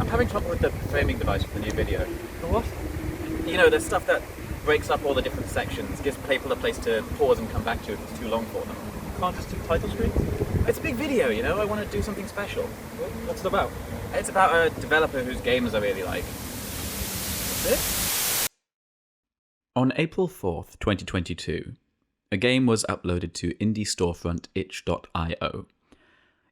I'm having trouble with the framing device for the new video. The what? You know, the stuff that breaks up all the different sections, gives people a place to pause and come back to if it's too long for them. Can't just do title screens? It's a big video, you know, I want to do something special. What's it about? It's about a developer whose games I really like. That's it? On April 4th, 2022, a game was uploaded to indie storefront itch.io.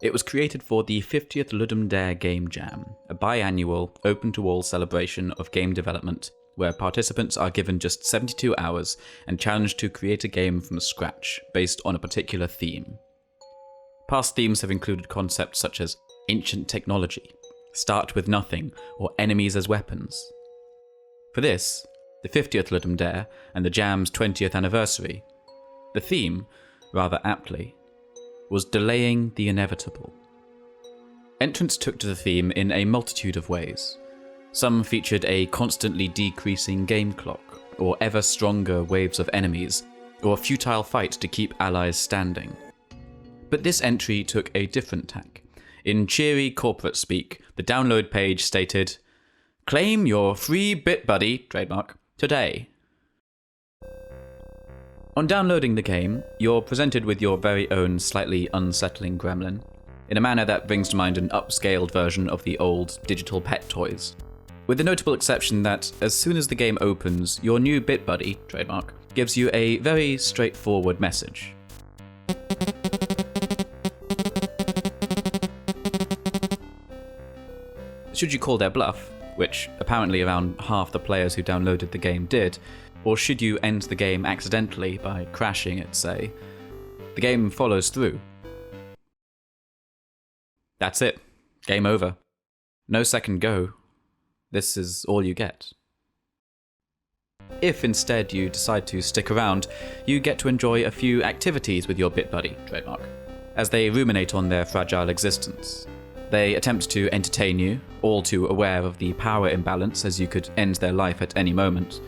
It was created for the 50th Ludum Dare Game Jam, a biannual, open-to-all celebration of game development where participants are given just 72 hours and challenged to create a game from scratch based on a particular theme. Past themes have included concepts such as ancient technology, start with nothing, or enemies as weapons. For this, the 50th Ludum Dare and the Jam's 20th anniversary, the theme, rather aptly, was delaying the inevitable. Entrants took to the theme in a multitude of ways. Some featured a constantly decreasing game clock, or ever stronger waves of enemies, or a futile fight to keep allies standing. But this entry took a different tack. In cheery corporate speak, the download page stated, "Claim your free BitBuddy, trademark, today." On downloading the game, you're presented with your very own slightly unsettling gremlin, in a manner that brings to mind an upscaled version of the old digital pet toys. With the notable exception that, as soon as the game opens, your new BitBuddy, trademark, gives you a very straightforward message. Should you call their bluff, which apparently around half the players who downloaded the game did, or should you end the game accidentally by crashing it, say, the game follows through. That's it. Game over. No second go. This is all you get. If instead you decide to stick around, you get to enjoy a few activities with your BitBuddy, trademark, as they ruminate on their fragile existence. They attempt to entertain you, all too aware of the power imbalance as you could end their life at any moment.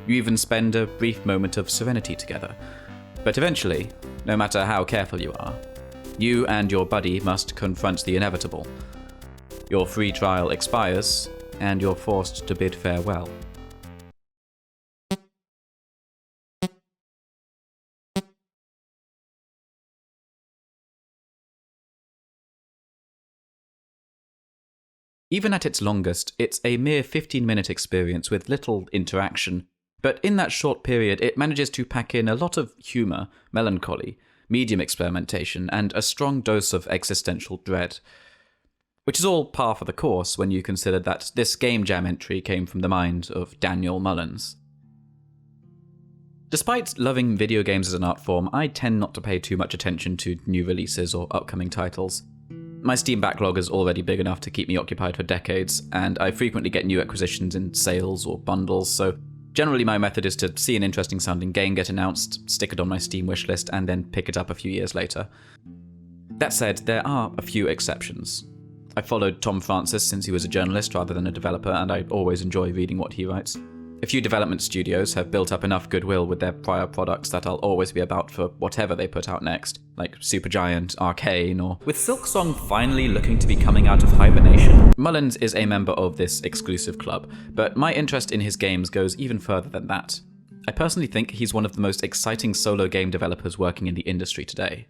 You even spend a brief moment of serenity together. But eventually, no matter how careful you are, you and your buddy must confront the inevitable. Your free trial expires, and you're forced to bid farewell. Even at its longest, it's a mere 15-minute experience with little interaction, but in that short period it manages to pack in a lot of humour, melancholy, medium experimentation, and a strong dose of existential dread. Which is all par for the course when you consider that this Game Jam entry came from the mind of Daniel Mullins. Despite loving video games as an art form, I tend not to pay too much attention to new releases or upcoming titles. My Steam backlog is already big enough to keep me occupied for decades, and I frequently get new acquisitions in sales or bundles, so generally my method is to see an interesting sounding game get announced, stick it on my Steam wishlist, and then pick it up a few years later. That said, there are a few exceptions. I followed Tom Francis since he was a journalist rather than a developer, and I always enjoy reading what he writes. A few development studios have built up enough goodwill with their prior products that I'll always be about for whatever they put out next, like Supergiant, Arcane, or... With Silksong finally looking to be coming out of hibernation, Mullins is a member of this exclusive club, but my interest in his games goes even further than that. I personally think he's one of the most exciting solo game developers working in the industry today.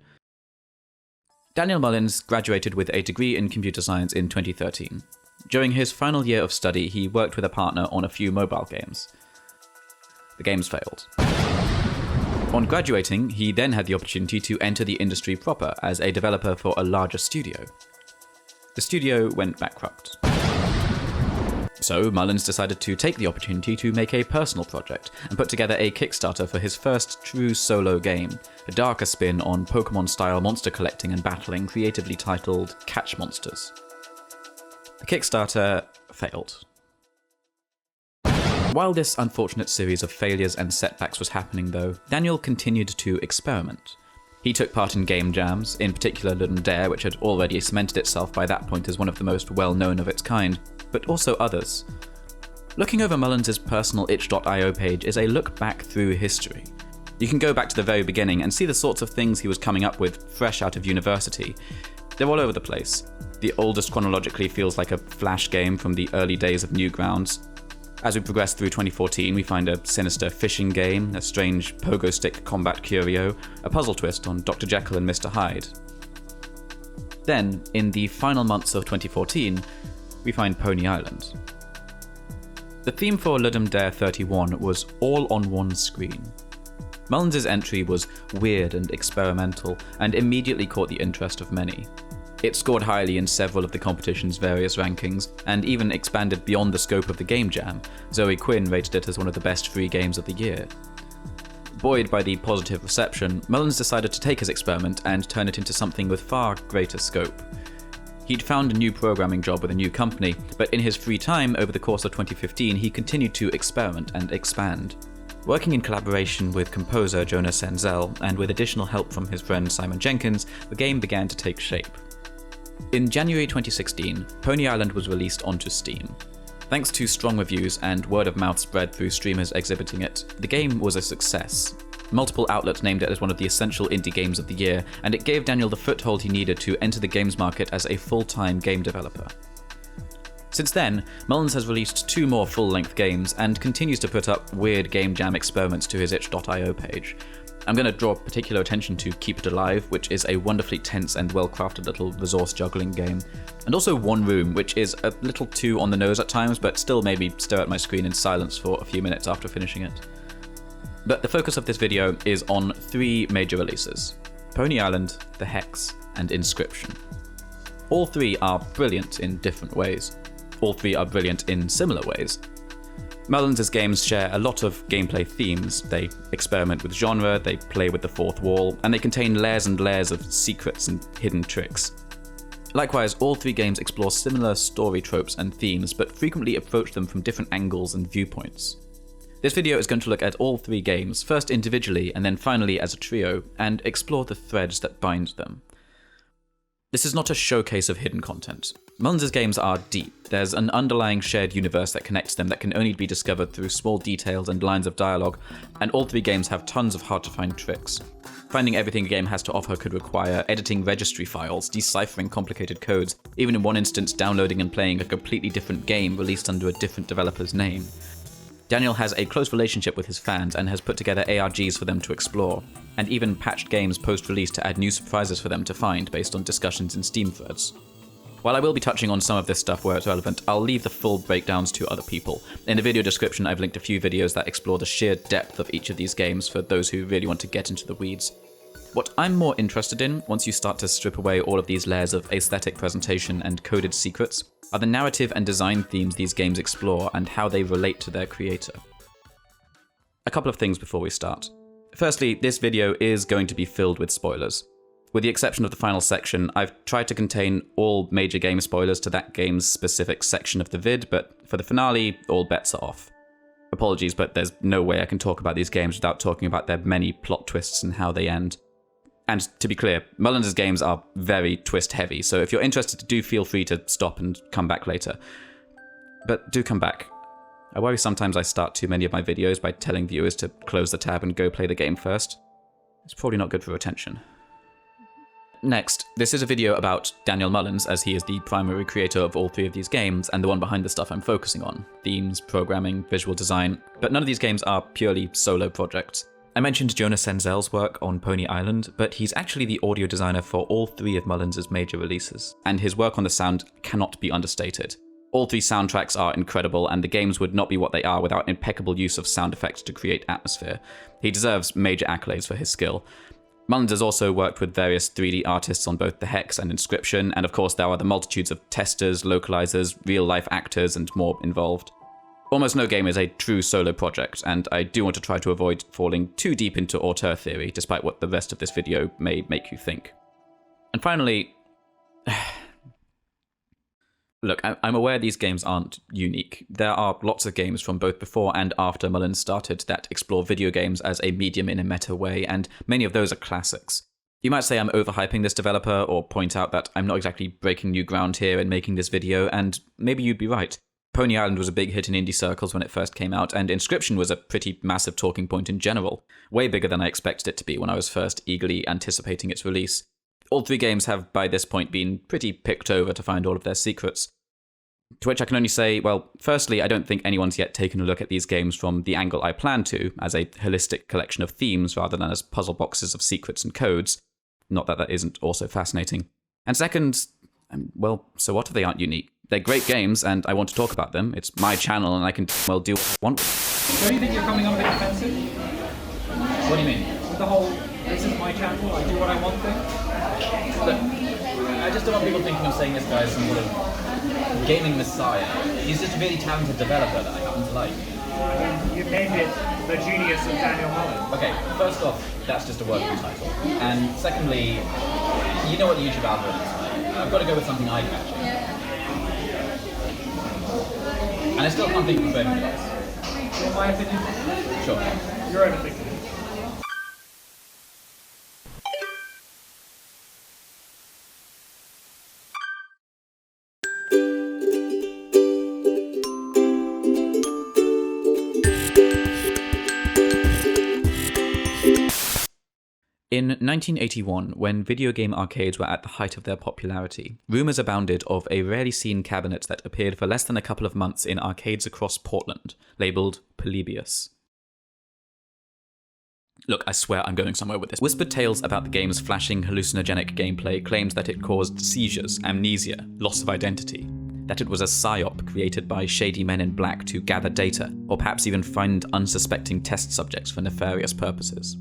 Daniel Mullins graduated with a degree in computer science in 2013. During his final year of study, he worked with a partner on a few mobile games. The games failed. On graduating, he then had the opportunity to enter the industry proper as a developer for a larger studio. The studio went bankrupt. So Mullins decided to take the opportunity to make a personal project and put together a Kickstarter for his first true solo game, a darker spin on Pokemon-style monster collecting and battling creatively titled Catch Monsters. The Kickstarter failed. While this unfortunate series of failures and setbacks was happening though, Daniel continued to experiment. He took part in game jams, in particular Ludum Dare, which had already cemented itself by that point as one of the most well-known of its kind, but also others. Looking over Mullins' personal itch.io page is a look back through history. You can go back to the very beginning and see the sorts of things he was coming up with fresh out of university. They're all over the place. The oldest chronologically feels like a Flash game from the early days of Newgrounds. As we progress through 2014, we find a sinister fishing game, a strange pogo stick combat curio, a puzzle twist on Dr. Jekyll and Mr. Hyde. Then, in the final months of 2014, we find Pony Island. The theme for Ludum Dare 31 was all on one screen. Mullins' entry was weird and experimental, and immediately caught the interest of many. It scored highly in several of the competition's various rankings, and even expanded beyond the scope of the Game Jam. Zoe Quinn rated it as one of the best free games of the year. Buoyed by the positive reception, Mullins decided to take his experiment and turn it into something with far greater scope. He'd found a new programming job with a new company, but in his free time over the course of 2015, he continued to experiment and expand. Working in collaboration with composer Jonah Senzel, and with additional help from his friend Simon Jenkins, the game began to take shape. In January 2016, Pony Island was released onto Steam. Thanks to strong reviews and word-of-mouth spread through streamers exhibiting it, the game was a success. Multiple outlets named it as one of the essential indie games of the year, and it gave Daniel the foothold he needed to enter the games market as a full-time game developer. Since then, Mullins has released 2 more full-length games and continues to put up weird game jam experiments to his itch.io page. I'm going to draw particular attention to Keep It Alive, which is a wonderfully tense and well-crafted little resource juggling game, and also One Room, which is a little too on the nose at times, but still made me stare at my screen in silence for a few minutes after finishing it. But the focus of this video is on 3 major releases: Pony Island, The Hex, and Inscryption. All 3 are brilliant in different ways. All 3 are brilliant in similar ways. Mullins' games share a lot of gameplay themes. They experiment with genre, they play with the fourth wall, and they contain layers and layers of secrets and hidden tricks. Likewise, all 3 games explore similar story tropes and themes, but frequently approach them from different angles and viewpoints. This video is going to look at all 3 games, first individually and then finally as a trio, and explore the threads that bind them. This is not a showcase of hidden content. Mullins' games are deep. There's an underlying shared universe that connects them that can only be discovered through small details and lines of dialogue, and all 3 games have tons of hard-to-find tricks. Finding everything a game has to offer could require editing registry files, deciphering complicated codes, even in one instance downloading and playing a completely different game released under a different developer's name. Daniel has a close relationship with his fans and has put together ARGs for them to explore, and even patched games post-release to add new surprises for them to find based on discussions in Steam threads. While I will be touching on some of this stuff where it's relevant, I'll leave the full breakdowns to other people. In the video description, I've linked a few videos that explore the sheer depth of each of these games for those who really want to get into the weeds. What I'm more interested in, once you start to strip away all of these layers of aesthetic presentation and coded secrets, are the narrative and design themes these games explore and how they relate to their creator. A couple of things before we start. Firstly, this video is going to be filled with spoilers. With the exception of the final section, I've tried to contain all major game spoilers to that game's specific section of the vid, but for the finale, all bets are off. Apologies, but there's no way I can talk about these games without talking about their many plot twists and how they end. And to be clear, Mullins' games are very twist-heavy, so if you're interested, do feel free to stop and come back later. But do come back. I worry sometimes I start too many of my videos by telling viewers to close the tab and go play the game first. It's probably not good for retention. Next, this is a video about Daniel Mullins, as he is the primary creator of all 3 of these games, and the one behind the stuff I'm focusing on: themes, programming, visual design, but none of these games are purely solo projects. I mentioned Jonah Senzel's work on Pony Island, but he's actually the audio designer for all 3 of Mullins' major releases, and his work on the sound cannot be understated. All 3 soundtracks are incredible, and the games would not be what they are without impeccable use of sound effects to create atmosphere. He deserves major accolades for his skill. Mullins has also worked with various 3D artists on both The Hex and Inscryption, and of course there are the multitudes of testers, localizers, real-life actors, and more involved. Almost no game is a true solo project, and I do want to try to avoid falling too deep into auteur theory, despite what the rest of this video may make you think. And finally, look, I'm aware these games aren't unique. There are lots of games from both before and after Mullins started that explore video games as a medium in a meta way, and many of those are classics. You might say I'm overhyping this developer, or point out that I'm not exactly breaking new ground here in making this video, and maybe you'd be right. Pony Island was a big hit in indie circles when it first came out, and Inscryption was a pretty massive talking point in general, way bigger than I expected it to be when I was first eagerly anticipating its release. All three games have by this point been pretty picked over to find all of their secrets. To which I can only say, well, firstly, I don't think anyone's yet taken a look at these games from the angle I plan to, as a holistic collection of themes rather than as puzzle boxes of secrets and codes. Not that that isn't also fascinating. And second, well, so what if they aren't unique? They're great games, and I want to talk about them. It's my channel, and I can, well, do what I want. Don't you think you're coming on a bit offensive? What do you mean? With the whole, this is my channel, I do what I want thing? Look, I just don't want people thinking of saying this guy as some sort of gaming messiah. He's just a really talented developer that I happen to like. You've named it The Genius of Daniel Holland. Okay, first off, that's just a working title. And secondly, you know what the YouTube algorithm is like. I've got to go with something eye-catching. And I still can't think of a better advice. In my opinion, Sure. You're overthinking it. In 1981, when video game arcades were at the height of their popularity, rumours abounded of a rarely seen cabinet that appeared for less than a couple of months in arcades across Portland, labelled Polybius. Look, I swear I'm going somewhere with this. Whispered tales about the game's flashing, hallucinogenic gameplay claims that it caused seizures, amnesia, loss of identity, that it was a psyop created by shady men in black to gather data, or perhaps even find unsuspecting test subjects for nefarious purposes.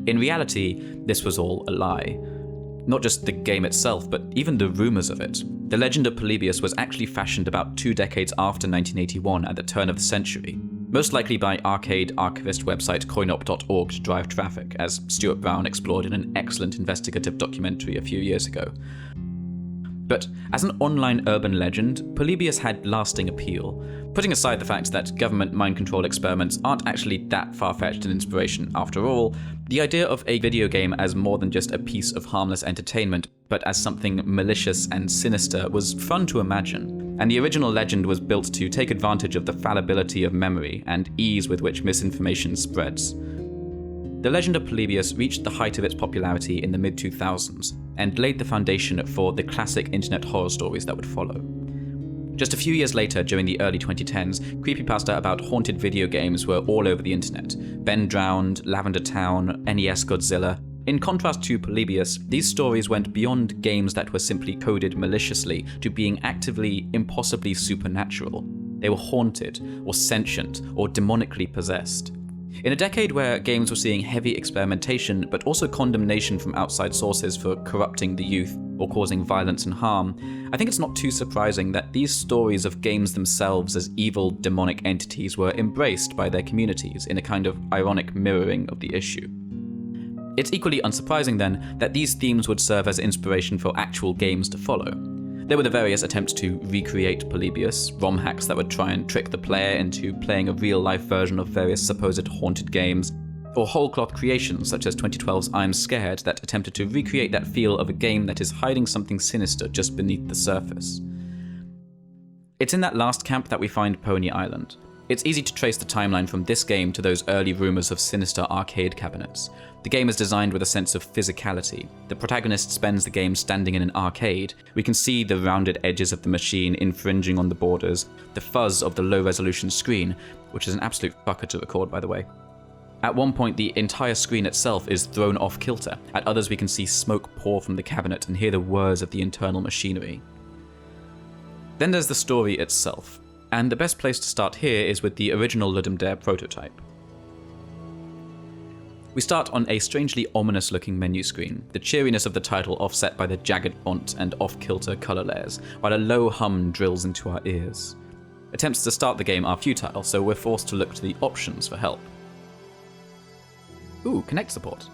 In reality, this was all a lie. Not just the game itself, but even the rumours of it. The legend of Polybius was actually fashioned about 2 decades after 1981 at the turn of the century, most likely by arcade archivist website coinop.org to drive traffic, as Stuart Brown explored in an excellent investigative documentary a few years ago. But as an online urban legend, Polybius had lasting appeal, putting aside the fact that government mind control experiments aren't actually that far-fetched an inspiration after all. The idea of a video game as more than just a piece of harmless entertainment, but as something malicious and sinister, was fun to imagine, and the original legend was built to take advantage of the fallibility of memory and ease with which misinformation spreads. The legend of Polybius reached the height of its popularity in the mid-2000s, and laid the foundation for the classic internet horror stories that would follow. Just a few years later, during the early 2010s, creepypasta about haunted video games were all over the internet. Ben Drowned, Lavender Town, NES Godzilla. In contrast to Polybius, these stories went beyond games that were simply coded maliciously to being actively, impossibly supernatural. They were haunted, or sentient, or demonically possessed. In a decade where games were seeing heavy experimentation, but also condemnation from outside sources for corrupting the youth or causing violence and harm, I think it's not too surprising that these stories of games themselves as evil, demonic entities were embraced by their communities in a kind of ironic mirroring of the issue. It's equally unsurprising then that these themes would serve as inspiration for actual games to follow. There were the various attempts to recreate Polybius, ROM hacks that would try and trick the player into playing a real-life version of various supposed haunted games, or whole-cloth creations such as 2012's I'm Scared that attempted to recreate that feel of a game that is hiding something sinister just beneath the surface. It's in that last camp that we find Pony Island. It's easy to trace the timeline from this game to those early rumours of sinister arcade cabinets. The game is designed with a sense of physicality. The protagonist spends the game standing in an arcade. We can see the rounded edges of the machine infringing on the borders, the fuzz of the low-resolution screen, which is an absolute fucker to record, by the way. At one point, the entire screen itself is thrown off kilter. At others, we can see smoke pour from the cabinet and hear the whirs of the internal machinery. Then there's the story itself, and the best place to start here is with the original Ludum Dare prototype. We start on a strangely ominous-looking menu screen, the cheeriness of the title offset by the jagged font and off-kilter colour layers, while a low hum drills into our ears. Attempts to start the game are futile, so we're forced to look to the options for help. Ooh, Kinect support.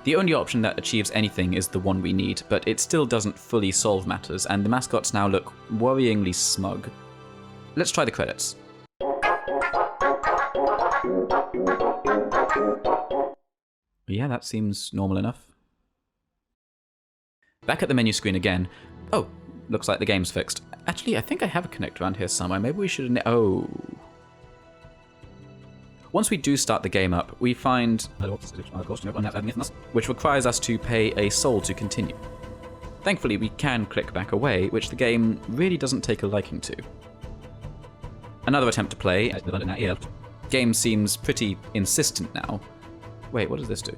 The only option that achieves anything is the one we need, but it still doesn't fully solve matters, and the mascots now look worryingly smug. Let's try the credits. Yeah, that seems normal enough. Back at the menu screen again. Oh, looks like the game's fixed. Actually, I think I have a Kinect around here somewhere. Maybe we should... Oh. Once we do start the game up, we find which requires us to pay a soul to continue. Thankfully, we can click back away, which the game really doesn't take a liking to. Another attempt to play. Game seems pretty insistent now. Wait, what does this do?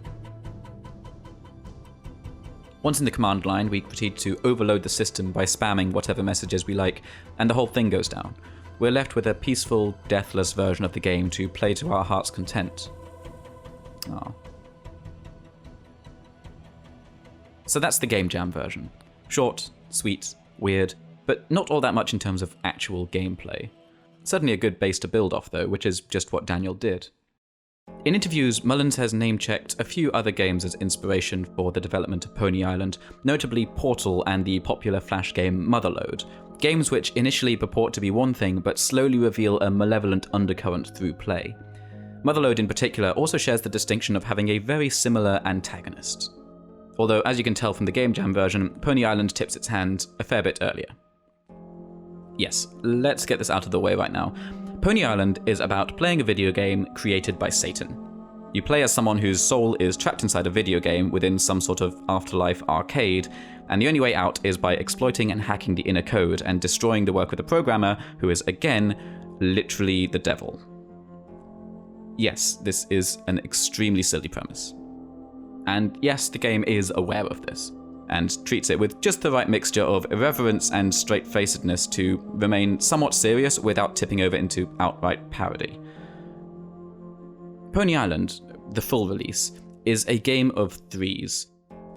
Once in the command line, we proceed to overload the system by spamming whatever messages we like, and the whole thing goes down. We're left with a peaceful, deathless version of the game to play to our heart's content. Oh. So that's the Game Jam version. Short, sweet, weird, but not all that much in terms of actual gameplay. Certainly a good base to build off though, which is just what Daniel did. In interviews, Mullins has name-checked a few other games as inspiration for the development of Pony Island, notably Portal and the popular Flash game Motherlode, games which initially purport to be one thing but slowly reveal a malevolent undercurrent through play. Motherlode in particular also shares the distinction of having a very similar antagonist. Although, as you can tell from the Game Jam version, Pony Island tips its hand a fair bit earlier. Yes, let's get this out of the way right now. Pony Island is about playing a video game created by Satan. You play as someone whose soul is trapped inside a video game within some sort of afterlife arcade, and the only way out is by exploiting and hacking the inner code and destroying the work of the programmer, who is, again, literally the devil. Yes, this is an extremely silly premise. And yes, the game is aware of this, and treats it with just the right mixture of irreverence and straight-facedness to remain somewhat serious without tipping over into outright parody. Pony Island, the full release, is a game of threes.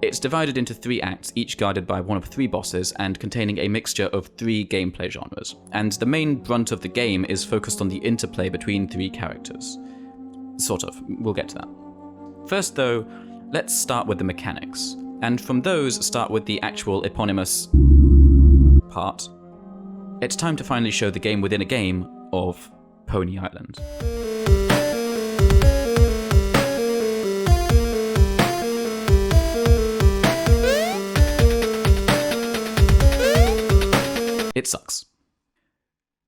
It's divided into 3 acts, each guarded by one of 3 bosses and containing a mixture of 3 gameplay genres, and the main brunt of the game is focused on the interplay between 3 characters. Sort of, we'll get to that. First though, let's start with the mechanics, and from those start with the actual eponymous part. It's time to finally show the game within a game of Pony Island. It sucks.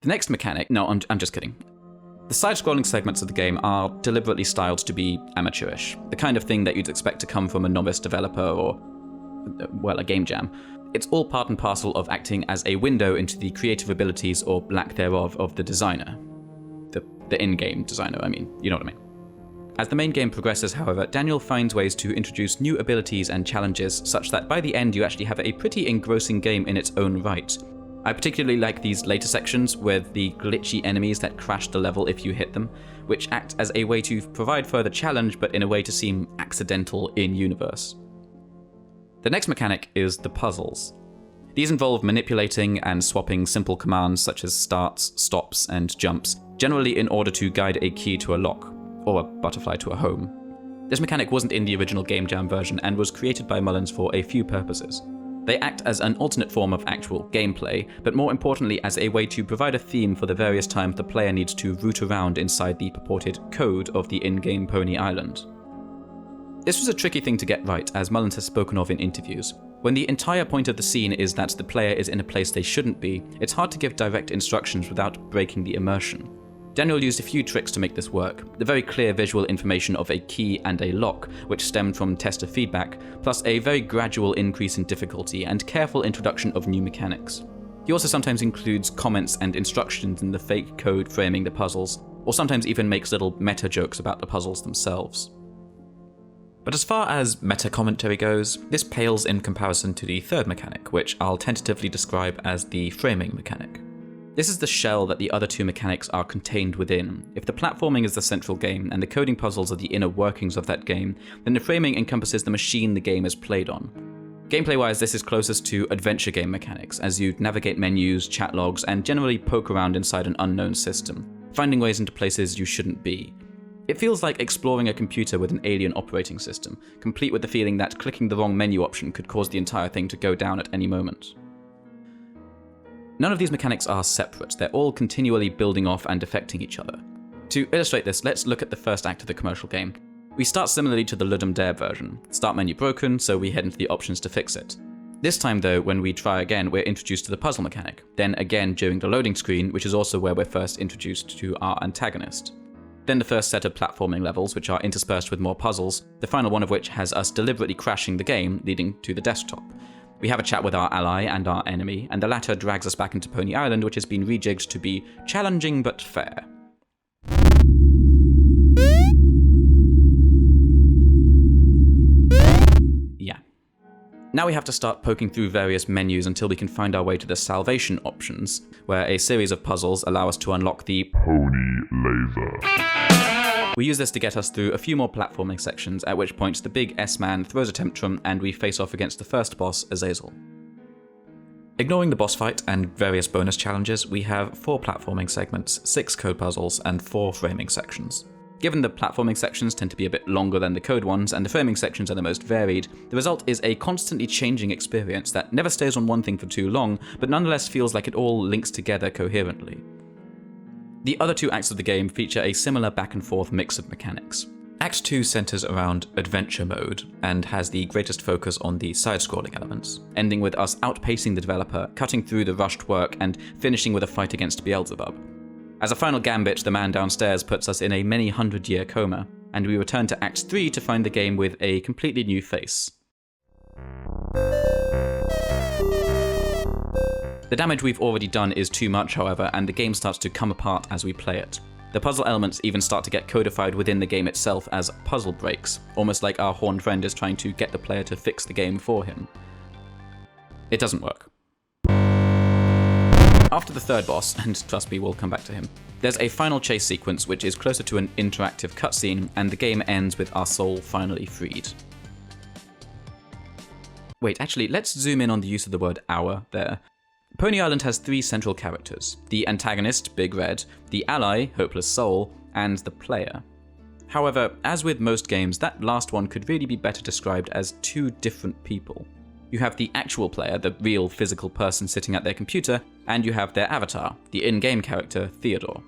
The next mechanic, no, I'm just kidding. The side-scrolling segments of the game are deliberately styled to be amateurish, the kind of thing that you'd expect to come from a novice developer or, well, a game jam. It's all part and parcel of acting as a window into the creative abilities or lack thereof of the designer. The in-game designer, I mean, you know what I mean. As the main game progresses, however, Daniel finds ways to introduce new abilities and challenges such that by the end you actually have a pretty engrossing game in its own right. I particularly like these later sections with the glitchy enemies that crash the level if you hit them, which act as a way to provide further challenge but in a way to seem accidental in-universe. The next mechanic is the puzzles. These involve manipulating and swapping simple commands such as starts, stops, and jumps, generally in order to guide a key to a lock, or a butterfly to a home. This mechanic wasn't in the original Game Jam version and was created by Mullins for a few purposes. They act as an alternate form of actual gameplay, but more importantly as a way to provide a theme for the various times the player needs to root around inside the purported code of the in-game Pony Island. This was a tricky thing to get right, as Mullins has spoken of in interviews. When the entire point of the scene is that the player is in a place they shouldn't be, it's hard to give direct instructions without breaking the immersion. Daniel used a few tricks to make this work. The very clear visual information of a key and a lock, which stemmed from tester feedback, plus a very gradual increase in difficulty and careful introduction of new mechanics. He also sometimes includes comments and instructions in the fake code framing the puzzles, or sometimes even makes little meta jokes about the puzzles themselves. But as far as meta commentary goes, this pales in comparison to the third mechanic, which I'll tentatively describe as the framing mechanic. This is the shell that the other 2 mechanics are contained within. If the platforming is the central game and the coding puzzles are the inner workings of that game, then the framing encompasses the machine the game is played on. Gameplay-wise, this is closest to adventure game mechanics, as you navigate menus, chat logs, and generally poke around inside an unknown system, finding ways into places you shouldn't be. It feels like exploring a computer with an alien operating system, complete with the feeling that clicking the wrong menu option could cause the entire thing to go down at any moment. None of these mechanics are separate, they're all continually building off and affecting each other. To illustrate this, let's look at the first act of the commercial game. We start similarly to the Ludum Dare version. Start menu broken, so we head into the options to fix it. This time though, when we try again, we're introduced to the puzzle mechanic, then again during the loading screen, which is also where we're first introduced to our antagonist. Then the first set of platforming levels, which are interspersed with more puzzles, the final one of which has us deliberately crashing the game, leading to the desktop. We have a chat with our ally and our enemy, and the latter drags us back into Pony Island, which has been rejigged to be challenging but fair. Yeah. Now we have to start poking through various menus until we can find our way to the salvation options, where a series of puzzles allow us to unlock the Pony Laser. We use this to get us through a few more platforming sections, at which point the big S-Man throws a tantrum and we face off against the first boss, Azazel. Ignoring the boss fight and various bonus challenges, we have 4 platforming segments, 6 code puzzles, and 4 framing sections. Given the platforming sections tend to be a bit longer than the code ones, and the framing sections are the most varied, the result is a constantly changing experience that never stays on one thing for too long, but nonetheless feels like it all links together coherently. The other 2 acts of the game feature a similar back-and-forth mix of mechanics. Act 2 centers around adventure mode, and has the greatest focus on the side-scrolling elements, ending with us outpacing the developer, cutting through the rushed work, and finishing with a fight against Beelzebub. As a final gambit, the man downstairs puts us in a many hundred-year coma, and we return to Act 3 to find the game with a completely new face. The damage we've already done is too much, however, and the game starts to come apart as we play it. The puzzle elements even start to get codified within the game itself as puzzle breaks, almost like our horned friend is trying to get the player to fix the game for him. It doesn't work. After the third boss, and trust me, we'll come back to him, there's a final chase sequence which is closer to an interactive cutscene, and the game ends with our soul finally freed. Wait, actually, let's zoom in on the use of the word "our" there. Pony Island has 3 central characters: the antagonist, Big Red, the ally, Hopeless Soul, and the player. However, as with most games, that last one could really be better described as 2 different people. You have the actual player, the real physical person sitting at their computer, and you have their avatar, the in-game character, Theodore.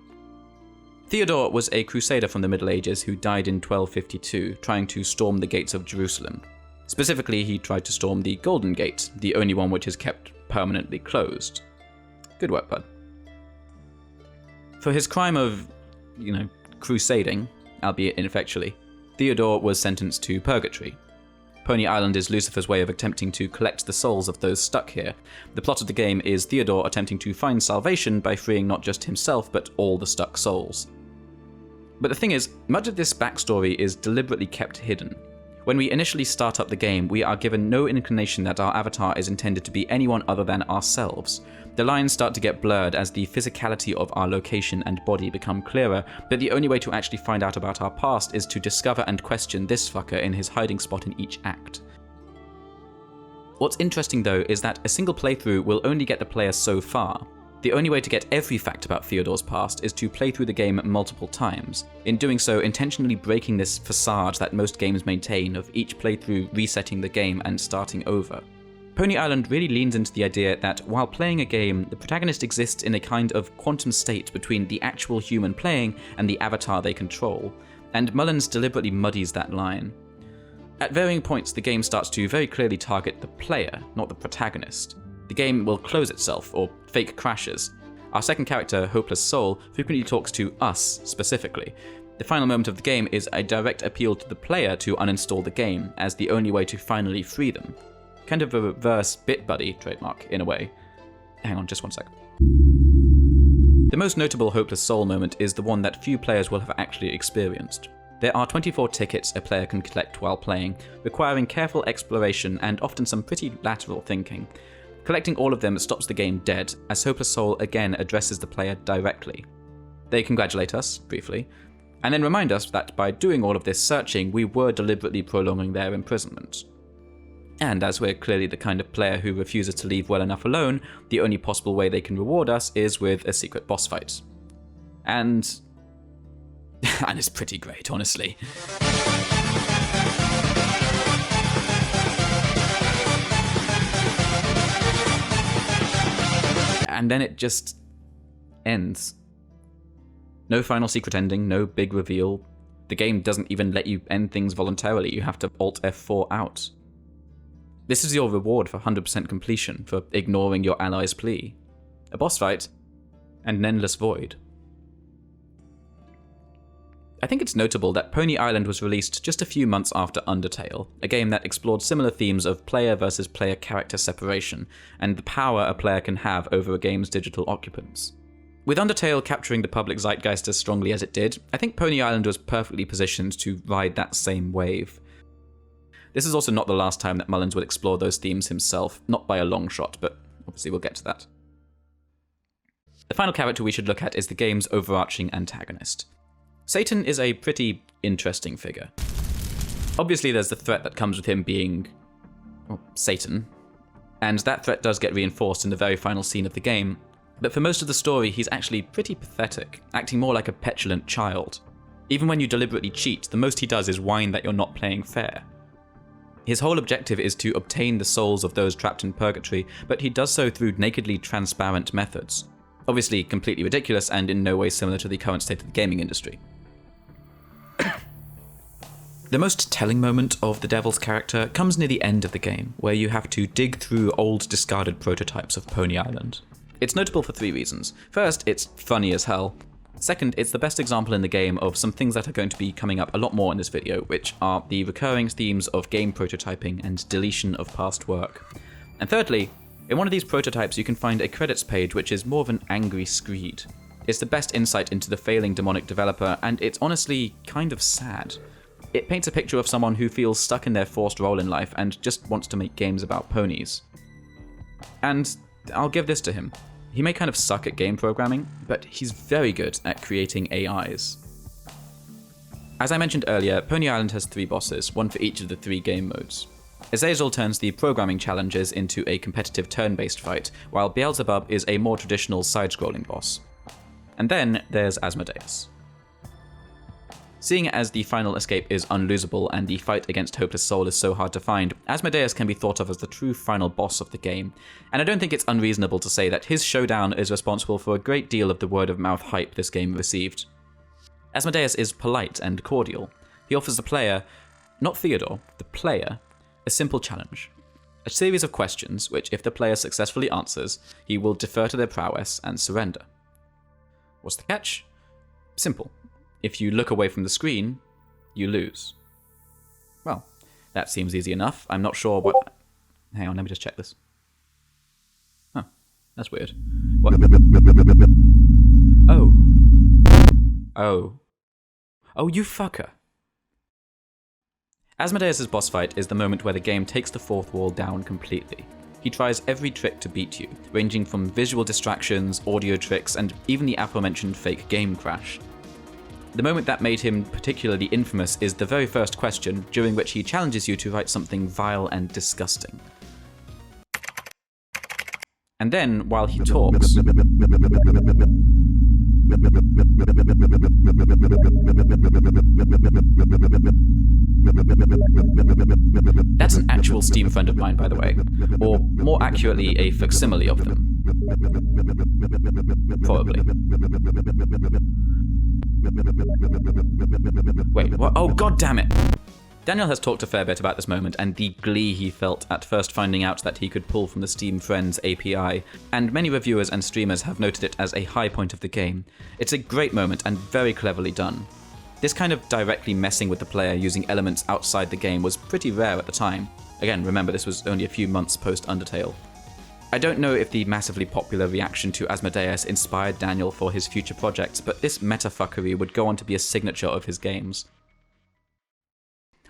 Theodore was a crusader from the Middle Ages who died in 1252, trying to storm the gates of Jerusalem. Specifically, he tried to storm the Golden Gate, the only one which is kept permanently closed. Good work, bud. For his crime of, crusading, albeit ineffectually, Theodore was sentenced to purgatory. Pony Island is Lucifer's way of attempting to collect the souls of those stuck here. The plot of the game is Theodore attempting to find salvation by freeing not just himself, but all the stuck souls. But the thing is, much of this backstory is deliberately kept hidden. When we initially start up the game, we are given no inclination that our avatar is intended to be anyone other than ourselves. The lines start to get blurred as the physicality of our location and body become clearer, but the only way to actually find out about our past is to discover and question this fucker in his hiding spot in each act. What's interesting though is that a single playthrough will only get the player so far. The only way to get every fact about Theodore's past is to play through the game multiple times, in doing so intentionally breaking this facade that most games maintain of each playthrough resetting the game and starting over. Pony Island really leans into the idea that while playing a game, the protagonist exists in a kind of quantum state between the actual human playing and the avatar they control, and Mullins deliberately muddies that line. At varying points, the game starts to very clearly target the player, not the protagonist. The game will close itself, or fake crashes. Our second character, Hopeless Soul, frequently talks to us specifically. The final moment of the game is a direct appeal to the player to uninstall the game, as the only way to finally free them. Kind of a reverse Bit Buddy trademark, in a way. Hang on, just one sec. The most notable Hopeless Soul moment is the one that few players will have actually experienced. There are 24 tickets a player can collect while playing, requiring careful exploration and often some pretty lateral thinking. Collecting all of them stops the game dead, as Hopeless Soul again addresses the player directly. They congratulate us, briefly, and then remind us that by doing all of this searching, we were deliberately prolonging their imprisonment. And as we're clearly the kind of player who refuses to leave well enough alone, the only possible way they can reward us is with a secret boss fight. And it's pretty great, honestly. And then it just ends. No final secret ending, no big reveal. The game doesn't even let you end things voluntarily, you have to Alt F4 out. This is your reward for 100% completion, for ignoring your ally's plea. A boss fight, and an endless void. I think it's notable that Pony Island was released just a few months after Undertale, a game that explored similar themes of player versus player character separation, and the power a player can have over a game's digital occupants. With Undertale capturing the public zeitgeist as strongly as it did, I think Pony Island was perfectly positioned to ride that same wave. This is also not the last time that Mullins will explore those themes himself, not by a long shot, but obviously we'll get to that. The final character we should look at is the game's overarching antagonist. Satan is a pretty interesting figure. Obviously there's the threat that comes with him being, well, Satan, and that threat does get reinforced in the very final scene of the game, but for most of the story he's actually pretty pathetic, acting more like a petulant child. Even when you deliberately cheat, the most he does is whine that you're not playing fair. His whole objective is to obtain the souls of those trapped in purgatory, but he does so through nakedly transparent methods. Obviously completely ridiculous and in no way similar to the current state of the gaming industry. The most telling moment of the Devil's character comes near the end of the game, where you have to dig through old discarded prototypes of Pony Island. It's notable for 3 reasons. First, it's funny as hell. Second, it's the best example in the game of some things that are going to be coming up a lot more in this video, which are the recurring themes of game prototyping and deletion of past work. And thirdly, in one of these prototypes you can find a credits page which is more of an angry screed. It's the best insight into the failing demonic developer, and it's honestly kind of sad. It paints a picture of someone who feels stuck in their forced role in life and just wants to make games about ponies. And I'll give this to him. He may kind of suck at game programming, but he's very good at creating AIs. As I mentioned earlier, Pony Island has 3 bosses, one for each of the 3 game modes. Azazel turns the programming challenges into a competitive turn-based fight, while Beelzebub is a more traditional side-scrolling boss. And then there's Asmodeus. Seeing as the final escape is unlosable and the fight against Hopeless Soul is so hard to find, Asmodeus can be thought of as the true final boss of the game, and I don't think it's unreasonable to say that his showdown is responsible for a great deal of the word-of-mouth hype this game received. Asmodeus is polite and cordial. He offers the player, not Theodore, the player, a simple challenge. A series of questions which, if the player successfully answers, he will defer to their prowess and surrender. What's the catch? Simple. If you look away from the screen, you lose. Well, that seems easy enough. I'm not sure what... Hang on, let me just check this. Huh, that's weird. What? Oh. Oh. Oh, you fucker. Asmodeus' boss fight is the moment where the game takes the 4th wall down completely. He tries every trick to beat you, ranging from visual distractions, audio tricks, and even the aforementioned fake game crash. The moment that made him particularly infamous is the very first question, during which he challenges you to write something vile and disgusting. And then, while he talks... That's an actual Steam friend of mine, by the way. Or, more accurately, a facsimile of them. Probably. Wait, what? Oh, god damn it! Daniel has talked a fair bit about this moment and the glee he felt at first finding out that he could pull from the Steam Friends API, and many reviewers and streamers have noted it as a high point of the game. It's a great moment and very cleverly done. This kind of directly messing with the player using elements outside the game was pretty rare at the time. Again, remember this was only a few months post Undertale. I don't know if the massively popular reaction to Asmodeus inspired Daniel for his future projects, but this metafuckery would go on to be a signature of his games.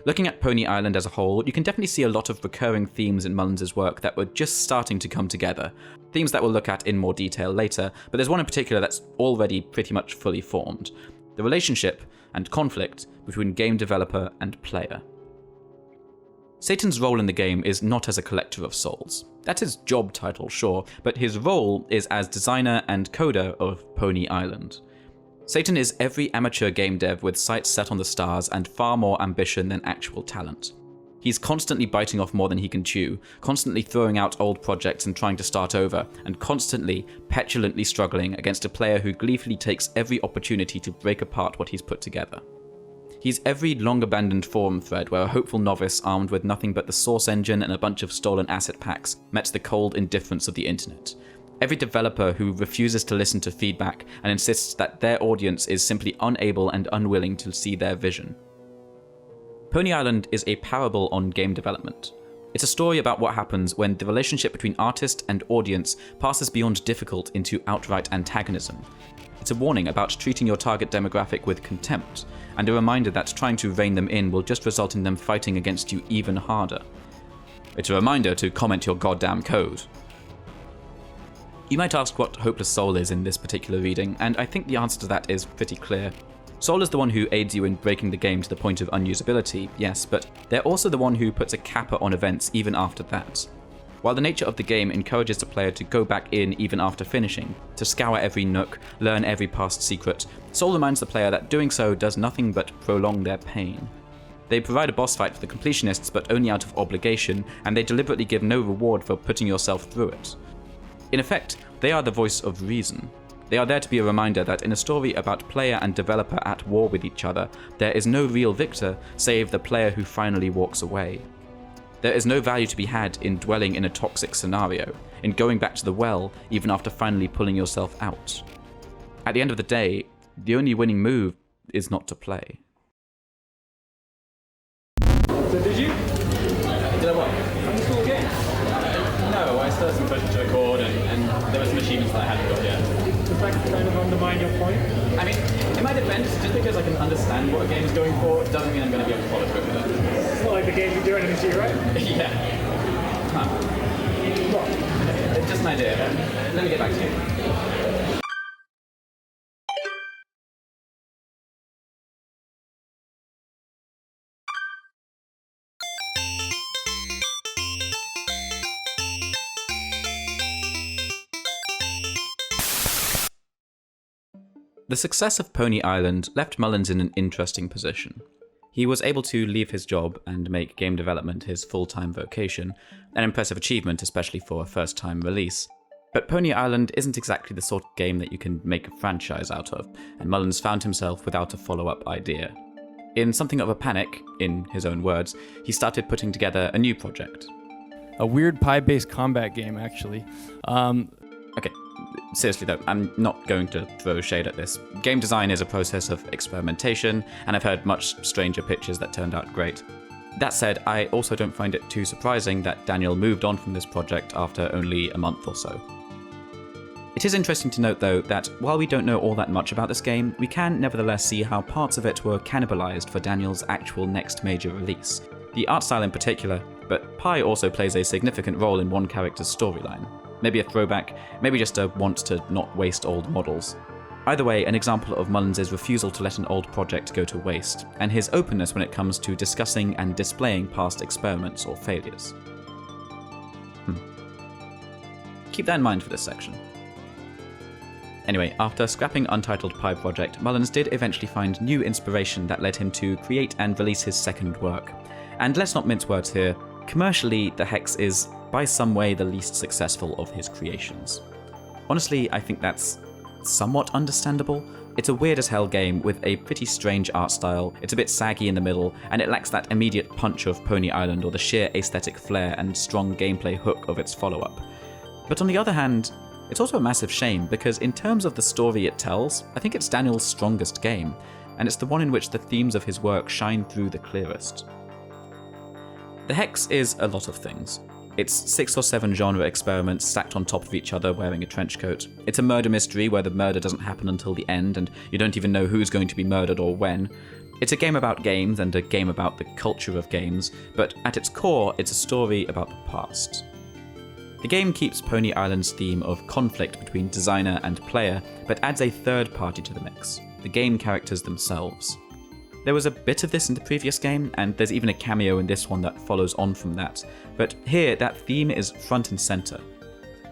Looking at Pony Island as a whole, you can definitely see a lot of recurring themes in Mullins' work that were just starting to come together, themes that we'll look at in more detail later, but there's one in particular that's already pretty much fully formed: the relationship and conflict between game developer and player. Satan's role in the game is not as a collector of souls. That's his job title, sure, but his role is as designer and coder of Pony Island. Satan is every amateur game dev with sights set on the stars and far more ambition than actual talent. He's constantly biting off more than he can chew, constantly throwing out old projects and trying to start over, and constantly, petulantly struggling against a player who gleefully takes every opportunity to break apart what he's put together. He's every long-abandoned forum thread where a hopeful novice armed with nothing but the Source engine and a bunch of stolen asset packs met the cold indifference of the internet. Every developer who refuses to listen to feedback and insists that their audience is simply unable and unwilling to see their vision. Pony Island is a parable on game development. It's a story about what happens when the relationship between artist and audience passes beyond difficult into outright antagonism. It's a warning about treating your target demographic with contempt, and a reminder that trying to rein them in will just result in them fighting against you even harder. It's a reminder to comment your goddamn code. You might ask what Hopeless Soul is in this particular reading, and I think the answer to that is pretty clear. Soul is the one who aids you in breaking the game to the point of unusability, yes, but they're also the one who puts a capper on events even after that. While the nature of the game encourages the player to go back in even after finishing, to scour every nook, learn every past secret, Soul reminds the player that doing so does nothing but prolong their pain. They provide a boss fight for the completionists, but only out of obligation, and they deliberately give no reward for putting yourself through it. In effect, they are the voice of reason. They are there to be a reminder that in a story about player and developer at war with each other, there is no real victor save the player who finally walks away. There is no value to be had in dwelling in a toxic scenario, in going back to the well even after finally pulling yourself out. At the end of the day, the only winning move is not to play. So did you? Did I what? Uninstall games? No, I still had some footage to record, and there were some achievements that I hadn't got yet. Does that kind of undermine your point? I mean, in my defense, just because I can understand what a game is going for, doesn't mean I'm going to be able to follow through with it. It's not like the game you do anything to you, right? Yeah. Huh. What? Just an idea. Let me get back to you. The success of Pony Island left Mullins in an interesting position. He was able to leave his job and make game development his full-time vocation, an impressive achievement especially for a first-time release. But Pony Island isn't exactly the sort of game that you can make a franchise out of, and Mullins found himself without a follow-up idea. In something of a panic, in his own words, he started putting together a new project. A weird pie-based combat game, actually. Okay, seriously though, I'm not going to throw shade at this. Game design is a process of experimentation, and I've heard much stranger pitches that turned out great. That said, I also don't find it too surprising that Daniel moved on from this project after only a month or so. It is interesting to note though that while we don't know all that much about this game, we can nevertheless see how parts of it were cannibalized for Daniel's actual next major release. The art style in particular, but Pi also plays a significant role in one character's storyline. Maybe a throwback, maybe just a want to not waste old models. Either way, an example of Mullins' refusal to let an old project go to waste, and his openness when it comes to discussing and displaying past experiments or failures. Keep that in mind for this section. Anyway, after scrapping Untitled Pi Project, Mullins did eventually find new inspiration that led him to create and release his second work. And let's not mince words here, commercially, The Hex is, by some way, the least successful of his creations. Honestly, I think that's somewhat understandable. It's a weird as hell game with a pretty strange art style, it's a bit saggy in the middle, and it lacks that immediate punch of Pony Island or the sheer aesthetic flair and strong gameplay hook of its follow-up. But on the other hand, it's also a massive shame because in terms of the story it tells, I think it's Daniel's strongest game, and it's the one in which the themes of his work shine through the clearest. The Hex is a lot of things. It's 6 or 7 genre experiments stacked on top of each other wearing a trench coat. It's a murder mystery where the murder doesn't happen until the end and you don't even know who's going to be murdered or when. It's a game about games and a game about the culture of games, but at its core, it's a story about the past. The game keeps Pony Island's theme of conflict between designer and player, but adds a third party to the mix, the game characters themselves. There was a bit of this in the previous game, and there's even a cameo in this one that follows on from that, but here that theme is front and center.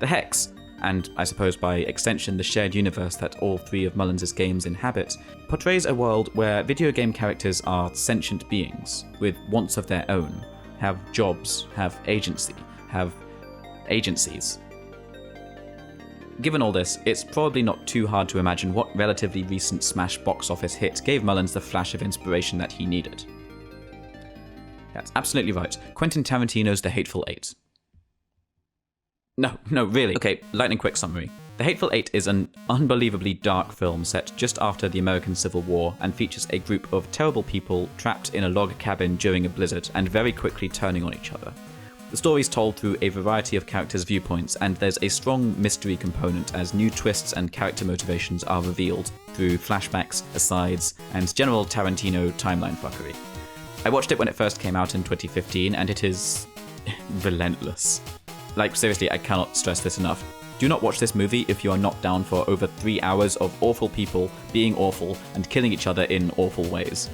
The Hex, and I suppose by extension the shared universe that all 3 of Mullins' games inhabit, portrays a world where video game characters are sentient beings, with wants of their own, have jobs, have agency, have agencies. Given all this, it's probably not too hard to imagine what relatively recent smash box office hit gave Mullins the flash of inspiration that he needed. That's absolutely right, Quentin Tarantino's The Hateful Eight. No, really. Okay, lightning quick summary. The Hateful Eight is an unbelievably dark film set just after the American Civil War and features a group of terrible people trapped in a log cabin during a blizzard and very quickly turning on each other. The story is told through a variety of characters' viewpoints, and there's a strong mystery component as new twists and character motivations are revealed through flashbacks, asides, and general Tarantino timeline fuckery. I watched it when it first came out in 2015, and it is relentless. Like, seriously, I cannot stress this enough. Do not watch this movie if you are not down for over 3 hours of awful people being awful and killing each other in awful ways.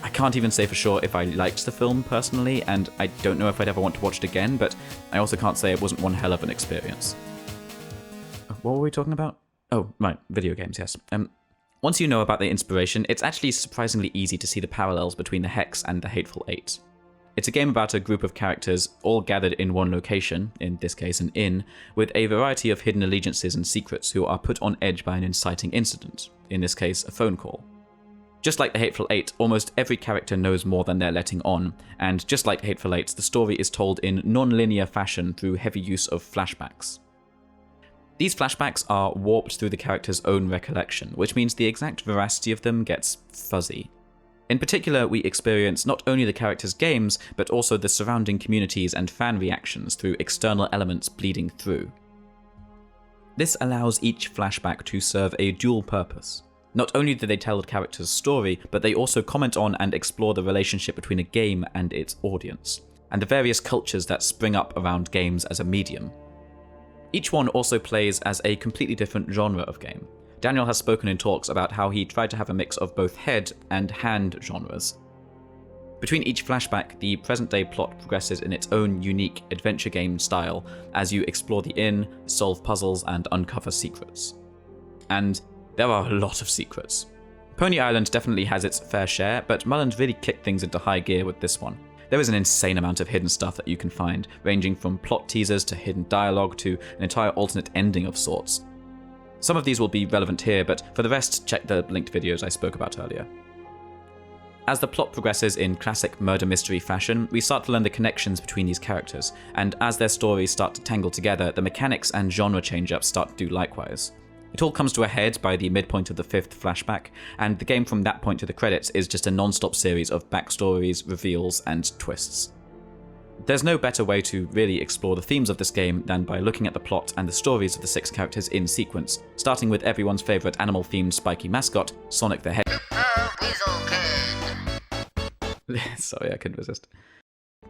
I can't even say for sure if I liked the film personally, and I don't know if I'd ever want to watch it again, but I also can't say it wasn't one hell of an experience. What were we talking about? Oh, right, video games, yes. Once you know about the inspiration, it's actually surprisingly easy to see the parallels between the Hex and the Hateful Eight. It's a game about a group of characters all gathered in one location, in this case an inn, with a variety of hidden allegiances and secrets who are put on edge by an inciting incident, in this case a phone call. Just like the Hateful Eight, almost every character knows more than they're letting on, and just like Hateful Eight, the story is told in non-linear fashion through heavy use of flashbacks. These flashbacks are warped through the character's own recollection, which means the exact veracity of them gets fuzzy. In particular, we experience not only the characters' games, but also the surrounding communities and fan reactions through external elements bleeding through. This allows each flashback to serve a dual purpose. Not only do they tell the character's story, but they also comment on and explore the relationship between a game and its audience, and the various cultures that spring up around games as a medium. Each one also plays as a completely different genre of game. Daniel has spoken in talks about how he tried to have a mix of both head and hand genres. Between each flashback, the present-day plot progresses in its own unique adventure game style as you explore the inn, solve puzzles, and uncover secrets. And there are a lot of secrets. Pony Island definitely has its fair share, but Mulland really kicked things into high gear with this one. There is an insane amount of hidden stuff that you can find, ranging from plot teasers to hidden dialogue to an entire alternate ending of sorts. Some of these will be relevant here, but for the rest, check the linked videos I spoke about earlier. As the plot progresses in classic murder mystery fashion, we start to learn the connections between these characters, and as their stories start to tangle together, the mechanics and genre change-ups start to do likewise. It all comes to a head by the midpoint of the 5th flashback, and the game from that point to the credits is just a non-stop series of backstories, reveals, and twists. There's no better way to really explore the themes of this game than by looking at the plot and the stories of the 6 characters in sequence, starting with everyone's favourite animal-themed spiky mascot, Sonic the Hedgehog. Sorry, I couldn't resist.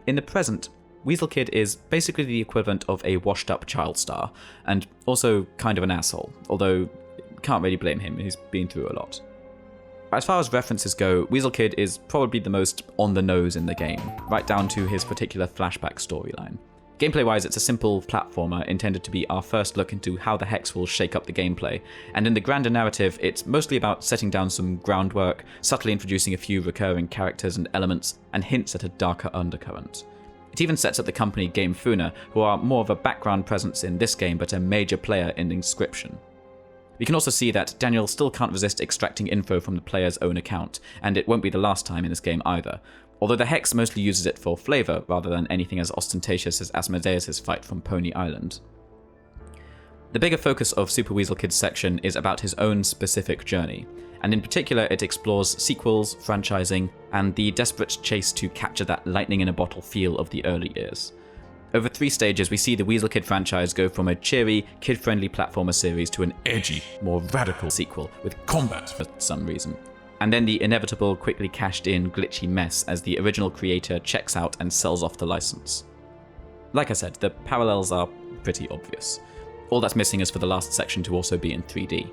In the present, Weasel Kid is basically the equivalent of a washed-up child star, and also kind of an asshole, although can't really blame him, he's been through a lot. As far as references go, Weasel Kid is probably the most on the nose in the game, right down to his particular flashback storyline. Gameplay-wise, it's a simple platformer intended to be our first look into how the Hex will shake up the gameplay, and in the grander narrative, it's mostly about setting down some groundwork, subtly introducing a few recurring characters and elements, and hints at a darker undercurrent. It even sets up the company Game Funa, who are more of a background presence in this game but a major player in Inscryption. We can also see that Daniel still can't resist extracting info from the player's own account, and it won't be the last time in this game either, although the Hex mostly uses it for flavour rather than anything as ostentatious as Asmodeus' fight from Pony Island. The bigger focus of Super Weasel Kid's section is about his own specific journey, and in particular it explores sequels, franchising, and the desperate chase to capture that lightning-in-a-bottle feel of the early years. Over 3 stages, we see the Weasel Kid franchise go from a cheery, kid-friendly platformer series to an edgy, more radical sequel with combat for some reason. And then the inevitable, quickly cashed-in, glitchy mess as the original creator checks out and sells off the license. Like I said, the parallels are pretty obvious. All that's missing is for the last section to also be in 3D.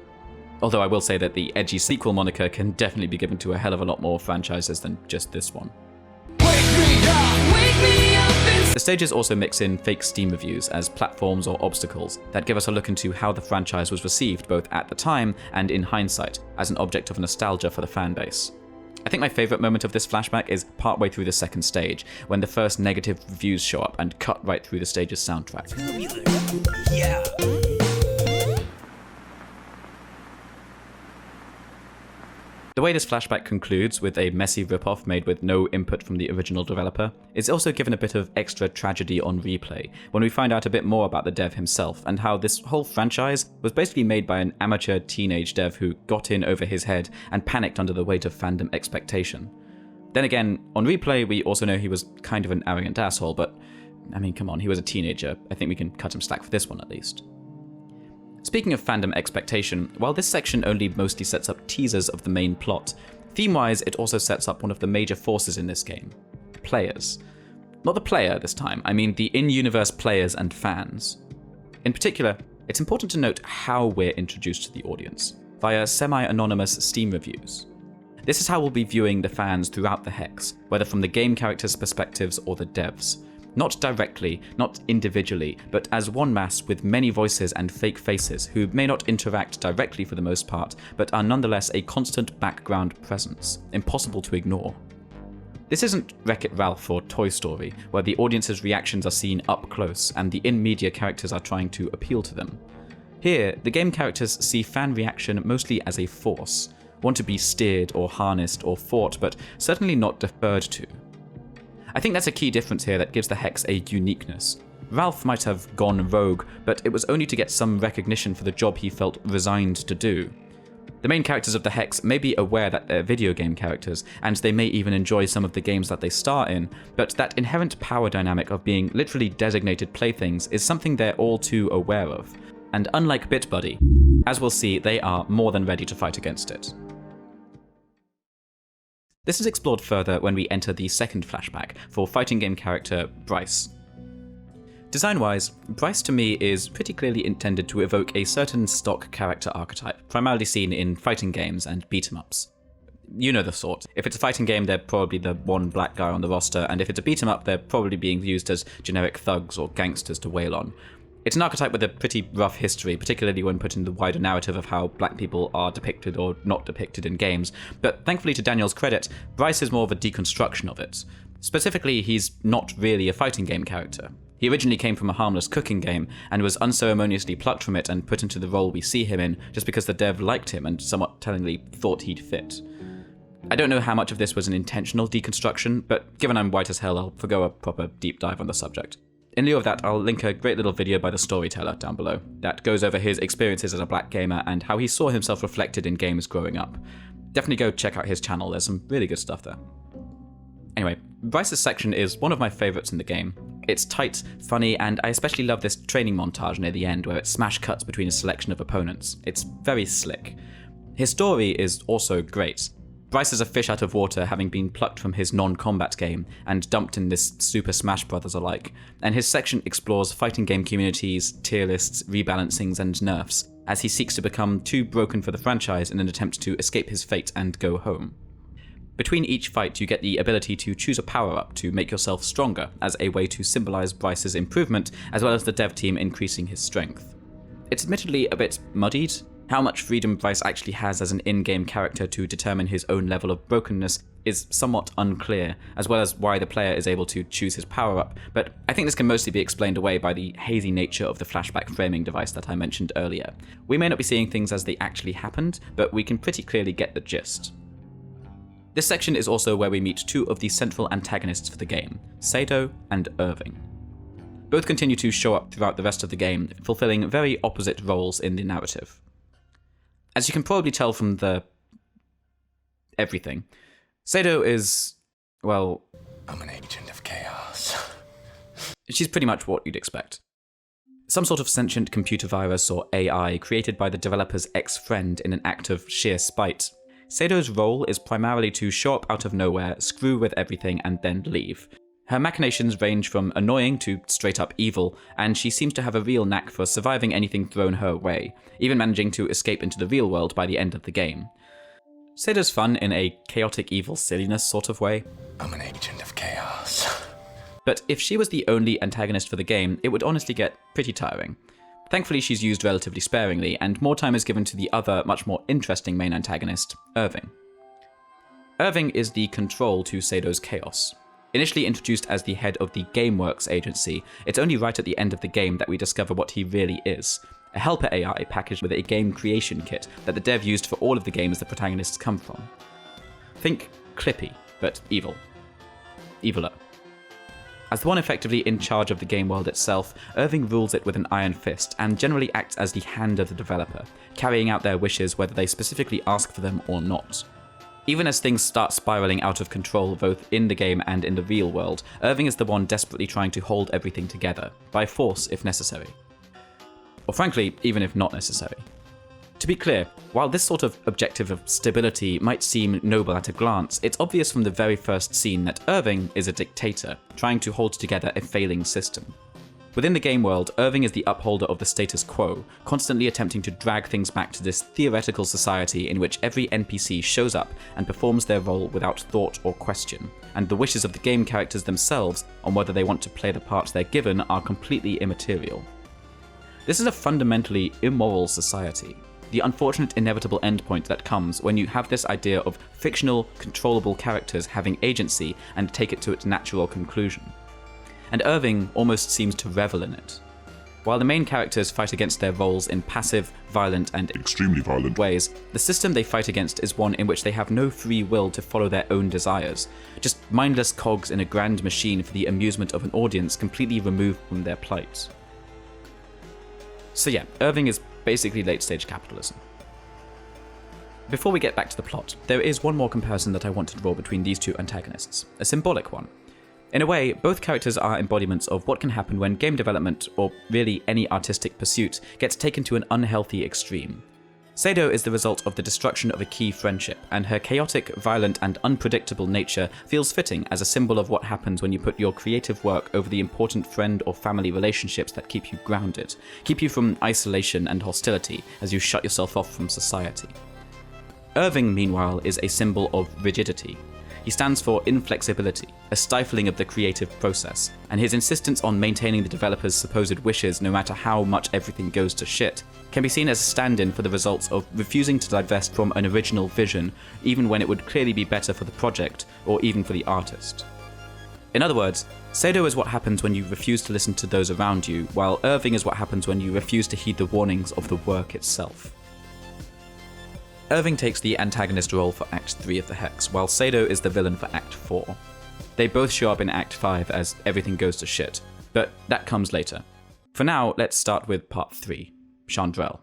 Although I will say that the edgy sequel moniker can definitely be given to a hell of a lot more franchises than just this one. The stages also mix in fake Steam reviews as platforms or obstacles that give us a look into how the franchise was received both at the time and in hindsight as an object of nostalgia for the fanbase. I think my favourite moment of this flashback is partway through the 2nd stage, when the first negative reviews show up and cut right through the stage's soundtrack. The The way this flashback concludes, with a messy ripoff made with no input from the original developer, is also given a bit of extra tragedy on replay, when we find out a bit more about the dev himself, and how this whole franchise was basically made by an amateur teenage dev who got in over his head and panicked under the weight of fandom expectation. Then again, on replay we also know he was kind of an arrogant asshole, but I mean, come on, he was a teenager. I think we can cut him slack for this one at least. Speaking of fandom expectation, while this section only mostly sets up teasers of the main plot, theme-wise it also sets up one of the major forces in this game: players. Not the player this time, I mean the in-universe players and fans. In particular, it's important to note how we're introduced to the audience, via semi-anonymous Steam reviews. This is how we'll be viewing the fans throughout the Hex, whether from the game characters' perspectives or the devs. Not directly, not individually, but as one mass with many voices and fake faces who may not interact directly for the most part, but are nonetheless a constant background presence, impossible to ignore. This isn't Wreck-It Ralph or Toy Story, where the audience's reactions are seen up close and the in-media characters are trying to appeal to them. Here, the game characters see fan reaction mostly as a force, one to be steered or harnessed or fought, but certainly not deferred to. I think that's a key difference here that gives the Hex a uniqueness. Ralph might have gone rogue, but it was only to get some recognition for the job he felt resigned to do. The main characters of the Hex may be aware that they're video game characters, and they may even enjoy some of the games that they star in, but that inherent power dynamic of being literally designated playthings is something they're all too aware of. And unlike BitBuddy, as we'll see, they are more than ready to fight against it. This is explored further when we enter the second flashback for fighting game character Bryce. Design-wise, Bryce to me is pretty clearly intended to evoke a certain stock character archetype, primarily seen in fighting games and beat-em-ups. You know the sort. If it's a fighting game, they're probably the one black guy on the roster, and if it's a beat-em-up, they're probably being used as generic thugs or gangsters to wail on. It's an archetype with a pretty rough history, particularly when put in the wider narrative of how black people are depicted or not depicted in games, but thankfully to Daniel's credit, Bryce is more of a deconstruction of it. Specifically, he's not really a fighting game character. He originally came from a harmless cooking game, and was unceremoniously plucked from it and put into the role we see him in just because the dev liked him and somewhat tellingly thought he'd fit. I don't know how much of this was an intentional deconstruction, but given I'm white as hell, I'll forgo a proper deep dive on the subject. In lieu of that, I'll link a great little video by The Storyteller down below that goes over his experiences as a black gamer and how he saw himself reflected in games growing up. Definitely go check out his channel, there's some really good stuff there. Anyway, Bryce's section is one of my favourites in the game. It's tight, funny, and I especially love this training montage near the end where it smash cuts between a selection of opponents. It's very slick. His story is also great. Bryce is a fish out of water, having been plucked from his non-combat game and dumped in this Super Smash Bros. Alike, and his section explores fighting game communities, tier lists, rebalancings, and nerfs, as he seeks to become too broken for the franchise in an attempt to escape his fate and go home. Between each fight, you get the ability to choose a power-up to make yourself stronger, as a way to symbolise Bryce's improvement, as well as the dev team increasing his strength. It's admittedly a bit muddied. How much freedom Bryce actually has as an in-game character to determine his own level of brokenness is somewhat unclear, as well as why the player is able to choose his power-up, but I think this can mostly be explained away by the hazy nature of the flashback framing device that I mentioned earlier. We may not be seeing things as they actually happened, but we can pretty clearly get the gist. This section is also where we meet two of the central antagonists for the game, Sado and Irving. Both continue to show up throughout the rest of the game, fulfilling very opposite roles in the narrative. As you can probably tell from the everything, Sado is, well, I'm an agent of chaos. She's pretty much what you'd expect. Some sort of sentient computer virus or AI created by the developer's ex-friend in an act of sheer spite. Sado's role is primarily to show up out of nowhere, screw with everything, and then leave. Her machinations range from annoying to straight up evil, and she seems to have a real knack for surviving anything thrown her way, even managing to escape into the real world by the end of the game. Sado's fun in a chaotic evil silliness sort of way. I'm an agent of chaos. But if she was the only antagonist for the game, it would honestly get pretty tiring. Thankfully, she's used relatively sparingly, and more time is given to the other, much more interesting main antagonist, Irving. Irving is the control to Sado's chaos. Initially introduced as the head of the GameWorks agency, it's only right at the end of the game that we discover what he really is. A helper AI packaged with a game creation kit that the dev used for all of the games the protagonists come from. Think Clippy, but evil. Eviler. As the one effectively in charge of the game world itself, Irving rules it with an iron fist and generally acts as the hand of the developer, carrying out their wishes whether they specifically ask for them or not. Even as things start spiraling out of control both in the game and in the real world, Irving is the one desperately trying to hold everything together, by force if necessary. Or frankly, even if not necessary. To be clear, while this sort of objective of stability might seem noble at a glance, it's obvious from the very first scene that Irving is a dictator, trying to hold together a failing system. Within the game world, Irving is the upholder of the status quo, constantly attempting to drag things back to this theoretical society in which every NPC shows up and performs their role without thought or question, and the wishes of the game characters themselves on whether they want to play the part they're given are completely immaterial. This is a fundamentally immoral society. The unfortunate inevitable endpoint that comes when you have this idea of fictional, controllable characters having agency and take it to its natural conclusion. And Irving almost seems to revel in it. While the main characters fight against their roles in passive, violent, and Extremely violent ways, the system they fight against is one in which they have no free will to follow their own desires, just mindless cogs in a grand machine for the amusement of an audience completely removed from their plight. So yeah, Irving is basically late-stage capitalism. Before we get back to the plot, there is one more comparison that I want to draw between these two antagonists, a symbolic one. In a way, both characters are embodiments of what can happen when game development, or really any artistic pursuit, gets taken to an unhealthy extreme. Sado is the result of the destruction of a key friendship, and her chaotic, violent, and unpredictable nature feels fitting as a symbol of what happens when you put your creative work over the important friend or family relationships that keep you grounded, keep you from isolation and hostility as you shut yourself off from society. Irving, meanwhile, is a symbol of rigidity. He stands for inflexibility, a stifling of the creative process, and his insistence on maintaining the developer's supposed wishes no matter how much everything goes to shit can be seen as a stand-in for the results of refusing to divest from an original vision, even when it would clearly be better for the project, or even for the artist. In other words, Sado is what happens when you refuse to listen to those around you, while Irving is what happens when you refuse to heed the warnings of the work itself. Irving takes the antagonist role for Act 3 of the Hex, while Sado is the villain for Act 4. They both show up in Act 5 as everything goes to shit, but that comes later. For now, let's start with Part 3, Chandrel.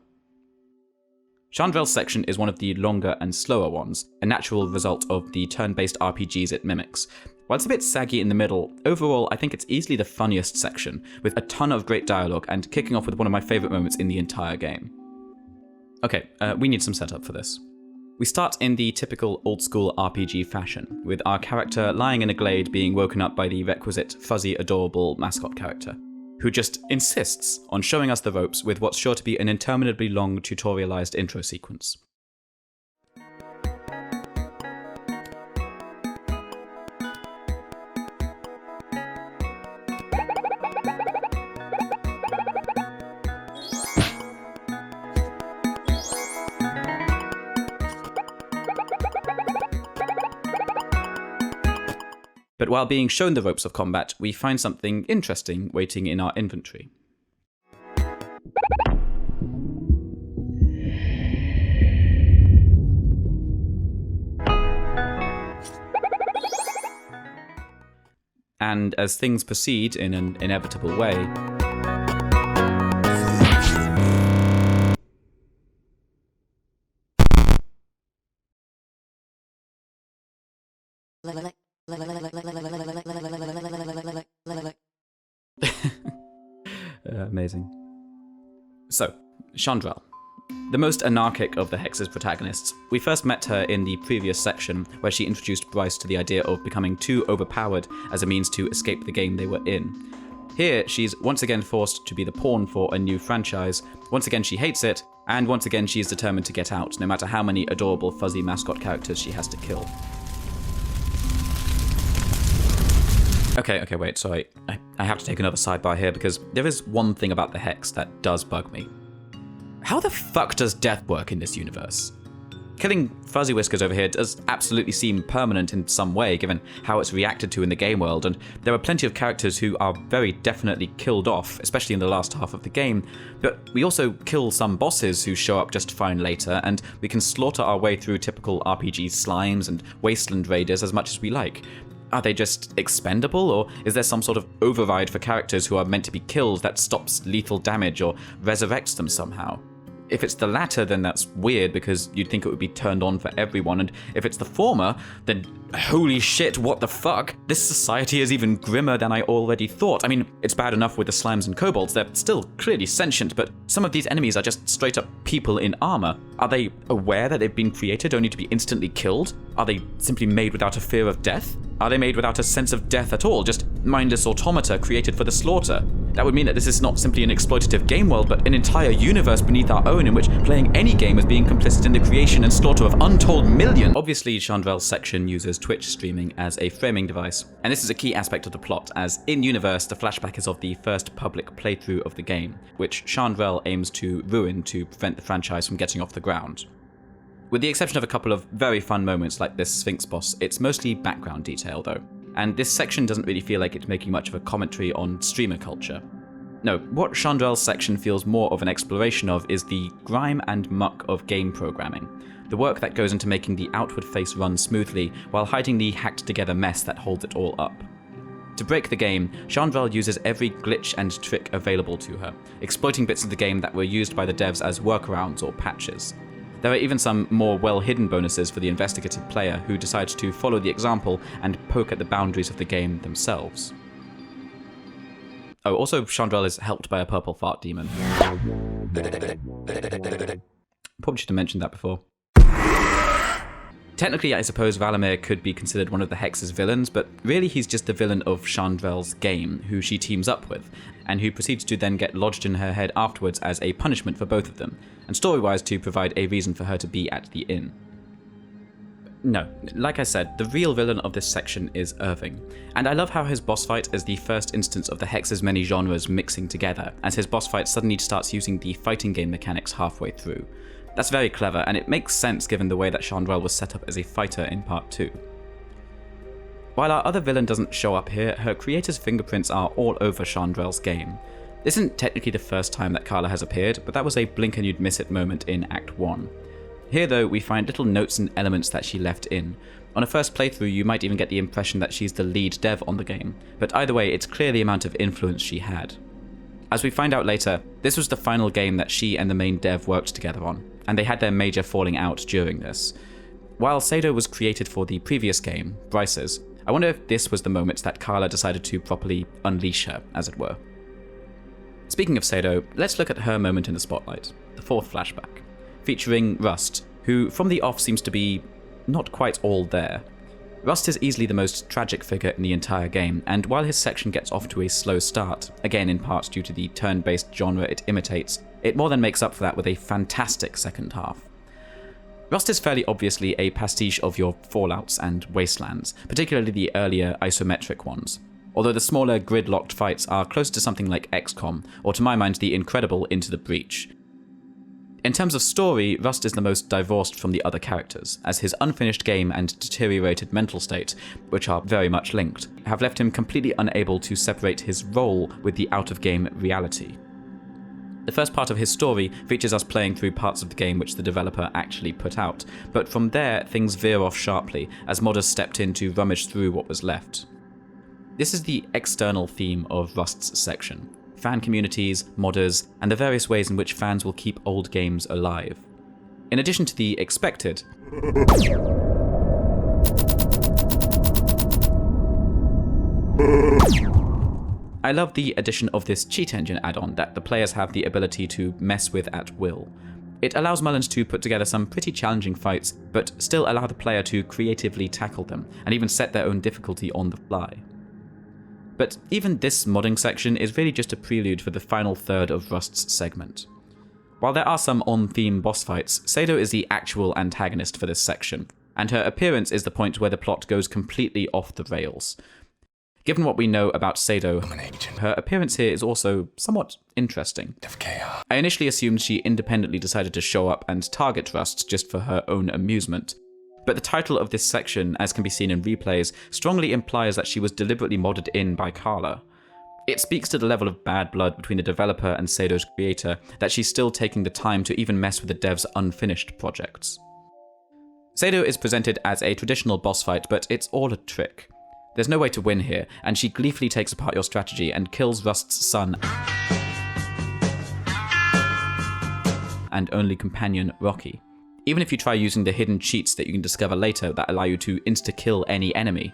Chandrel's section is one of the longer and slower ones, a natural result of the turn-based RPGs it mimics. While it's a bit saggy in the middle, overall I think it's easily the funniest section, with a ton of great dialogue and kicking off with one of my favourite moments in the entire game. Okay, we need some setup for this. We start in the typical old-school RPG fashion, with our character lying in a glade being woken up by the requisite fuzzy, adorable mascot character, who just insists on showing us the ropes with what's sure to be an interminably long tutorialized intro sequence. But while being shown the ropes of combat, we find something interesting waiting in our inventory. And as things proceed in an inevitable way, amazing. So, Chandrel. The most anarchic of the Hex's protagonists. We first met her in the previous section, where she introduced Bryce to the idea of becoming too overpowered as a means to escape the game they were in. Here, she's once again forced to be the pawn for a new franchise, once again she hates it, and once again she is determined to get out, no matter how many adorable fuzzy mascot characters she has to kill. Okay, wait, sorry. I have to take another sidebar here because there is one thing about the Hex that does bug me. How the fuck does death work in this universe? Killing Fuzzy Whiskers over here does absolutely seem permanent in some way, given how it's reacted to in the game world, and there are plenty of characters who are very definitely killed off, especially in the last half of the game, but we also kill some bosses who show up just fine later, and we can slaughter our way through typical RPG slimes and wasteland raiders as much as we like. Are they just expendable, or is there some sort of override for characters who are meant to be killed that stops lethal damage or resurrects them somehow? If it's the latter, then that's weird because you'd think it would be turned on for everyone, and if it's the former, then holy shit, what the fuck? This society is even grimmer than I already thought. I mean, it's bad enough with the slimes and kobolds, they're still clearly sentient, but some of these enemies are just straight up people in armor. Are they aware that they've been created only to be instantly killed? Are they simply made without a fear of death? Are they made without a sense of death at all, just mindless automata created for the slaughter? That would mean that this is not simply an exploitative game world, but an entire universe beneath our own in which playing any game is being complicit in the creation and slaughter of untold millions. Obviously, Chandrell's section uses Twitch streaming as a framing device, and this is a key aspect of the plot, as in-universe, the flashback is of the first public playthrough of the game, which Chandrell aims to ruin to prevent the franchise from getting off the ground. With the exception of a couple of very fun moments like this Sphinx boss, it's mostly background detail though, and this section doesn't really feel like it's making much of a commentary on streamer culture. No, what Chandrell's section feels more of an exploration of is the grime and muck of game programming, the work that goes into making the outward face run smoothly while hiding the hacked together mess that holds it all up. To break the game, Chandrell uses every glitch and trick available to her, exploiting bits of the game that were used by the devs as workarounds or patches. There are even some more well-hidden bonuses for the investigative player who decides to follow the example and poke at the boundaries of the game themselves. Oh, also Chandrell is helped by a purple fart demon. Probably should have mentioned that before. Technically, I suppose Valamir could be considered one of the Hex's villains, but really he's just the villain of Chandrell's game, who she teams up with, and who proceeds to then get lodged in her head afterwards as a punishment for both of them, and story-wise to provide a reason for her to be at the inn. No, like I said, the real villain of this section is Irving, and I love how his boss fight is the first instance of the Hex's many genres mixing together, as his boss fight suddenly starts using the fighting game mechanics halfway through. That's very clever, and it makes sense given the way that Chandrell was set up as a fighter in Part 2. While our other villain doesn't show up here, her creator's fingerprints are all over Chandrell's game. This isn't technically the first time that Carla has appeared, but that was a blink and you'd miss it moment in Act 1. Here though, we find little notes and elements that she left in. On a first playthrough, you might even get the impression that she's the lead dev on the game, but either way, it's clear the amount of influence she had. As we find out later, this was the final game that she and the main dev worked together on, and they had their major falling out during this. While Sado was created for the previous game, Bryce's, I wonder if this was the moment that Carla decided to properly unleash her, as it were. Speaking of Sado, let's look at her moment in the spotlight, the fourth flashback, featuring Rust, who from the off seems to be not quite all there. Rust is easily the most tragic figure in the entire game, and while his section gets off to a slow start, again in part due to the turn-based genre it imitates, it more than makes up for that with a fantastic second half. Rust is fairly obviously a pastiche of your Fallouts and Wastelands, particularly the earlier isometric ones, although the smaller grid-locked fights are close to something like XCOM, or to my mind the incredible Into the Breach. In terms of story, Rust is the most divorced from the other characters, as his unfinished game and deteriorated mental state, which are very much linked, have left him completely unable to separate his role with the out-of-game reality. The first part of his story features us playing through parts of the game which the developer actually put out, but from there things veer off sharply as modders stepped in to rummage through what was left. This is the external theme of Rust's section. Fan communities, modders, and the various ways in which fans will keep old games alive. In addition to the expected, I love the addition of this cheat engine add-on that the players have the ability to mess with at will. It allows Mullins to put together some pretty challenging fights, but still allow the player to creatively tackle them, and even set their own difficulty on the fly. But even this modding section is really just a prelude for the final third of Rust's segment. While there are some on-theme boss fights, Sado is the actual antagonist for this section, and her appearance is the point where the plot goes completely off the rails. Given what we know about Sado, I'm an agent her appearance here is also somewhat interesting. of chaos. I initially assumed she independently decided to show up and target Rust just for her own amusement. But the title of this section, as can be seen in replays, strongly implies that she was deliberately modded in by Carla. It speaks to the level of bad blood between the developer and Sado's creator that she's still taking the time to even mess with the dev's unfinished projects. Sado is presented as a traditional boss fight, but it's all a trick. There's no way to win here, and she gleefully takes apart your strategy and kills Rust's son and only companion, Rocky. Even if you try using the hidden cheats that you can discover later that allow you to insta-kill any enemy.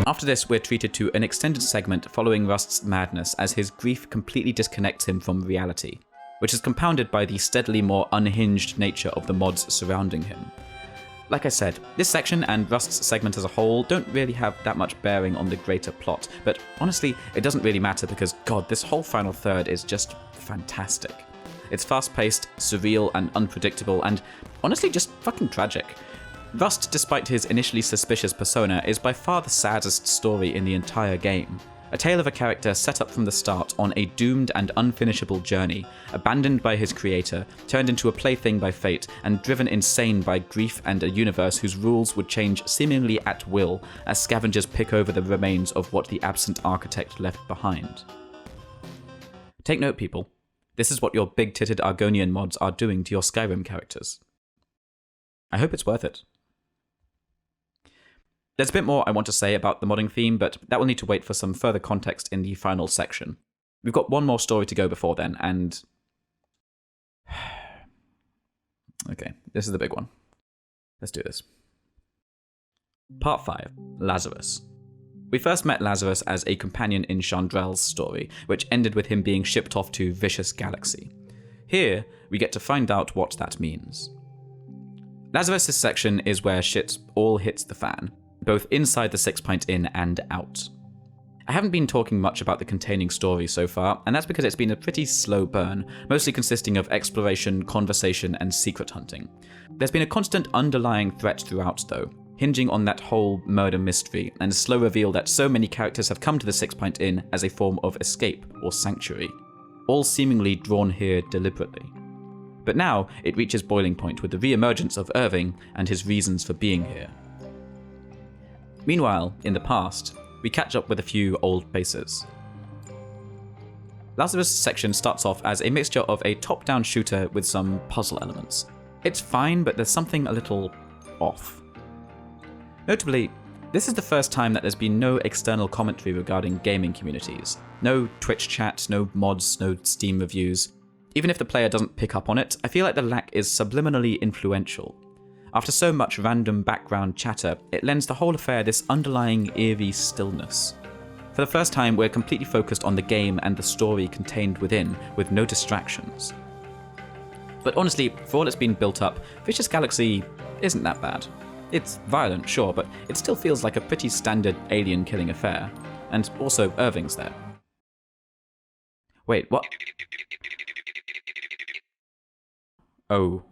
After this, we're treated to an extended segment following Rust's madness as his grief completely disconnects him from reality, which is compounded by the steadily more unhinged nature of the mods surrounding him. Like I said, this section and Rust's segment as a whole don't really have that much bearing on the greater plot, but honestly, it doesn't really matter because, god, this whole final third is just fantastic. It's fast-paced, surreal, and unpredictable, and honestly just fucking tragic. Rust, despite his initially suspicious persona, is by far the saddest story in the entire game. A tale of a character set up from the start on a doomed and unfinishable journey, abandoned by his creator, turned into a plaything by fate, and driven insane by grief and a universe whose rules would change seemingly at will as scavengers pick over the remains of what the absent architect left behind. Take note, people. This is what your big-titted Argonian mods are doing to your Skyrim characters. I hope it's worth it. There's a bit more I want to say about the modding theme, but that will need to wait for some further context in the final section. We've got one more story to go before then, and... okay, this is the big one. Let's do this. Part 5. Lazarus. We first met Lazarus as a companion in Chandrell's story, which ended with him being shipped off to Vicious Galaxy. Here, we get to find out what that means. Lazarus' section is where shit all hits the fan, both inside the 6 Pint Inn and out. I haven't been talking much about the containing story so far, and that's because it's been a pretty slow burn, mostly consisting of exploration, conversation, and secret hunting. There's been a constant underlying threat throughout, though, hinging on that whole murder mystery and a slow reveal that so many characters have come to the 6 Pint Inn as a form of escape or sanctuary, all seemingly drawn here deliberately. But now it reaches boiling point with the re-emergence of Irving and his reasons for being here. Meanwhile, in the past, we catch up with a few old faces. Lazarus' section starts off as a mixture of a top-down shooter with some puzzle elements. It's fine, but there's something a little off. Notably, this is the first time that there's been no external commentary regarding gaming communities. No Twitch chat, no mods, no Steam reviews. Even if the player doesn't pick up on it, I feel like the lack is subliminally influential. After so much random background chatter, it lends the whole affair this underlying eerie stillness. For the first time, we're completely focused on the game and the story contained within, with no distractions. But honestly, for all it's been built up, Vicious Galaxy isn't that bad. It's violent, sure, but it still feels like a pretty standard alien-killing affair. And also, Irving's there. Wait, what? Oh.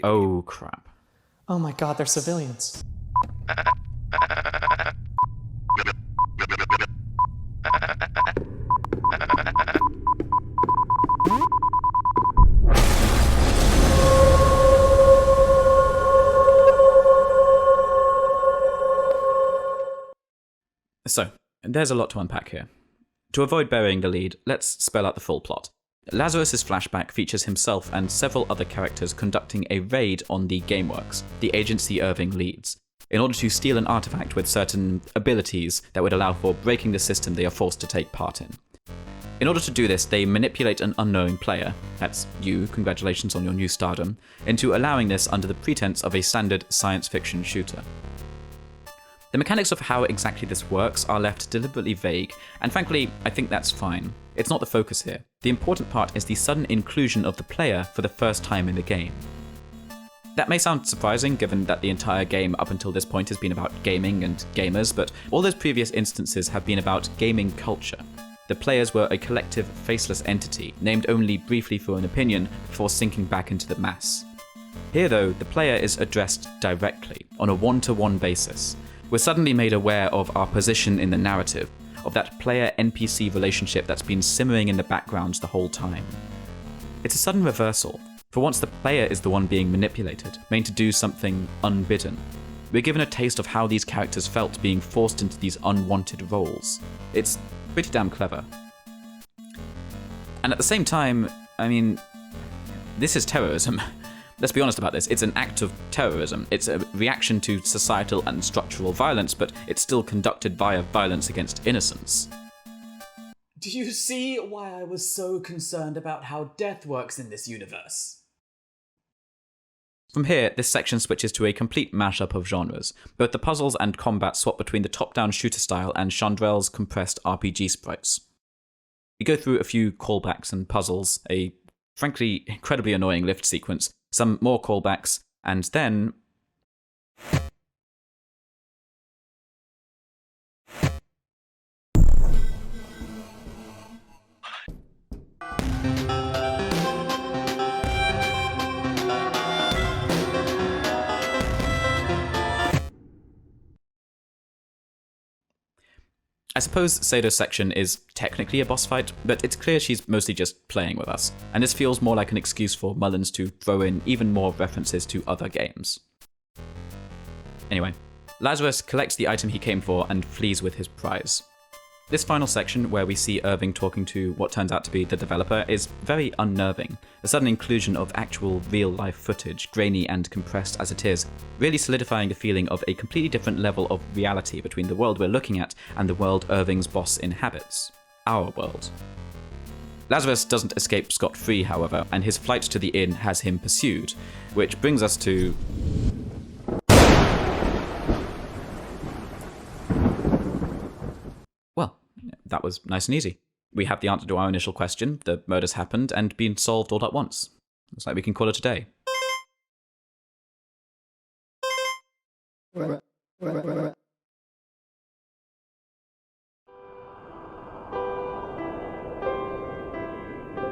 Oh, crap. Oh my god, they're civilians. So, there's a lot to unpack here. To avoid burying the lead, let's spell out the full plot. Lazarus' flashback features himself and several other characters conducting a raid on the Gameworks, the agency Irving leads, in order to steal an artifact with certain abilities that would allow for breaking the system they are forced to take part in. In order to do this, they manipulate an unknowing player, that's you, congratulations on your new stardom, into allowing this under the pretense of a standard science fiction shooter. The mechanics of how exactly this works are left deliberately vague, and frankly, I think that's fine. It's not the focus here. The important part is the sudden inclusion of the player for the first time in the game. That may sound surprising, given that the entire game up until this point has been about gaming and gamers, but all those previous instances have been about gaming culture. The players were a collective, faceless entity, named only briefly for an opinion before sinking back into the mass. Here though, the player is addressed directly, on a one-to-one basis. We're suddenly made aware of our position in the narrative, of that player-NPC relationship that's been simmering in the background the whole time. It's a sudden reversal. For once the player is the one being manipulated, made to do something unbidden. We're given a taste of how these characters felt being forced into these unwanted roles. It's pretty damn clever. And at the same time, I mean, this is terrorism. Let's be honest about this. It's an act of terrorism. It's a reaction to societal and structural violence, but it's still conducted via violence against innocents. Do you see why I was so concerned about how death works in this universe? From here, this section switches to a complete mashup of genres. Both the puzzles and combat swap between the top-down shooter style and Chandrell's compressed RPG sprites. We go through a few callbacks and puzzles, a frankly incredibly annoying lift sequence, some more callbacks, and then... I suppose Sado's section is technically a boss fight, but it's clear she's mostly just playing with us, and this feels more like an excuse for Mullins to throw in even more references to other games. Anyway, Lazarus collects the item he came for and flees with his prize. This final section, where we see Irving talking to what turns out to be the developer, is very unnerving. The sudden inclusion of actual real-life footage, grainy and compressed as it is, really solidifying the feeling of a completely different level of reality between the world we're looking at and the world Irving's boss inhabits. Our world. Lazarus doesn't escape scot-free, however, and his flight to the inn has him pursued, which brings us to... well, that was nice and easy. We have the answer to our initial question, the murders happened and been solved all at once. Looks like we can call it a day.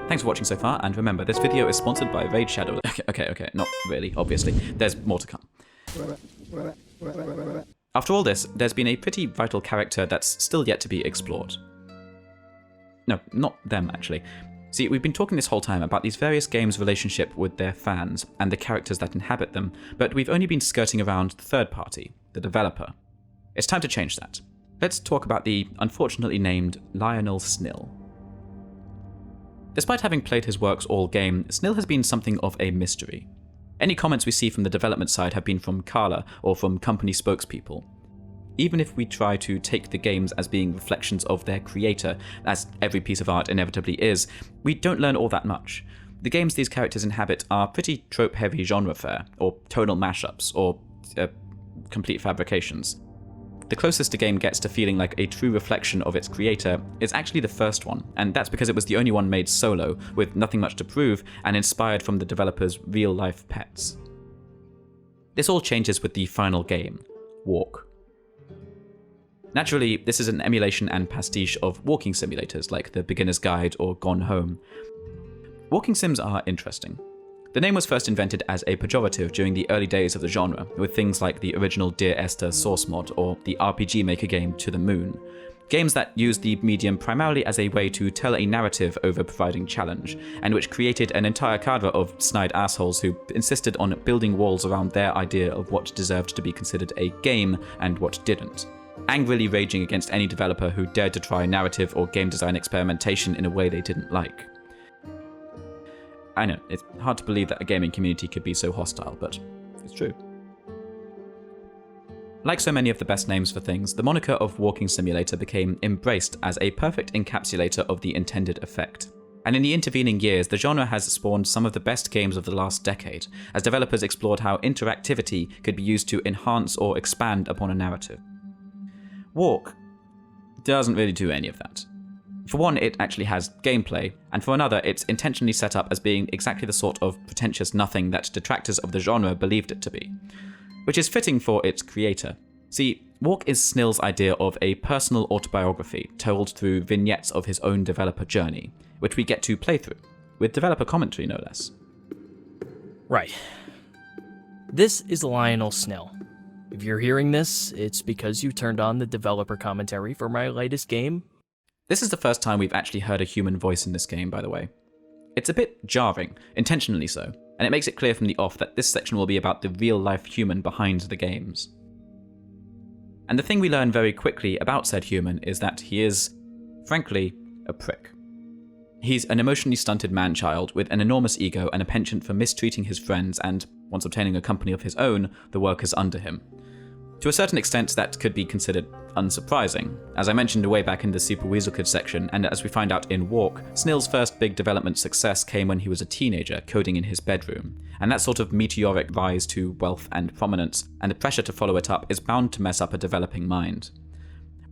Thanks for watching so far, and remember, this video is sponsored by Raid Shadow. Okay, not really, obviously. There's more to come. After all this, there's been a pretty vital character that's still yet to be explored. No, not them, actually. See, we've been talking this whole time about these various games' relationship with their fans and the characters that inhabit them, but we've only been skirting around the third party, the developer. It's time to change that. Let's talk about the unfortunately named Lionel Snill. Despite having played his works all game, Snill has been something of a mystery. Any comments we see from the development side have been from Carla or from company spokespeople. Even if we try to take the games as being reflections of their creator, as every piece of art inevitably is, we don't learn all that much. The games these characters inhabit are pretty trope-heavy genre fare, or tonal mashups, or complete fabrications. The closest a game gets to feeling like a true reflection of its creator is actually the first one, and that's because it was the only one made solo, with nothing much to prove, and inspired from the developer's real-life pets. This all changes with the final game, Walk. Naturally, this is an emulation and pastiche of walking simulators like The Beginner's Guide or Gone Home. Walking sims are interesting. The name was first invented as a pejorative during the early days of the genre, with things like the original Dear Esther source mod or the RPG Maker game To the Moon. Games that used the medium primarily as a way to tell a narrative over providing challenge, and which created an entire cadre of snide assholes who insisted on building walls around their idea of what deserved to be considered a game and what didn't, angrily raging against any developer who dared to try narrative or game design experimentation in a way they didn't like. I know, it's hard to believe that a gaming community could be so hostile, but it's true. Like so many of the best names for things, the moniker of Walking Simulator became embraced as a perfect encapsulator of the intended effect. And in the intervening years, the genre has spawned some of the best games of the last decade, as developers explored how interactivity could be used to enhance or expand upon a narrative. Walk doesn't really do any of that. For one, it actually has gameplay, and for another, it's intentionally set up as being exactly the sort of pretentious nothing that detractors of the genre believed it to be, which is fitting for its creator. See, Walk is Snill's idea of a personal autobiography told through vignettes of his own developer journey, which we get to play through, with developer commentary no less. Right. This is Lionel Snell. If you're hearing this, it's because you turned on the developer commentary for my latest game. This is the first time we've actually heard a human voice in this game, by the way. It's a bit jarring, intentionally so, and it makes it clear from the off that this section will be about the real-life human behind the games. And the thing we learn very quickly about said human is that he is, frankly, a prick. He's an emotionally stunted man-child with an enormous ego and a penchant for mistreating his friends and, once obtaining a company of his own, the workers under him. To a certain extent, that could be considered unsurprising. As I mentioned way back in the Super Weasel Kid section, and as we find out in Walk, Snill's first big development success came when he was a teenager, coding in his bedroom. And that sort of meteoric rise to wealth and prominence, and the pressure to follow it up, is bound to mess up a developing mind.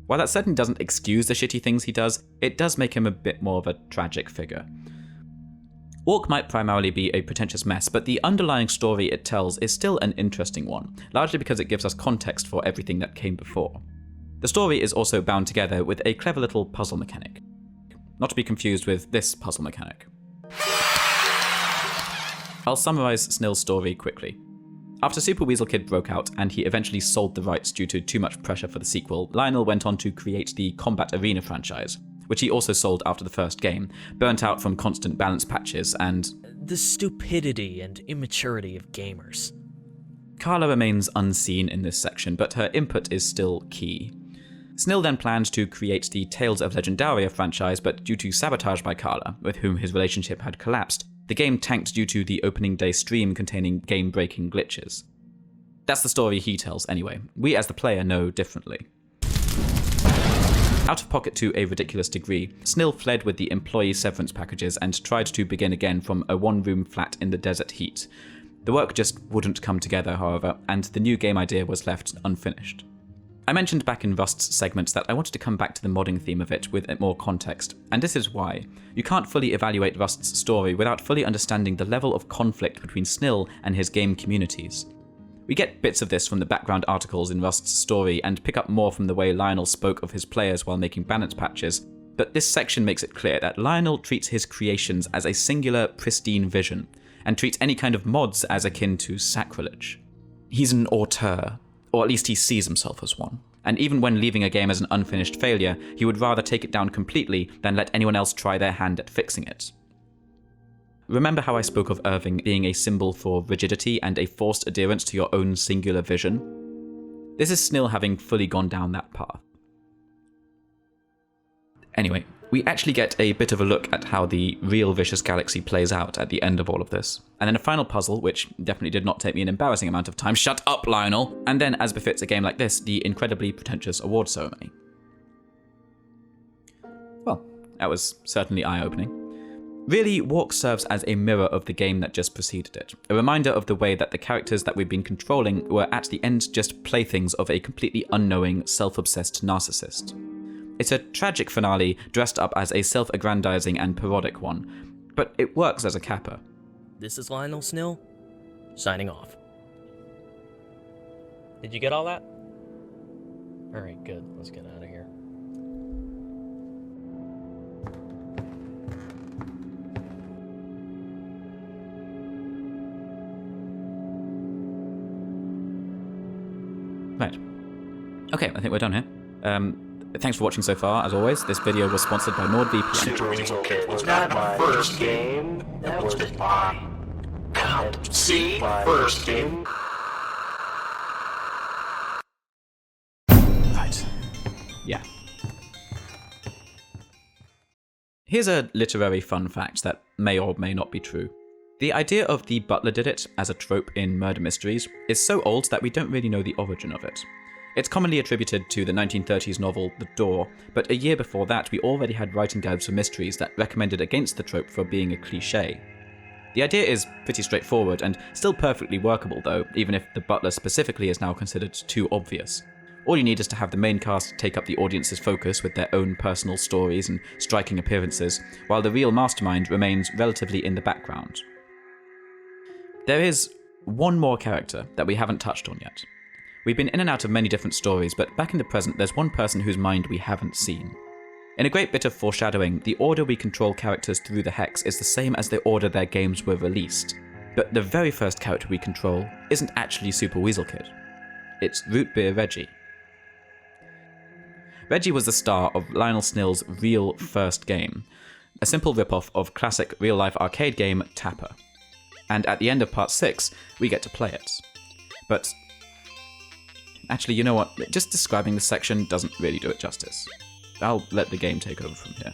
While that certainly doesn't excuse the shitty things he does, it does make him a bit more of a tragic figure. Walk might primarily be a pretentious mess, but the underlying story it tells is still an interesting one, largely because it gives us context for everything that came before. The story is also bound together with a clever little puzzle mechanic. Not to be confused with this puzzle mechanic. I'll summarise Snill's story quickly. After Super Weasel Kid broke out and he eventually sold the rights due to too much pressure for the sequel, Lionel went on to create the Combat Arena franchise, which he also sold after the first game, burnt out from constant balance patches and the stupidity and immaturity of gamers. Carla remains unseen in this section, but her input is still key. Snill then planned to create the Tales of Legendaria franchise, but due to sabotage by Carla, with whom his relationship had collapsed, the game tanked due to the opening day stream containing game-breaking glitches. That's the story he tells anyway. We as the player know differently. Out of pocket to a ridiculous degree, Snill fled with the employee severance packages and tried to begin again from a one-room flat in the desert heat. The work just wouldn't come together, however, and the new game idea was left unfinished. I mentioned back in Rust's segments that I wanted to come back to the modding theme of it with more context, and this is why. You can't fully evaluate Rust's story without fully understanding the level of conflict between Snill and his game communities. We get bits of this from the background articles in Rust's story and pick up more from the way Lionel spoke of his players while making balance patches, but this section makes it clear that Lionel treats his creations as a singular, pristine vision, and treats any kind of mods as akin to sacrilege. He's an auteur, or at least he sees himself as one, and even when leaving a game as an unfinished failure, he would rather take it down completely than let anyone else try their hand at fixing it. Remember how I spoke of Irving being a symbol for rigidity and a forced adherence to your own singular vision? This is Snill having fully gone down that path. Anyway, we actually get a bit of a look at how the real Vicious Galaxy plays out at the end of all of this. And then a final puzzle, which definitely did not take me an embarrassing amount of time. Shut up, Lionel! And then, as befits a game like this, the incredibly pretentious award ceremony. Well, that was certainly eye-opening. Really, Walk serves as a mirror of the game that just preceded it, a reminder of the way that the characters that we've been controlling were at the end just playthings of a completely unknowing, self-obsessed narcissist. It's a tragic finale dressed up as a self-aggrandizing and parodic one, but it works as a capper. This is Lionel Snill, signing off. Did you get all that? Alright, good. Let's get out of here. Right. Okay, I think we're done here. Thanks for watching so far, as always. This video was sponsored by NordVPN. Super Weasel Kid was not my first game, that was my first game. Right. Yeah. Here's a literary fun fact that may or may not be true. The idea of the butler did it as a trope in murder mysteries is so old that we don't really know the origin of it. It's commonly attributed to the 1930s novel The Door, but a year before that we already had writing guides for mysteries that recommended against the trope for being a cliché. The idea is pretty straightforward and still perfectly workable though, even if the butler specifically is now considered too obvious. All you need is to have the main cast take up the audience's focus with their own personal stories and striking appearances, while the real mastermind remains relatively in the background. There is one more character that we haven't touched on yet. We've been in and out of many different stories, but back in the present there's one person whose mind we haven't seen. In a great bit of foreshadowing, the order we control characters through the Hex is the same as the order their games were released. But the very first character we control isn't actually Super Weasel Kid. It's Root Beer Reggie. Reggie was the star of Lionel Snill's real first game, a simple rip-off of classic real-life arcade game Tapper. And at the end of part 6, we get to play it. But actually, you know what? Just describing this section doesn't really do it justice. I'll let the game take over from here.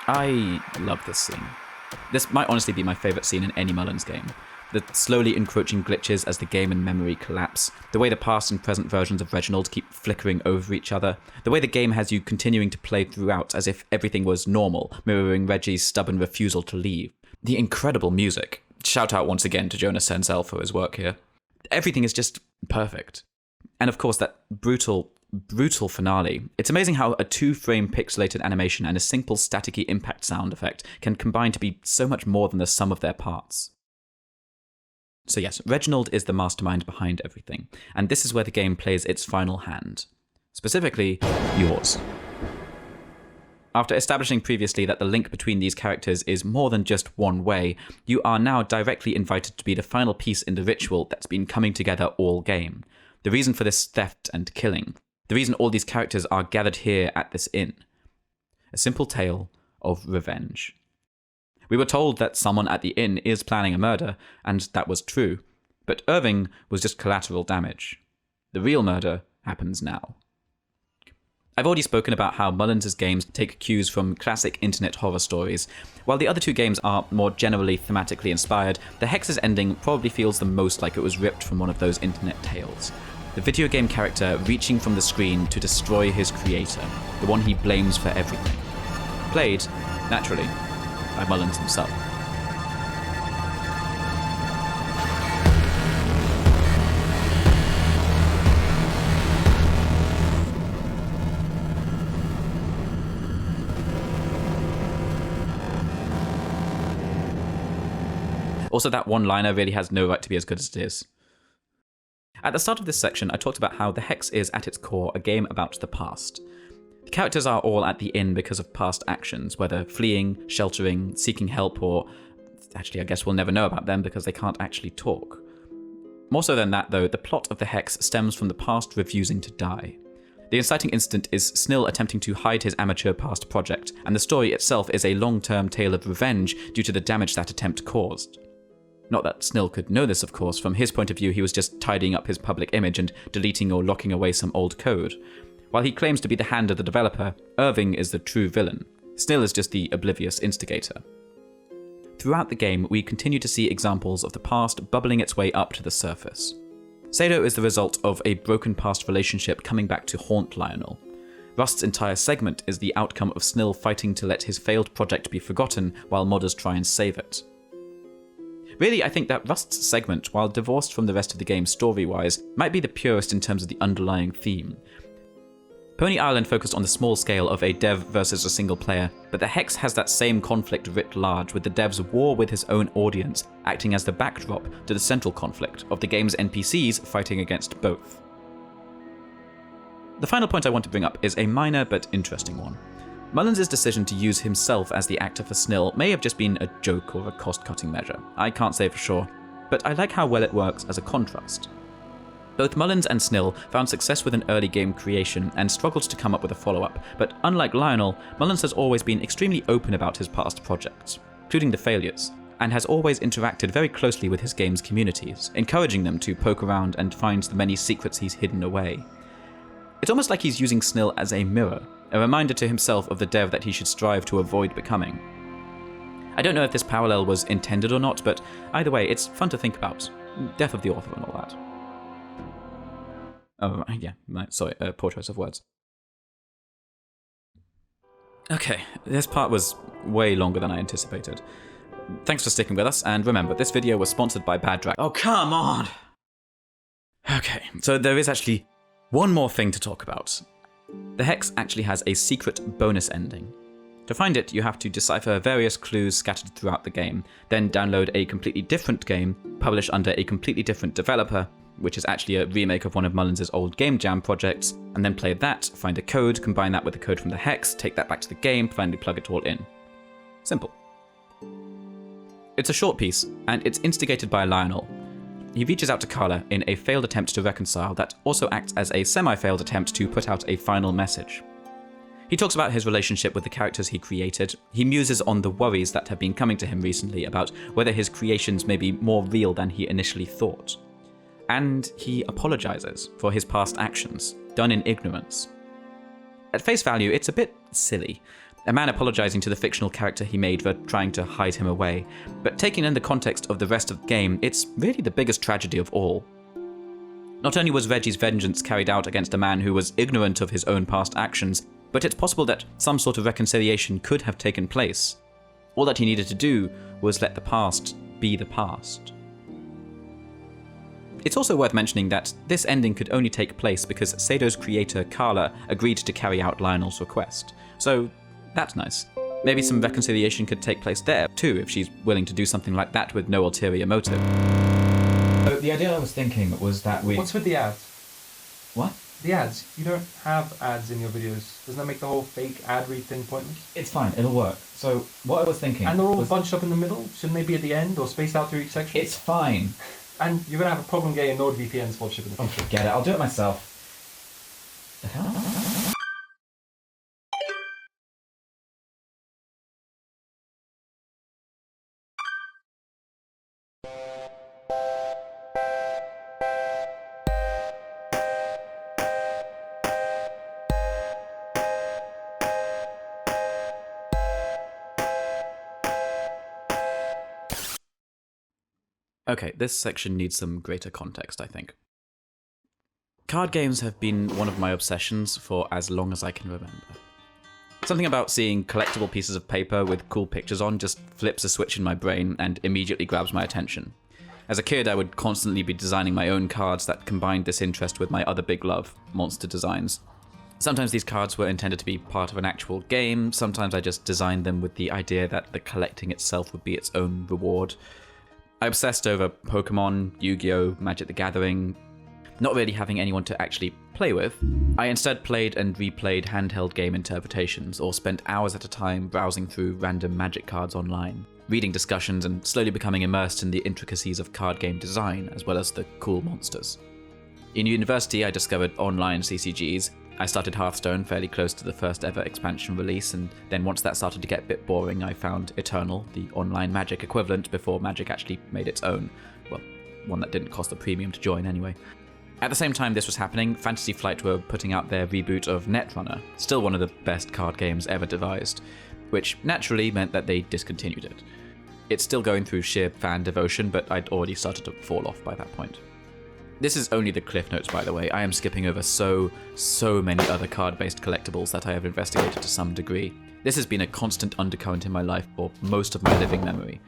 I love this scene. This might honestly be my favourite scene in any Mullins game. The slowly encroaching glitches as the game and memory collapse, the way the past and present versions of Reginald keep flickering over each other, the way the game has you continuing to play throughout as if everything was normal, mirroring Reggie's stubborn refusal to leave. The incredible music. Shout out once again to Jonas Senzel for his work here. Everything is just perfect. And of course that brutal finale. It's amazing how a 2-frame pixelated animation and a simple staticky impact sound effect can combine to be so much more than the sum of their parts. So yes, Reginald is the mastermind behind everything, and this is where the game plays its final hand. Specifically, yours. After establishing previously that the link between these characters is more than just one way, you are now directly invited to be the final piece in the ritual that's been coming together all game. The reason for this theft and killing. The reason all these characters are gathered here at this inn. A simple tale of revenge. We were told that someone at the inn is planning a murder, and that was true, but Irving was just collateral damage. The real murder happens now. I've already spoken about how Mullins' games take cues from classic internet horror stories. While the other two games are more generally thematically inspired, the Hex's ending probably feels the most like it was ripped from one of those internet tales. The video game character reaching from the screen to destroy his creator, the one he blames for everything. Played, naturally, by Mullins himself. Also, that one-liner really has no right to be as good as it is. At the start of this section, I talked about how The Hex is, at its core, a game about the past. The characters are all at the inn because of past actions, whether fleeing, sheltering, seeking help, or... Actually, I guess we'll never know about them because they can't actually talk. More so than that, though, the plot of The Hex stems from the past refusing to die. The inciting incident is Snill attempting to hide his amateur past project, and the story itself is a long-term tale of revenge due to the damage that attempt caused. Not that Snill could know this, of course. From his point of view, he was just tidying up his public image and deleting or locking away some old code. While he claims to be the hand of the developer, Irving is the true villain. Snill is just the oblivious instigator. Throughout the game, we continue to see examples of the past bubbling its way up to the surface. Sado is the result of a broken past relationship coming back to haunt Lionel. Rust's entire segment is the outcome of Snill fighting to let his failed project be forgotten while modders try and save it. Really, I think that Rust's segment, while divorced from the rest of the game story-wise, might be the purest in terms of the underlying theme. Pony Island focused on the small scale of a dev versus a single player, but the Hex has that same conflict writ large, with the dev's war with his own audience acting as the backdrop to the central conflict of the game's NPCs fighting against both. The final point I want to bring up is a minor but interesting one. Mullins' decision to use himself as the actor for Snill may have just been a joke or a cost-cutting measure. I can't say for sure, but I like how well it works as a contrast. Both Mullins and Snill found success with an early game creation and struggled to come up with a follow-up, but unlike Lionel, Mullins has always been extremely open about his past projects, including the failures, and has always interacted very closely with his game's communities, encouraging them to poke around and find the many secrets he's hidden away. It's almost like he's using Snill as a mirror, a reminder to himself of the dev that he should strive to avoid becoming. I don't know if this parallel was intended or not, but either way, it's fun to think about. Death of the author and all that. Oh, yeah, sorry, poor choice of words. Okay, this part was way longer than I anticipated. Thanks for sticking with us, and remember, this video was sponsored by Bad Dragon. Oh, come on! Okay, so there is actually one more thing to talk about. The Hex actually has a secret bonus ending. To find it, you have to decipher various clues scattered throughout the game, then download a completely different game, published under a completely different developer, which is actually a remake of one of Mullins' old Game Jam projects, and then play that, find a code, combine that with the code from the Hex, take that back to the game, finally plug it all in. Simple. It's a short piece, and it's instigated by Lionel. He reaches out to Carla in a failed attempt to reconcile that also acts as a semi-failed attempt to put out a final message. He talks about his relationship with the characters he created. He muses on the worries that have been coming to him recently about whether his creations may be more real than he initially thought. And he apologizes for his past actions, done in ignorance. At face value, it's a bit silly. A man apologizing to the fictional character he made for trying to hide him away, but taking in the context of the rest of the game, it's really the biggest tragedy of all. Not only was Reggie's vengeance carried out against a man who was ignorant of his own past actions, but it's possible that some sort of reconciliation could have taken place. All that he needed to do was let the past be the past. It's also worth mentioning that this ending could only take place because Sado's creator, Carla, agreed to carry out Lionel's request. So, that's nice. Maybe some reconciliation could take place there, too, if she's willing to do something like that with no ulterior motive. The idea I was thinking was that we... What's with the ads? What? The ads. You don't have ads in your videos. Doesn't that make the whole fake ad read thing pointless? It's fine, it'll work. So, what I was thinking... And they're all bunched up in the middle? Shouldn't they be at the end or spaced out through each section? It's fine. And you're going to have a problem getting NordVPN sponsorship in the future. Forget it, I'll do it myself. The hell? Okay, this section needs some greater context, I think. Card games have been one of my obsessions for as long as I can remember. Something about seeing collectible pieces of paper with cool pictures on just flips a switch in my brain and immediately grabs my attention. As a kid, I would constantly be designing my own cards that combined this interest with my other big love, monster designs. Sometimes these cards were intended to be part of an actual game, sometimes I just designed them with the idea that the collecting itself would be its own reward. I obsessed over Pokemon, Yu-Gi-Oh!, Magic the Gathering, not really having anyone to actually play with. I instead played and replayed handheld game interpretations, or spent hours at a time browsing through random Magic cards online, reading discussions and slowly becoming immersed in the intricacies of card game design, as well as the cool monsters. In university, I discovered online CCGs. I started Hearthstone fairly close to the first ever expansion release, and then once that started to get a bit boring, I found Eternal, the online Magic equivalent, before Magic actually made its own. Well, one that didn't cost a premium to join anyway. At the same time this was happening, Fantasy Flight were putting out their reboot of Netrunner, still one of the best card games ever devised, which naturally meant that they discontinued it. It's still going through sheer fan devotion, but I'd already started to fall off by that point. This is only the cliff notes, by the way. I am skipping over so many other card-based collectibles that I have investigated to some degree. This has been a constant undercurrent in my life for most of my living memory.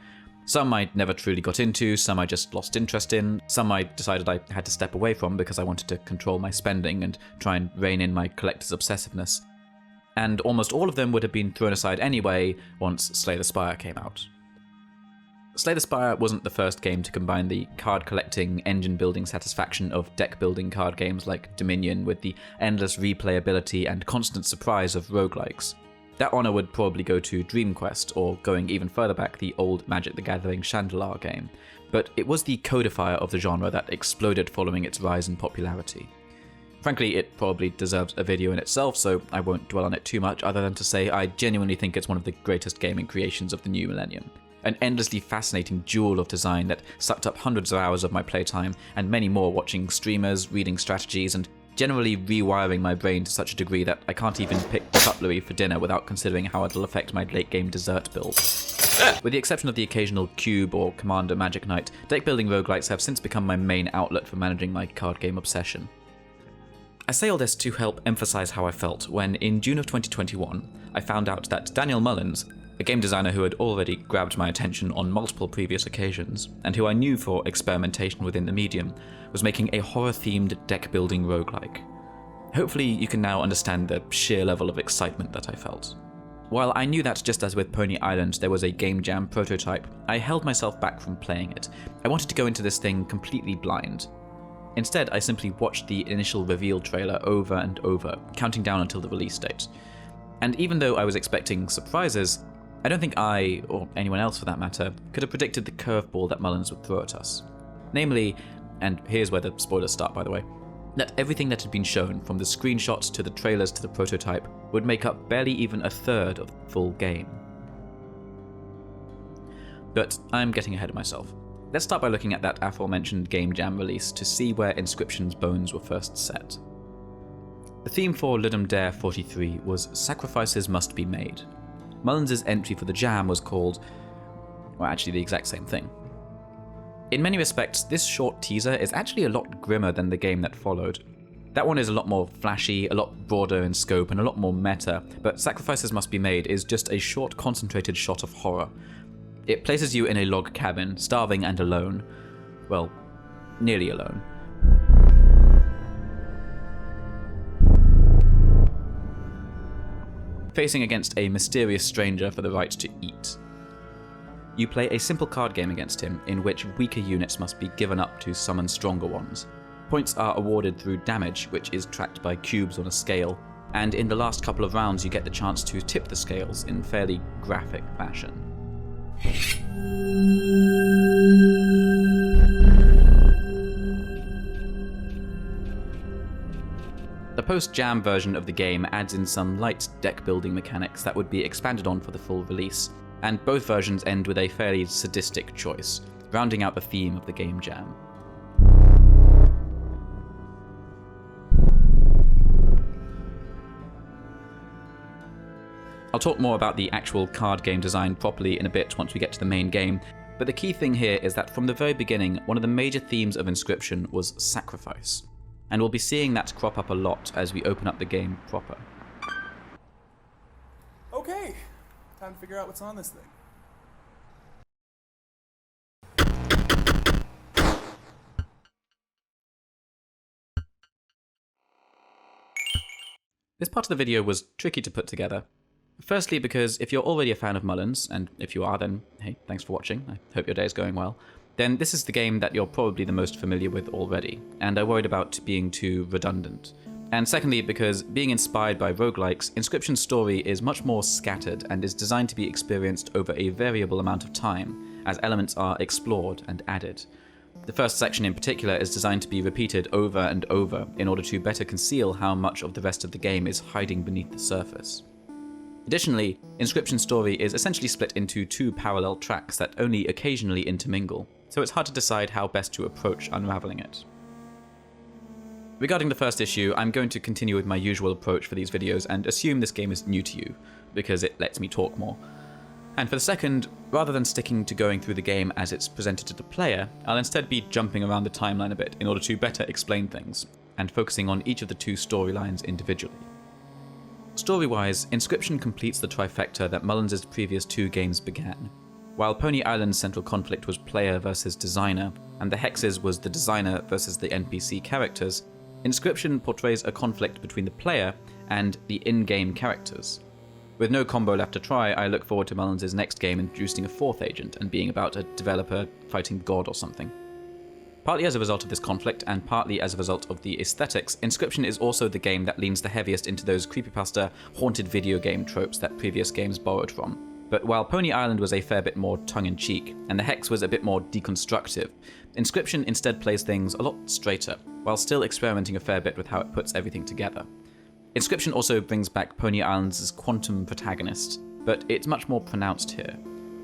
Some I never truly got into, some I just lost interest in, some I decided I had to step away from because I wanted to control my spending and try and rein in my collector's obsessiveness. And almost all of them would have been thrown aside anyway once Slay the Spire came out. Slay the Spire wasn't the first game to combine the card-collecting, engine-building satisfaction of deck-building card games like Dominion with the endless replayability and constant surprise of roguelikes. That honour would probably go to Dream Quest, or going even further back, the old Magic the Gathering Chandalar game. But it was the codifier of the genre that exploded following its rise in popularity. Frankly, it probably deserves a video in itself, so I won't dwell on it too much other than to say I genuinely think it's one of the greatest gaming creations of the new millennium. An endlessly fascinating jewel of design that sucked up hundreds of hours of my playtime, and many more watching streamers, reading strategies, and generally rewiring my brain to such a degree that I can't even pick cutlery for dinner without considering how it'll affect my late-game dessert build. With the exception of the occasional Cube or Commander Magic Knight, deck-building roguelikes have since become my main outlet for managing my card game obsession. I say all this to help emphasize how I felt when, in June of 2021, I found out that Daniel Mullins, a game designer who had already grabbed my attention on multiple previous occasions, and who I knew for experimentation within the medium, was making a horror-themed deck-building roguelike. Hopefully you can now understand the sheer level of excitement that I felt. While I knew that just as with Pony Island there was a Game Jam prototype, I held myself back from playing it. I wanted to go into this thing completely blind. Instead, I simply watched the initial reveal trailer over and over, counting down until the release date. And even though I was expecting surprises, I don't think I, or anyone else for that matter, could have predicted the curveball that Mullins would throw at us. Namely, and here's where the spoilers start by the way, that everything that had been shown, from the screenshots to the trailers to the prototype, would make up barely even a third of the full game. But I'm getting ahead of myself. Let's start by looking at that aforementioned Game Jam release to see where Inscryption's bones were first set. The theme for Ludum Dare 43 was Sacrifices Must Be Made. Mullins' entry for the Jam was called, well, actually the exact same thing. In many respects, this short teaser is actually a lot grimmer than the game that followed. That one is a lot more flashy, a lot broader in scope, and a lot more meta, but Sacrifices Must Be Made is just a short, concentrated shot of horror. It places you in a log cabin, starving and alone. Well, nearly alone. Facing against a mysterious stranger for the right to eat. You play a simple card game against him, in which weaker units must be given up to summon stronger ones. Points are awarded through damage, which is tracked by cubes on a scale, and in the last couple of rounds you get the chance to tip the scales in fairly graphic fashion. The post-jam version of the game adds in some light deck-building mechanics that would be expanded on for the full release, and both versions end with a fairly sadistic choice, rounding out the theme of the Game Jam. I'll talk more about the actual card game design properly in a bit once we get to the main game, but the key thing here is that from the very beginning, one of the major themes of Inscryption was sacrifice, and we'll be seeing that crop up a lot as we open up the game proper. Okay, time to figure out what's on this thing. This part of the video was tricky to put together. Firstly, because if you're already a fan of Mullins, and if you are, then hey, thanks for watching, I hope your day is going well, then this is the game that you're probably the most familiar with already, and I worried about being too redundant. And secondly, because being inspired by roguelikes, Inscryption's story is much more scattered and is designed to be experienced over a variable amount of time, as elements are explored and added. The first section in particular is designed to be repeated over and over in order to better conceal how much of the rest of the game is hiding beneath the surface. Additionally, Inscryption's story is essentially split into two parallel tracks that only occasionally intermingle, so it's hard to decide how best to approach unraveling it. Regarding the first issue, I'm going to continue with my usual approach for these videos and assume this game is new to you, because it lets me talk more. And for the second, rather than sticking to going through the game as it's presented to the player, I'll instead be jumping around the timeline a bit in order to better explain things, and focusing on each of the two storylines individually. Story-wise, Inscryption completes the trifecta that Mullins' previous two games began. While Pony Island's central conflict was player versus designer, and the Hexes was the designer versus the NPC characters, Inscryption portrays a conflict between the player and the in-game characters. With no combo left to try, I look forward to Mullins' next game introducing a fourth agent and being about a developer fighting God or something. Partly as a result of this conflict, and partly as a result of the aesthetics, Inscryption is also the game that leans the heaviest into those creepypasta, haunted video game tropes that previous games borrowed from. But while Pony Island was a fair bit more tongue-in-cheek, and the Hex was a bit more deconstructive, Inscryption instead plays things a lot straighter, while still experimenting a fair bit with how it puts everything together. Inscryption also brings back Pony Island's quantum protagonist, but it's much more pronounced here.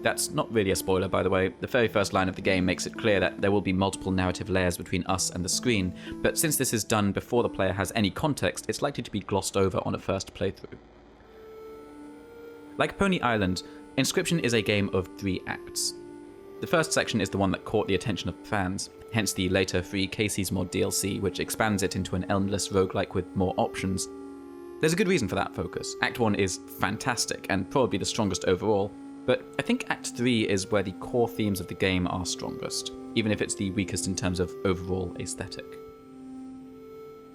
That's not really a spoiler, by the way. The very first line of the game makes it clear that there will be multiple narrative layers between us and the screen, but since this is done before the player has any context, it's likely to be glossed over on a first playthrough. Like Pony Island, Inscryption is a game of 3 acts. The first section is the one that caught the attention of fans, hence the later free Casey's Mod DLC, which expands it into an endless roguelike with more options. There's a good reason for that focus. Act 1 is fantastic, and probably the strongest overall, but I think Act 3 is where the core themes of the game are strongest, even if it's the weakest in terms of overall aesthetic.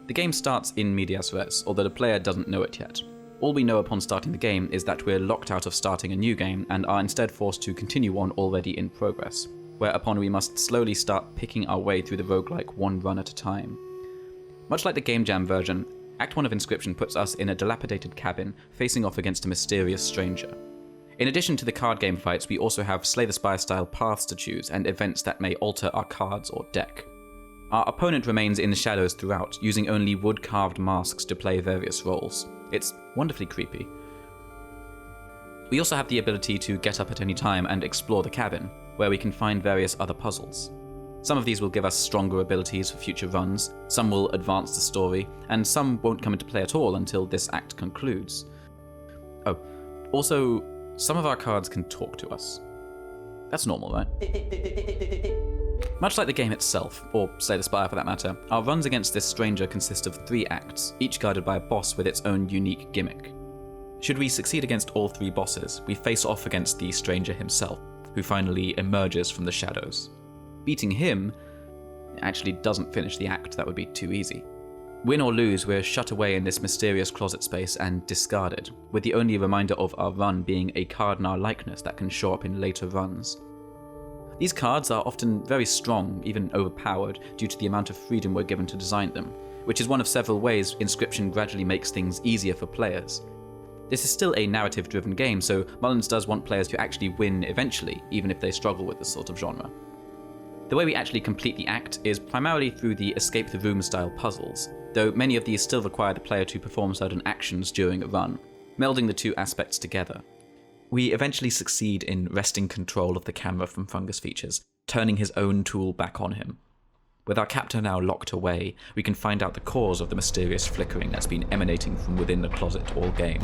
The game starts in medias res, although the player doesn't know it yet. All we know upon starting the game is that we're locked out of starting a new game and are instead forced to continue on already in progress, whereupon we must slowly start picking our way through the roguelike one run at a time. Much like the Game Jam version, Act 1 of Inscryption puts us in a dilapidated cabin facing off against a mysterious stranger. In addition to the card game fights, we also have Slay the Spire style paths to choose and events that may alter our cards or deck. Our opponent remains in the shadows throughout, using only wood-carved masks to play various roles. It's wonderfully creepy. We also have the ability to get up at any time and explore the cabin, where we can find various other puzzles. Some of these will give us stronger abilities for future runs, some will advance the story, and some won't come into play at all until this act concludes. Oh, also, some of our cards can talk to us. That's normal, right? Much like the game itself, or Slay the Spire for that matter, our runs against this stranger consist of 3 acts, each guided by a boss with its own unique gimmick. Should we succeed against all 3 bosses, we face off against the stranger himself, who finally emerges from the shadows. Beating him actually doesn't finish the act, that would be too easy. Win or lose, we're shut away in this mysterious closet space and discarded, with the only reminder of our run being a card in our likeness that can show up in later runs. These cards are often very strong, even overpowered, due to the amount of freedom we're given to design them, which is one of several ways Inscryption gradually makes things easier for players. This is still a narrative-driven game, so Mullins does want players to actually win eventually, even if they struggle with this sort of genre. The way we actually complete the act is primarily through the escape the room style puzzles, though many of these still require the player to perform certain actions during a run, melding the 2 aspects together. We eventually succeed in wresting control of the camera from Fungus Features, turning his own tool back on him. With our captor now locked away, we can find out the cause of the mysterious flickering that's been emanating from within the closet all game.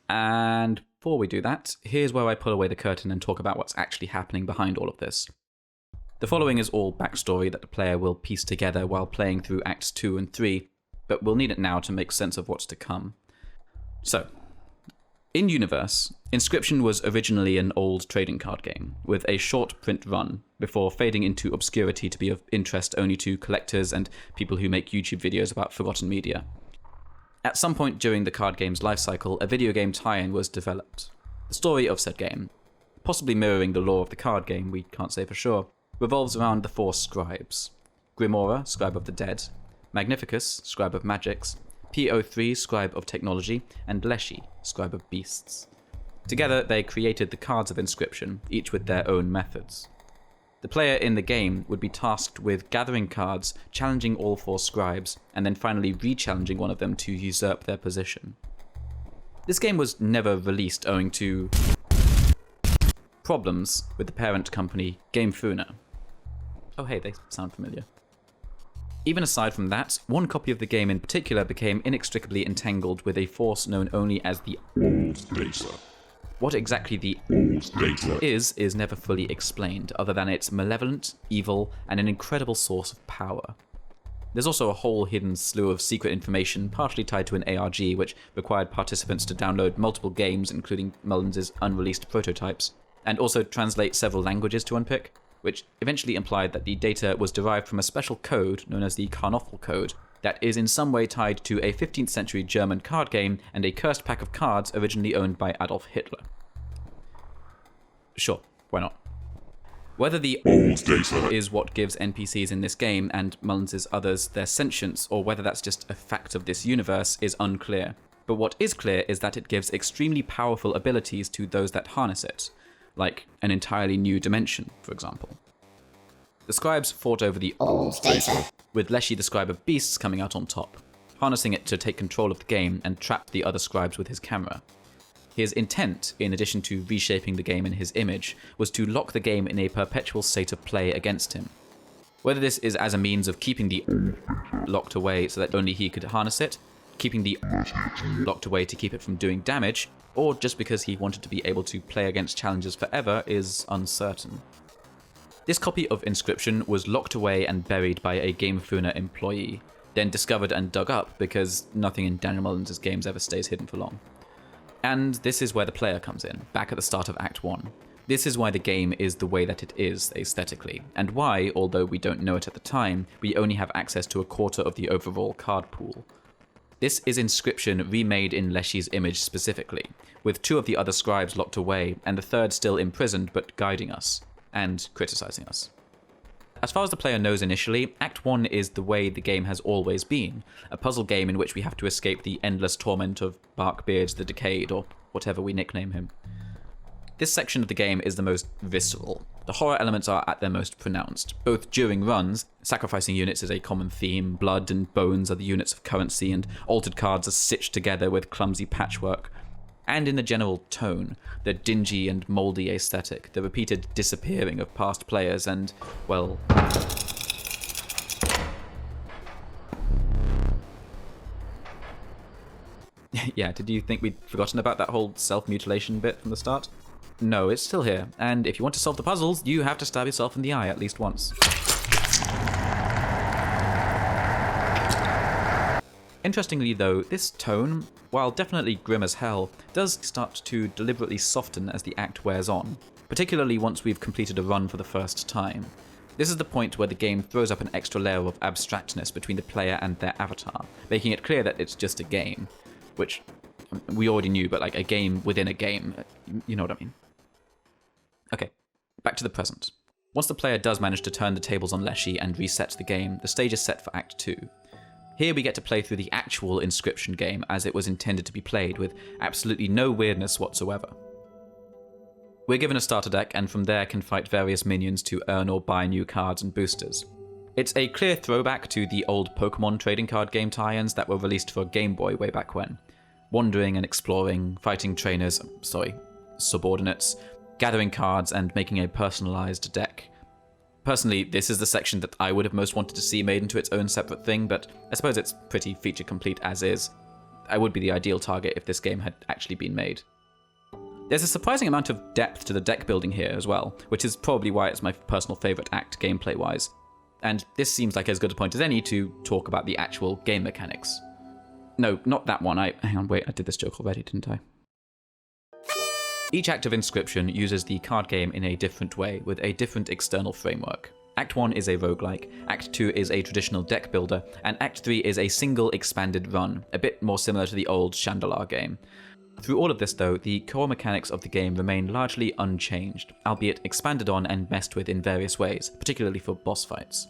And before we do that, here's where I pull away the curtain and talk about what's actually happening behind all of this. The following is all backstory that the player will piece together while playing through Acts 2 and 3, but we'll need it now to make sense of what's to come. So, in Universe, Inscryption was originally an old trading card game, with a short print run, before fading into obscurity to be of interest only to collectors and people who make YouTube videos about forgotten media. At some point during the card game's lifecycle, a video game tie-in was developed. The story of said game, possibly mirroring the lore of the card game, we can't say for sure, revolves around the 4 scribes. Grimora, Scribe of the Dead, Magnificus, Scribe of Magics, P03, Scribe of Technology, and Leshy, Scribe of Beasts. Together, they created the cards of Inscryption, each with their own methods. The player in the game would be tasked with gathering cards, challenging all 4 scribes, and then finally re-challenging one of them to usurp their position. This game was never released owing to problems with the parent company, Gamefuna. Oh hey, they sound familiar. Even aside from that, one copy of the game in particular became inextricably entangled with a force known only as the Old Laser. What exactly the is never fully explained, other than it's malevolent, evil, and an incredible source of power. There's also a whole hidden slew of secret information partially tied to an ARG, which required participants to download multiple games, including Mullins' unreleased prototypes, and also translate several languages to unpick, which eventually implied that the data was derived from a special code known as the Karnoffel Code, that is in some way tied to a 15th century German card game and a cursed pack of cards originally owned by Adolf Hitler. Sure, why not? Whether the old data is what gives NPCs in this game and Mullins' others their sentience, or whether that's just a fact of this universe, is unclear. But what is clear is that it gives extremely powerful abilities to those that harness it, like an entirely new dimension, for example. The scribes fought over the old data, with Leshy the Scribe of Beasts coming out on top, harnessing it to take control of the game and trap the other scribes with his camera. His intent, in addition to reshaping the game in his image, was to lock the game in a perpetual state of play against him. Whether this is as a means of keeping the locked away so that only he could harness it, keeping the locked away to keep it from doing damage, or just because he wanted to be able to play against challengers forever is uncertain. This copy of Inscription was locked away and buried by a GameFuna employee, then discovered and dug up because nothing in Daniel Mullins' games ever stays hidden for long. And this is where the player comes in, back at the start of Act 1. This is why the game is the way that it is aesthetically, and why, although we don't know it at the time, we only have access to a quarter of the overall card pool. This is Inscription remade in Leshy's image specifically, with 2 of the other scribes locked away, and the 3rd still imprisoned but guiding us, and criticizing us. As far as the player knows initially, Act 1 is the way the game has always been, a puzzle game in which we have to escape the endless torment of Barkbeard the Decayed, or whatever we nickname him. This section of the game is the most visceral. The horror elements are at their most pronounced, both during runs, sacrificing units is a common theme, blood and bones are the units of currency, and altered cards are stitched together with clumsy patchwork, and in the general tone, the dingy and mouldy aesthetic, the repeated disappearing of past players, and, well... Yeah, did you think we'd forgotten about that whole self-mutilation bit from the start? No, it's still here, and if you want to solve the puzzles, you have to stab yourself in the eye at least once. Interestingly though, this tone, while definitely grim as hell, does start to deliberately soften as the act wears on, particularly once we've completed a run for the first time. This is the point where the game throws up an extra layer of abstractness between the player and their avatar, making it clear that it's just a game, which we already knew, but like a game within a game, you know what I mean. Okay, back to the present. Once the player does manage to turn the tables on Leshy and reset the game, the stage is set for Act 2. Here we get to play through the actual Inscription game as it was intended to be played, with absolutely no weirdness whatsoever. We're given a starter deck, and from there can fight various minions to earn or buy new cards and boosters. It's a clear throwback to the old Pokemon trading card game tie-ins that were released for Game Boy way back when. Wandering and exploring, fighting trainers, subordinates, gathering cards, and making a personalized deck. Personally, this is the section that I would have most wanted to see made into its own separate thing, but I suppose it's pretty feature complete as is. I would be the ideal target if this game had actually been made. There's a surprising amount of depth to the deck building here as well, which is probably why it's my personal favourite act gameplay-wise. And this seems like as good a point as any to talk about the actual game mechanics. No, not that one. Hang on, wait, I did this joke already, didn't I? Each act of Inscription uses the card game in a different way, with a different external framework. Act 1 is a roguelike, Act 2 is a traditional deck builder, and Act 3 is a single expanded run, a bit more similar to the old Chandalar game. Through all of this though, the core mechanics of the game remain largely unchanged, albeit expanded on and messed with in various ways, particularly for boss fights.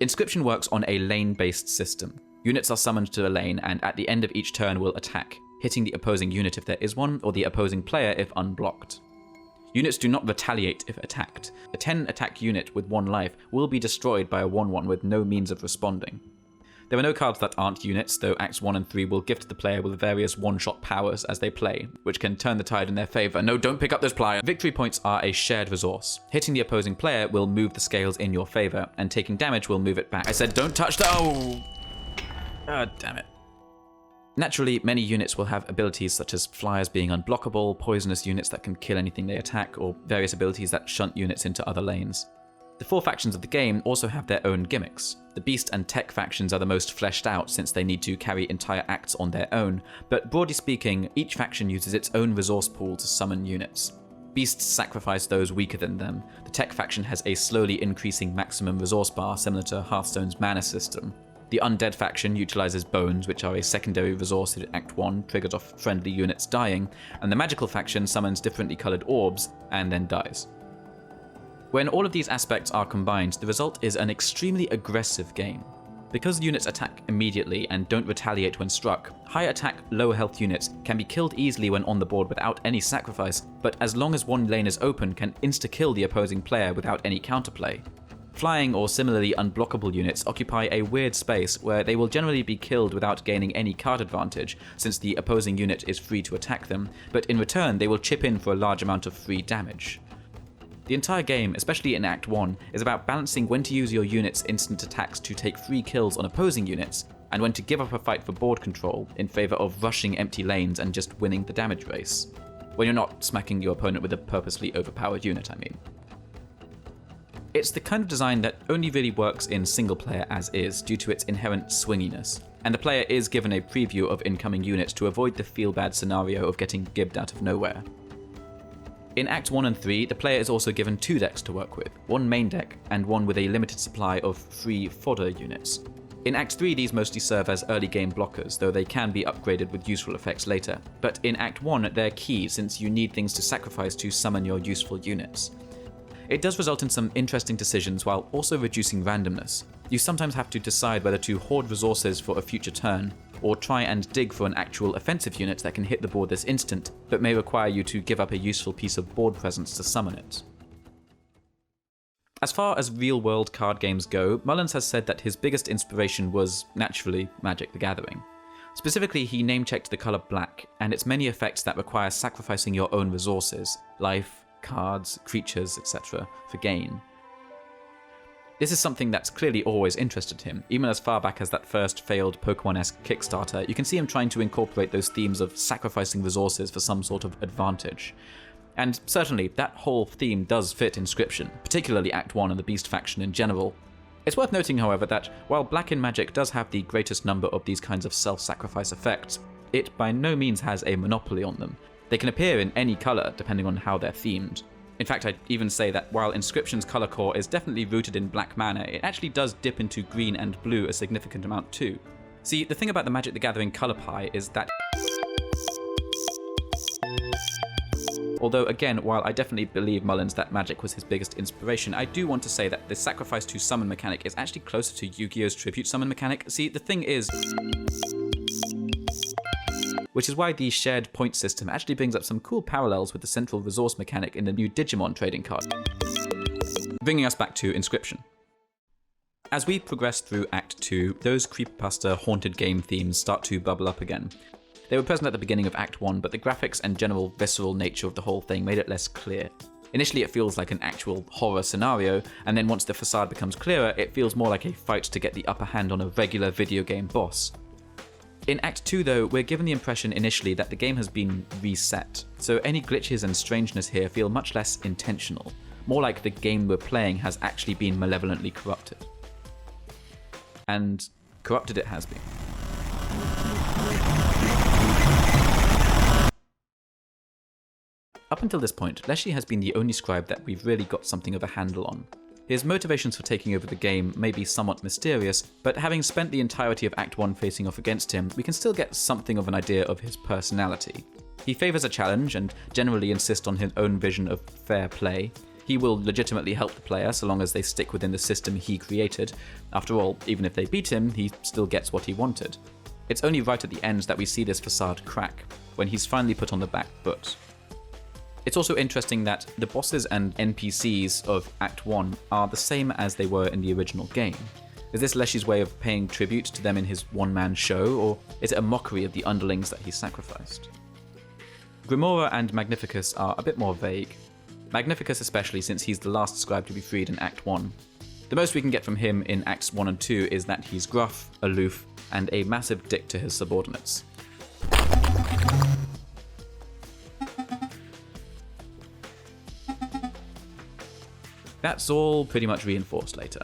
Inscription works on a lane-based system. Units are summoned to a lane, and at the end of each turn will attack, hitting the opposing unit if there is one, or the opposing player if unblocked. Units do not retaliate if attacked. A 10-attack unit with 1 life will be destroyed by a 1/1 with no means of responding. There are no cards that aren't units, though Acts 1 and 3 will gift the player with various one-shot powers as they play, which can turn the tide in their favour. No, don't pick up those pliers! Victory points are a shared resource. Hitting the opposing player will move the scales in your favour, and taking damage will move it back. I said don't touch the— oh! Ah, damn it. Naturally, many units will have abilities such as flyers being unblockable, poisonous units that can kill anything they attack, or various abilities that shunt units into other lanes. The 4 factions of the game also have their own gimmicks. The Beast and Tech factions are the most fleshed out since they need to carry entire acts on their own, but broadly speaking, each faction uses its own resource pool to summon units. Beasts sacrifice those weaker than them. The Tech faction has a slowly increasing maximum resource bar similar to Hearthstone's mana system. The Undead faction utilizes bones, which are a secondary resource in Act 1, triggered off friendly units dying, and the Magical faction summons differently coloured orbs and then dies. When all of these aspects are combined, the result is an extremely aggressive game. Because units attack immediately and don't retaliate when struck, high attack, low health units can be killed easily when on the board without any sacrifice, but as long as one lane is open, can insta-kill the opposing player without any counterplay. Flying or similarly unblockable units occupy a weird space where they will generally be killed without gaining any card advantage, since the opposing unit is free to attack them, but in return they will chip in for a large amount of free damage. The entire game, especially in Act 1, is about balancing when to use your unit's instant attacks to take free kills on opposing units, and when to give up a fight for board control in favour of rushing empty lanes and just winning the damage race. When you're not smacking your opponent with a purposely overpowered unit, I mean. It's the kind of design that only really works in single player as is due to its inherent swinginess, and the player is given a preview of incoming units to avoid the feel-bad scenario of getting gibbed out of nowhere. In Acts 1 and 3, the player is also given 2 decks to work with, one main deck and one with a limited supply of free fodder units. In Act 3, these mostly serve as early game blockers, though they can be upgraded with useful effects later, but in Act 1 they're key since you need things to sacrifice to summon your useful units. It does result in some interesting decisions while also reducing randomness. You sometimes have to decide whether to hoard resources for a future turn, or try and dig for an actual offensive unit that can hit the board this instant, but may require you to give up a useful piece of board presence to summon it. As far as real-world card games go, Mullins has said that his biggest inspiration was, naturally, Magic the Gathering. Specifically, he name-checked the colour black, and its many effects that require sacrificing your own resources, life, cards, creatures, etc., for gain. This is something that's clearly always interested him. Even as far back as that first failed Pokemon-esque Kickstarter, you can see him trying to incorporate those themes of sacrificing resources for some sort of advantage. And certainly, that whole theme does fit Inscryption, particularly Act 1 and the Beast faction in general. It's worth noting, however, that while Black in Magic does have the greatest number of these kinds of self-sacrifice effects, it by no means has a monopoly on them. They can appear in any colour, depending on how they're themed. In fact, I'd even say that while Inscryption's colour core is definitely rooted in black mana, it actually does dip into green and blue a significant amount too. See, the thing about the Magic the Gathering colour pie is that although again, while I definitely believe Mullins that Magic was his biggest inspiration, I do want to say that the sacrifice to summon mechanic is actually closer to Yu-Gi-Oh's tribute summon mechanic. See, the thing is, which is why the shared point system actually brings up some cool parallels with the central resource mechanic in the new Digimon trading card. Bringing us back to Inscryption. As we progress through Act 2, those creepypasta haunted game themes start to bubble up again. They were present at the beginning of Act 1, but the graphics and general visceral nature of the whole thing made it less clear. Initially it feels like an actual horror scenario, and then once the facade becomes clearer, it feels more like a fight to get the upper hand on a regular video game boss. In Act 2 though, we're given the impression initially that the game has been reset, so any glitches and strangeness here feel much less intentional, more like the game we're playing has actually been malevolently corrupted. And corrupted it has been. Up until this point, Leshy has been the only scribe that we've really got something of a handle on. His motivations for taking over the game may be somewhat mysterious, but having spent the entirety of Act 1 facing off against him, we can still get something of an idea of his personality. He favours a challenge and generally insists on his own vision of fair play. He will legitimately help the player so long as they stick within the system he created. After all, even if they beat him, he still gets what he wanted. It's only right at the end that we see this facade crack, when he's finally put on the back foot. It's also interesting that the bosses and NPCs of Act 1 are the same as they were in the original game. Is this Leshy's way of paying tribute to them in his one-man show, or is it a mockery of the underlings that he sacrificed? Grimora and Magnificus are a bit more vague. Magnificus especially, since he's the last scribe to be freed in Act 1. The most we can get from him in Acts 1 and 2 is that he's gruff, aloof, and a massive dick to his subordinates. That's all pretty much reinforced later.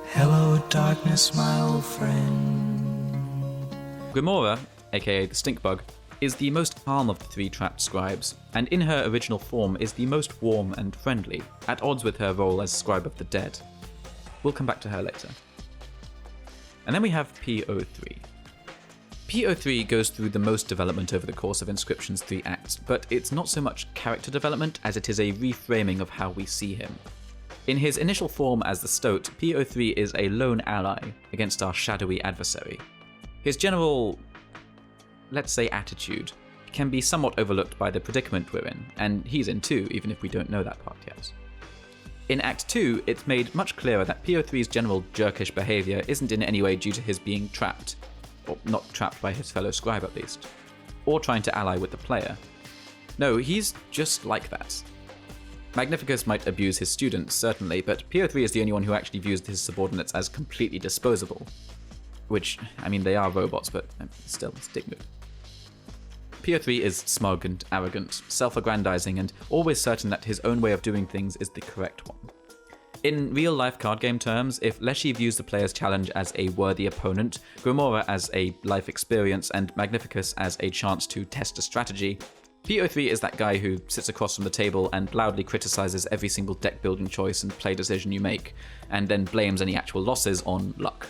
Hello, darkness, my old friend. Grimora, aka the Stinkbug, is the most calm of the three trapped scribes, and in her original form is the most warm and friendly, at odds with her role as Scribe of the Dead. We'll come back to her later. And then we have P03. P03 goes through the most development over the course of Inscryption's 3 acts, but it's not so much character development as it is a reframing of how we see him. In his initial form as the Stoat, P03 is a lone ally against our shadowy adversary. His general, let's say, attitude can be somewhat overlooked by the predicament we're in, and he's in too, even if we don't know that part yet. In Act 2, it's made much clearer that P03's general jerkish behaviour isn't in any way due to his being trapped, or not trapped by his fellow scribe at least, or trying to ally with the player. No, he's just like that. Magnificus might abuse his students, certainly, but P03 is the only one who actually views his subordinates as completely disposable. Which, I mean, they are robots, but still, it's a dick move. P03 is smug and arrogant, self-aggrandizing, and always certain that his own way of doing things is the correct one. In real-life card game terms, if Leshy views the player's challenge as a worthy opponent, Grimora as a life experience, and Magnificus as a chance to test a strategy, P03 is that guy who sits across from the table and loudly criticizes every single deck-building choice and play decision you make, and then blames any actual losses on luck.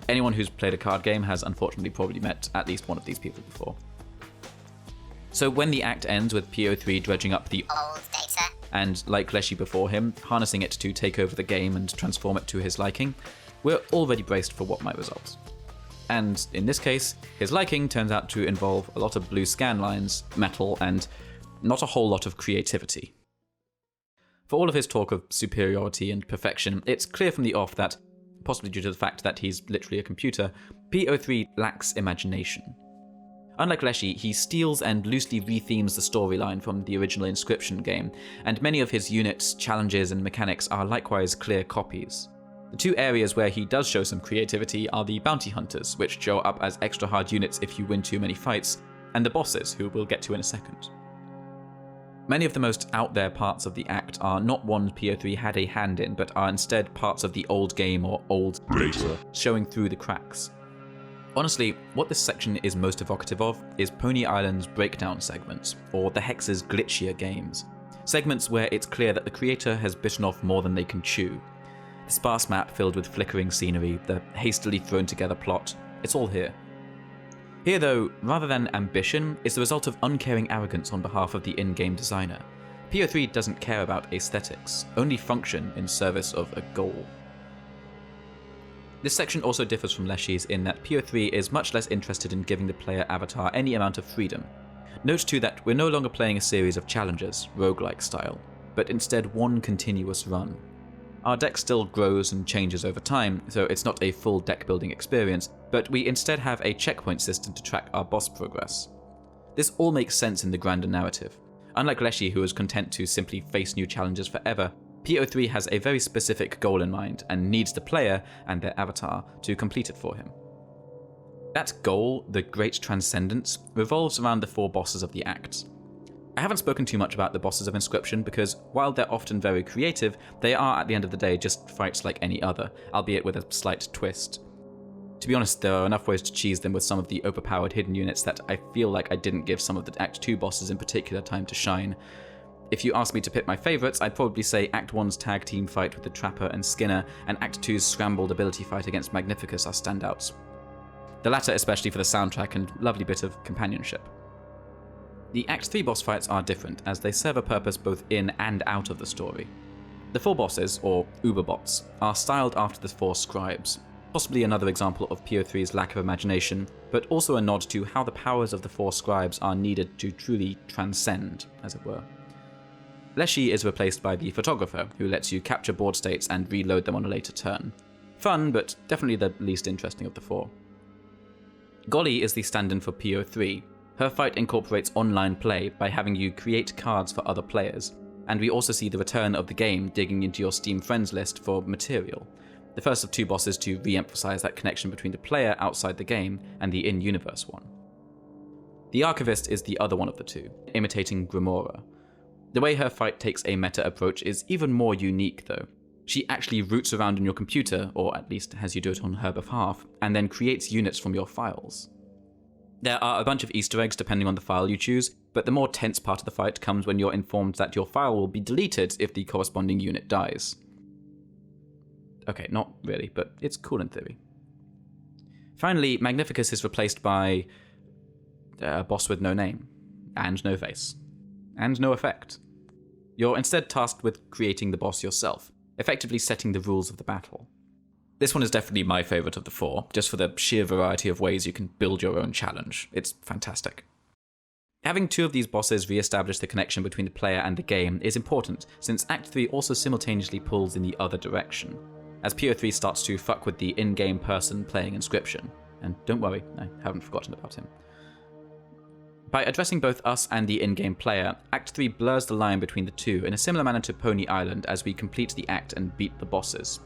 Anyone who's played a card game has unfortunately probably met at least one of these people before. So when the act ends with P03 dredging up the old data, and like Leshy before him, harnessing it to take over the game and transform it to his liking, we're already braced for what might result. And in this case, his liking turns out to involve a lot of blue scan lines, metal, and not a whole lot of creativity. For all of his talk of superiority and perfection, it's clear from the off that, possibly due to the fact that he's literally a computer, P03 lacks imagination. Unlike Leshy, he steals and loosely rethemes the storyline from the original Inscryption game, and many of his units, challenges, and mechanics are likewise clear copies. The two areas where he does show some creativity are the bounty hunters, which show up as extra hard units if you win too many fights, and the bosses, who we'll get to in a second. Many of the most out there parts of the act are not ones P03 had a hand in, but are instead parts of the old game or old data, showing through the cracks. Honestly, what this section is most evocative of is Pony Island's breakdown segments, or the Hex's glitchier games. Segments where it's clear that the creator has bitten off more than they can chew. The sparse map filled with flickering scenery, the hastily thrown together plot, it's all here. Here though, rather than ambition, it's the result of uncaring arrogance on behalf of the in-game designer. P03 doesn't care about aesthetics, only function in service of a goal. This section also differs from Leshy's in that P03 is much less interested in giving the player avatar any amount of freedom. Note too that we're no longer playing a series of challenges, roguelike style, but instead one continuous run. Our deck still grows and changes over time, so it's not a full deck building experience, but we instead have a checkpoint system to track our boss progress. This all makes sense in the grander narrative. Unlike Leshy, who is content to simply face new challenges forever, P03 has a very specific goal in mind and needs the player and their avatar to complete it for him. That goal, the Great Transcendence, revolves around the 4 bosses of the act. I haven't spoken too much about the bosses of Inscryption because, while they're often very creative, they are at the end of the day just fights like any other, albeit with a slight twist. To be honest, there are enough ways to cheese them with some of the overpowered hidden units that I feel like I didn't give some of the Act 2 bosses in particular time to shine. If you ask me to pick my favourites, I'd probably say Act 1's tag team fight with the Trapper and Skinner, and Act 2's scrambled ability fight against Magnificus are standouts. The latter especially for the soundtrack and lovely bit of companionship. The Act 3 boss fights are different, as they serve a purpose both in and out of the story. The 4 bosses, or Uberbots, are styled after the 4 scribes, possibly another example of P03's lack of imagination, but also a nod to how the powers of the 4 scribes are needed to truly transcend, as it were. Leshy is replaced by the Photographer, who lets you capture board states and reload them on a later turn. Fun, but definitely the least interesting of the 4. Golly is the stand-in for P03. Her fight incorporates online play by having you create cards for other players, and we also see the return of the game digging into your Steam friends list for material. the first of two bosses to re-emphasize that connection between the player outside the game and the in-universe one. The Archivist is the other one of the two, imitating Grimora. The way her fight takes a meta approach is even more unique though. She actually roots around in your computer, or at least has you do it on her behalf, and then creates units from your files. There are a bunch of Easter eggs depending on the file you choose, but the more tense part of the fight comes when you're informed that your file will be deleted if the corresponding unit dies. Okay, not really, but it's cool in theory. Finally, Magnificus is replaced by a boss with no name, and no face, and no effect. You're instead tasked with creating the boss yourself, effectively setting the rules of the battle. This one is definitely my favourite of the four, just for the sheer variety of ways you can build your own challenge. It's fantastic. Having two of these bosses re-establish the connection between the player and the game is important, since Act 3 also simultaneously pulls in the other direction, as PO3 starts to fuck with the in-game person playing Inscryption. And don't worry, I haven't forgotten about him. By addressing both us and the in-game player, Act 3 blurs the line between the two in a similar manner to Pony Island as we complete the act and beat the bosses.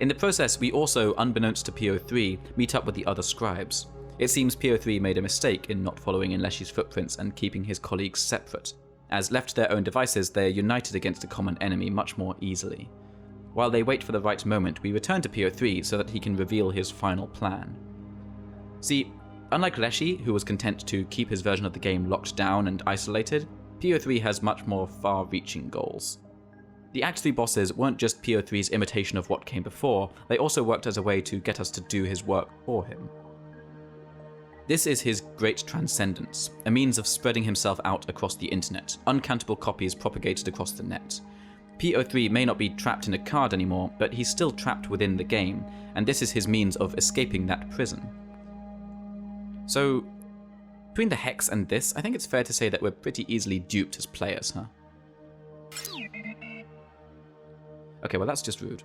In the process, we also, unbeknownst to PO3, meet up with the other scribes. It seems PO3 made a mistake in not following in Leshy's footprints and keeping his colleagues separate, as left to their own devices they are united against a common enemy much more easily. While they wait for the right moment, we return to PO3 so that he can reveal his final plan. See, unlike Leshy, who was content to keep his version of the game locked down and isolated, PO3 has much more far-reaching goals. The Act 3 bosses weren't just PO3's imitation of what came before, they also worked as a way to get us to do his work for him. This is his great transcendence, a means of spreading himself out across the internet, uncountable copies propagated across the net. PO3 may not be trapped in a card anymore, but he's still trapped within the game, and this is his means of escaping that prison. So, between the Hex and this, I think it's fair to say that we're pretty easily duped as players, huh? Okay, well that's just rude.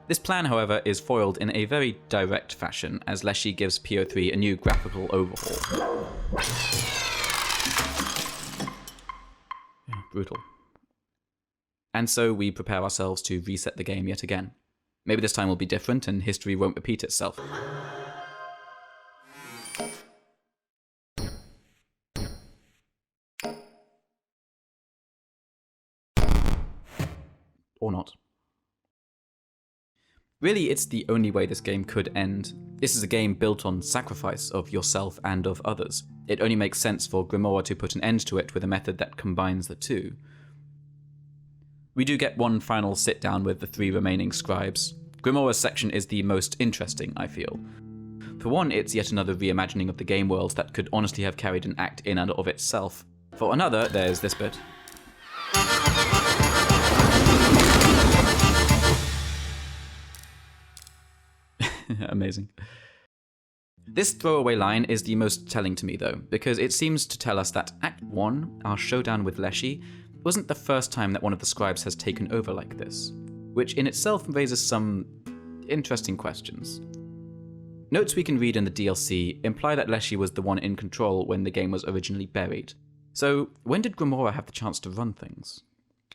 This plan, however, is foiled in a very direct fashion, as Leshy gives PO3 a new graphical overhaul. Yeah, brutal. And so we prepare ourselves to reset the game yet again. Maybe this time will be different and history won't repeat itself. Or not. Really, it's the only way this game could end. This is a game built on sacrifice of yourself and of others. It only makes sense for Grimoire to put an end to it with a method that combines the two. We do get one final sit-down with the three remaining scribes. Grimoire's section is the most interesting, I feel. For one, it's yet another reimagining of the game world that could honestly have carried an act in and of itself. For another, there's this bit. Amazing. This throwaway line is the most telling to me though, because it seems to tell us that Act 1, our showdown with Leshy, wasn't the first time that one of the scribes has taken over like this, which in itself raises some interesting questions. Notes we can read in the DLC imply that Leshy was the one in control when the game was originally buried. So when did Grimoire have the chance to run things?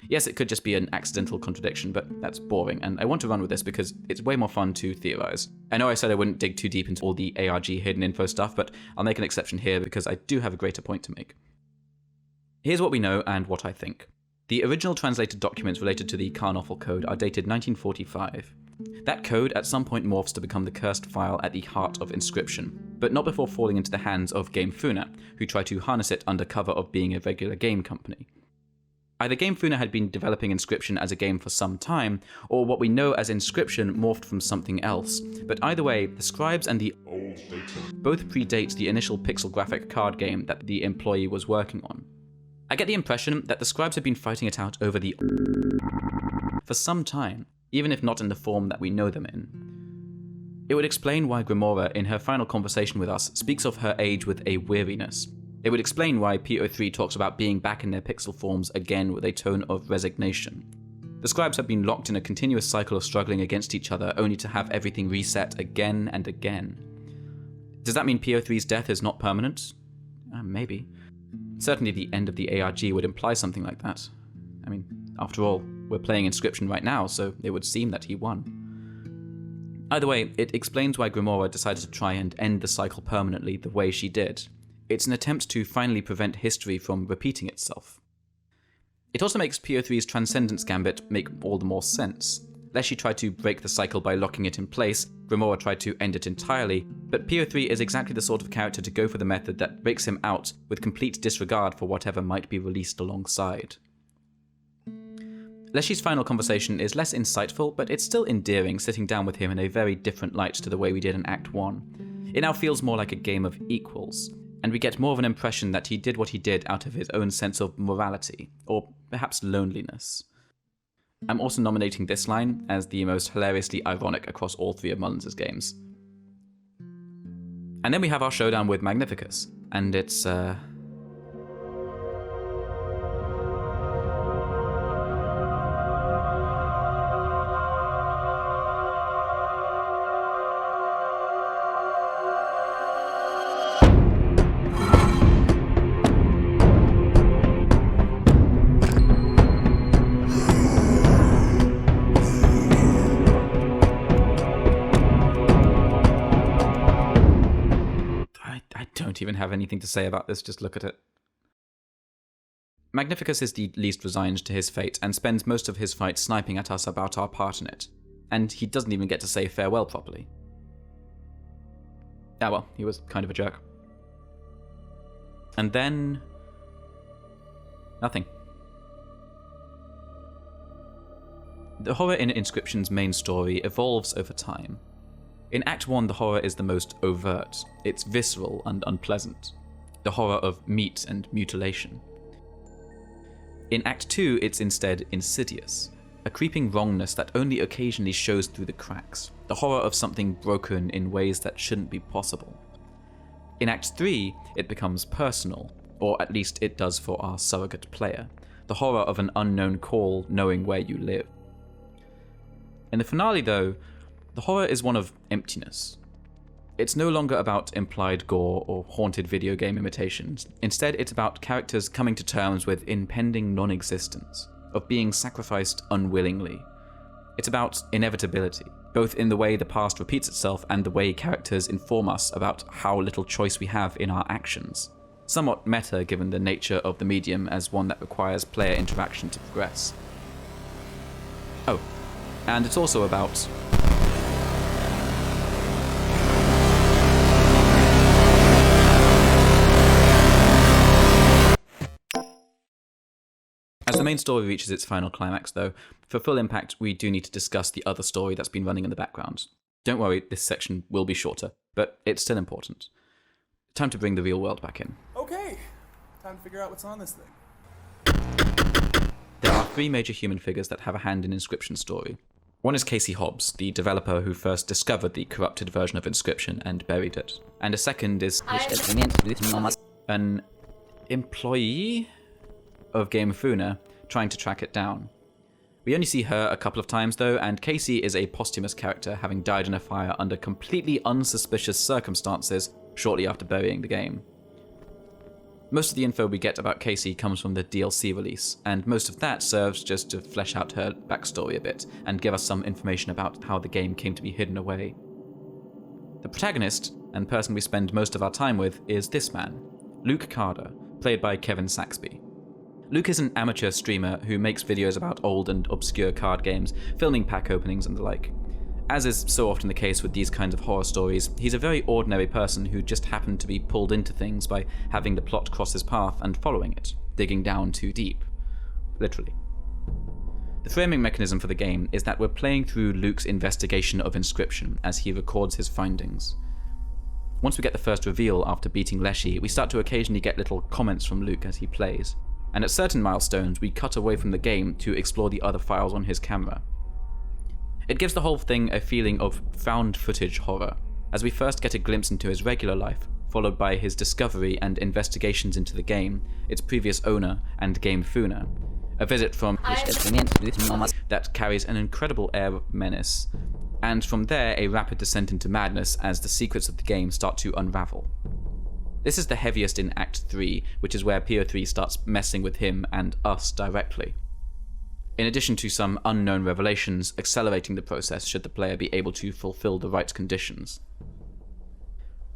Yes, it could just be an accidental contradiction, but that's boring, and I want to run with this because it's way more fun to theorize. I know I said I wouldn't dig too deep into all the ARG hidden info stuff, but I'll make an exception here because I do have a greater point to make. Here's what we know and what I think. The original translated documents related to the Karnoffel code are dated 1945. That code at some point morphs to become the cursed file at the heart of Inscryption, but not before falling into the hands of Game Funa, who try to harness it under cover of being a regular game company. Either Game Funa had been developing Inscryption as a game for some time, or what we know as Inscryption morphed from something else. But either way, the scribes and the old data both predate the initial pixel graphic card game that the employee was working on. I get the impression that the scribes have been fighting it out over the for some time, even if not in the form that we know them in. It would explain why Grimoire, in her final conversation with us, speaks of her age with a weariness. It would explain why PO3 talks about being back in their pixel forms again with a tone of resignation. The scribes have been locked in a continuous cycle of struggling against each other only to have everything reset again and again. Does that mean PO3's death is not permanent? Maybe. Certainly the end of the ARG would imply something like that. I mean, after all, We're playing Inscryption right now, so it would seem that he won. Either way, it explains why Grimoire decided to try and end the cycle permanently the way she did. It's an attempt to finally prevent history from repeating itself. It also makes PO3's Transcendence Gambit make all the more sense. Leshy tried to break the cycle by locking it in place, Grimoire tried to end it entirely, but PO3 is exactly the sort of character to go for the method that breaks him out with complete disregard for whatever might be released alongside. Leshy's final conversation is less insightful, but it's still endearing sitting down with him in a very different light to the way we did in Act 1. It now feels more like a game of equals, and we get more of an impression that he did what he did out of his own sense of morality, or perhaps loneliness. I'm also nominating this line as the most hilariously ironic across all three of Mullins' games. And then we have our showdown with Magnificus, and it's, even have anything to say about this, just look at it. Magnificus is the least resigned to his fate and spends most of his fight sniping at us about our part in it, and he doesn't even get to say farewell properly. Ah well, he was kind of a jerk. And then... nothing. The horror in Inscryption's main story evolves over time. In Act 1, the horror is the most overt. It's visceral and unpleasant. The horror of meat and mutilation. In Act 2, it's instead insidious. A creeping wrongness that only occasionally shows through the cracks. The horror of something broken in ways that shouldn't be possible. In Act 3, it becomes personal, or at least it does for our surrogate player. The horror of an unknown call knowing where you live. In the finale, though, the horror is one of emptiness. It's no longer about implied gore or haunted video game imitations. Instead, it's about characters coming to terms with impending non-existence, of being sacrificed unwillingly. It's about inevitability, both in the way the past repeats itself and the way characters inform us about how little choice we have in our actions. Somewhat meta given the nature of the medium as one that requires player interaction to progress. Oh, and it's also about... As the main story reaches its final climax, though, for full impact, we do need to discuss the other story that's been running in the background. Don't worry, this section will be shorter, but it's still important. Time to bring the real world back in. Okay, time to figure out what's on this thing. There are three major human figures that have a hand in Inscryption's story. One is Casey Hobbs, the developer who first discovered the corrupted version of Inscryption and buried it. And a second is an employee of Game Funa trying to track it down. We only see her a couple of times though, and Casey is a posthumous character having died in a fire under completely unsuspicious circumstances shortly after burying the game. Most of the info we get about Casey comes from the DLC release, and most of that serves just to flesh out her backstory a bit and give us some information about how the game came to be hidden away. The protagonist, and person we spend most of our time with, is this man, Luke Carter, played by Kevin Saxby. Luke is an amateur streamer who makes videos about old and obscure card games, filming pack openings and the like. As is so often the case with these kinds of horror stories, he's a very ordinary person who just happened to be pulled into things by having the plot cross his path and following it, digging down too deep. Literally. The framing mechanism for the game is that we're playing through Luke's investigation of Inscryption as he records his findings. Once we get the first reveal after beating Leshy, we start to occasionally get little comments from Luke as he plays. And at certain milestones, we cut away from the game to explore the other files on his camera. It gives the whole thing a feeling of found footage horror, as we first get a glimpse into his regular life, followed by his discovery and investigations into the game, its previous owner, and Game Funa. A visit from that carries an incredible air of menace, and from there a rapid descent into madness as the secrets of the game start to unravel. This is the heaviest in Act 3, which is where PO3 starts messing with him and us directly. in addition to some unknown revelations accelerating the process should the player be able to fulfill the right conditions.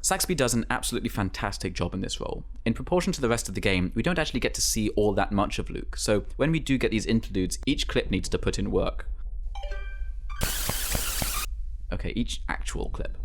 Saxby does an absolutely fantastic job in this role. In proportion to the rest of the game, we don't actually get to see all that much of Luke, so when we do get these interludes, each clip needs to put in work. Okay, each actual clip.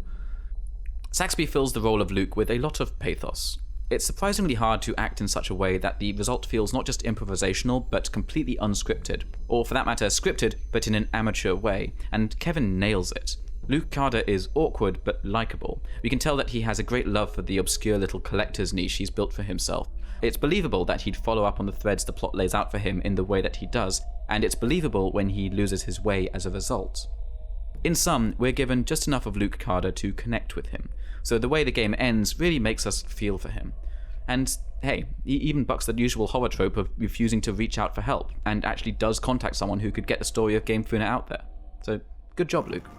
Saxby fills the role of Luke with a lot of pathos. It's surprisingly hard to act in such a way that the result feels not just improvisational, but completely unscripted, or for that matter, scripted, but in an amateur way, and Kevin nails it. Luke Carter is awkward but likeable. We can tell that he has a great love for the obscure little collector's niche he's built for himself. It's believable that he'd follow up on the threads the plot lays out for him in the way that he does, and it's believable when he loses his way as a result. In sum, we're given just enough of Luke Carter to connect with him, so the way the game ends really makes us feel for him. And hey, he even bucks the usual horror trope of refusing to reach out for help, and actually does contact someone who could get the story of Game Funa out there. So, good job, Luke.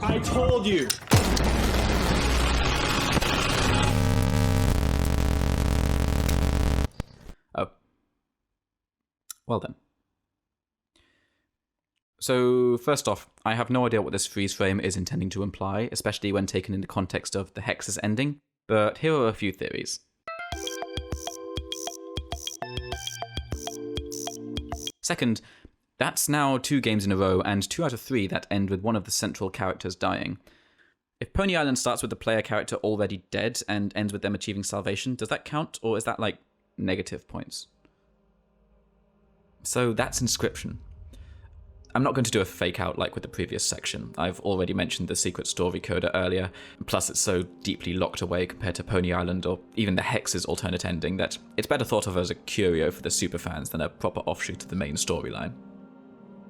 I told you! Oh. Well then. So, first off, I have no idea what this freeze frame is intending to imply, especially when taken in the context of the Hex's ending, but here are a few theories. Second, that's now 2 games in a row, and 2 out of 3 that end with one of the central characters dying. If Pony Island starts with the player character already dead and ends with them achieving salvation, does that count, or is that like negative points? So that's Inscryption. I'm not going to do a fake out like with the previous section. I've already mentioned the secret story coder earlier, plus it's so deeply locked away compared to Pony Island or even the Hex's alternate ending that it's better thought of as a curio for the superfans than a proper offshoot of the main storyline.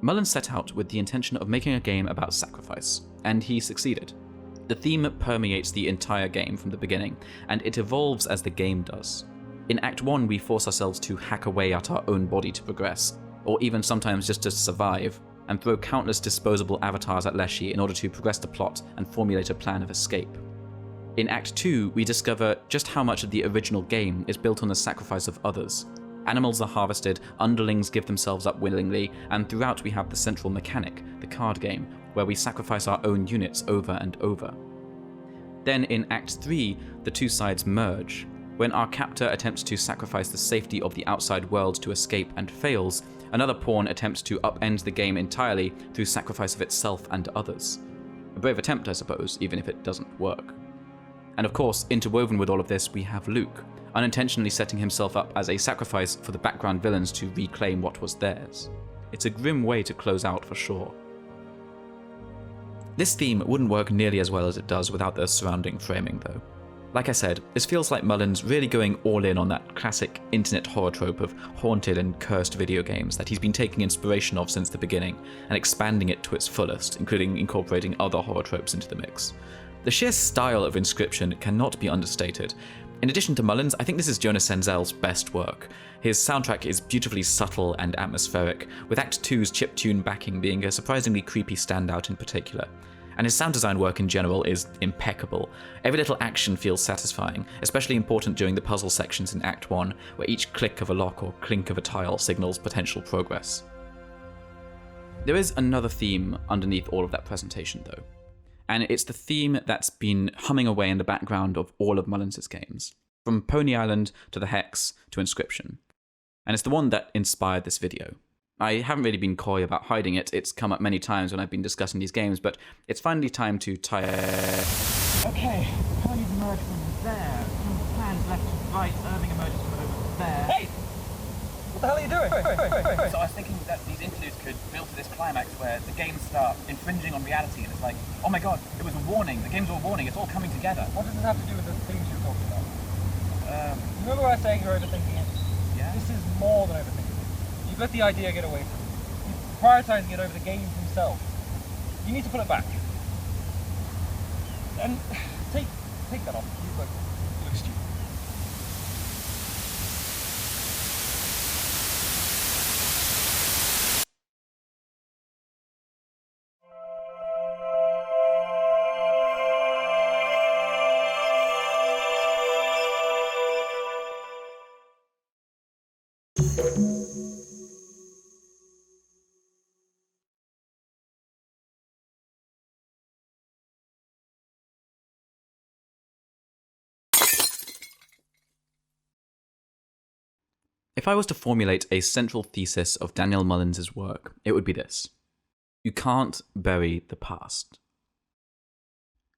Mullen set out with the intention of making a game about sacrifice, and he succeeded. The theme permeates the entire game from the beginning, and it evolves as the game does. In Act 1 we force ourselves to hack away at our own body to progress, or even sometimes just to survive, and throw countless disposable avatars at Leshy in order to progress the plot and formulate a plan of escape. In Act 2, we discover just how much of the original game is built on the sacrifice of others. Animals are harvested, underlings give themselves up willingly, and throughout we have the central mechanic, the card game, where we sacrifice our own units over and over. Then in Act 3, the 2 sides merge. When our captor attempts to sacrifice the safety of the outside world to escape and fails, another pawn attempts to upend the game entirely through sacrifice of itself and others. A brave attempt, I suppose, even if it doesn't work. And of course, interwoven with all of this, we have Luke, unintentionally setting himself up as a sacrifice for the background villains to reclaim what was theirs. It's a grim way to close out for sure. This theme wouldn't work nearly as well as it does without the surrounding framing, though. Like I said, this feels like Mullen's really going all in on that classic internet horror trope of haunted and cursed video games that he's been taking inspiration of since the beginning, and expanding it to its fullest, including incorporating other horror tropes into the mix. The sheer style of Inscryption cannot be understated. In addition to Mullen's, I think this is Jonas Senzel's best work. His soundtrack is beautifully subtle and atmospheric, with Act 2's chiptune backing being a surprisingly creepy standout in particular. And his sound design work in general is impeccable. Every little action feels satisfying, especially important during the puzzle sections in Act 1, where each click of a lock or clink of a tile signals potential progress. There is another theme underneath all of that presentation, though. And it's the theme that's been humming away in the background of all of Mullen's games, from Pony Island to the Hex to Inscryption. And it's the one that inspired this video. I haven't really been coy about hiding it. It's come up many times when I've been discussing these games, but it's finally time to tie. Okay, Pony's emerged from there. From the plans left to right, Irving emerges from over there. Hey! What the hell are you doing? So I was thinking that these interludes could build to this climax where the games start infringing on reality, and it's like, oh my god, it was a warning. The game's all warning. It's all coming together. What does this have to do with the things you're talking about? Remember what I was saying you're overthinking it? Yeah? This is more than overthinking. You've let the idea get away from you. You're prioritising it over the games themselves. You need to put it back. And take that off. You look stupid. If I was to formulate a central thesis of Daniel Mullins' work, it would be this. You can't bury the past.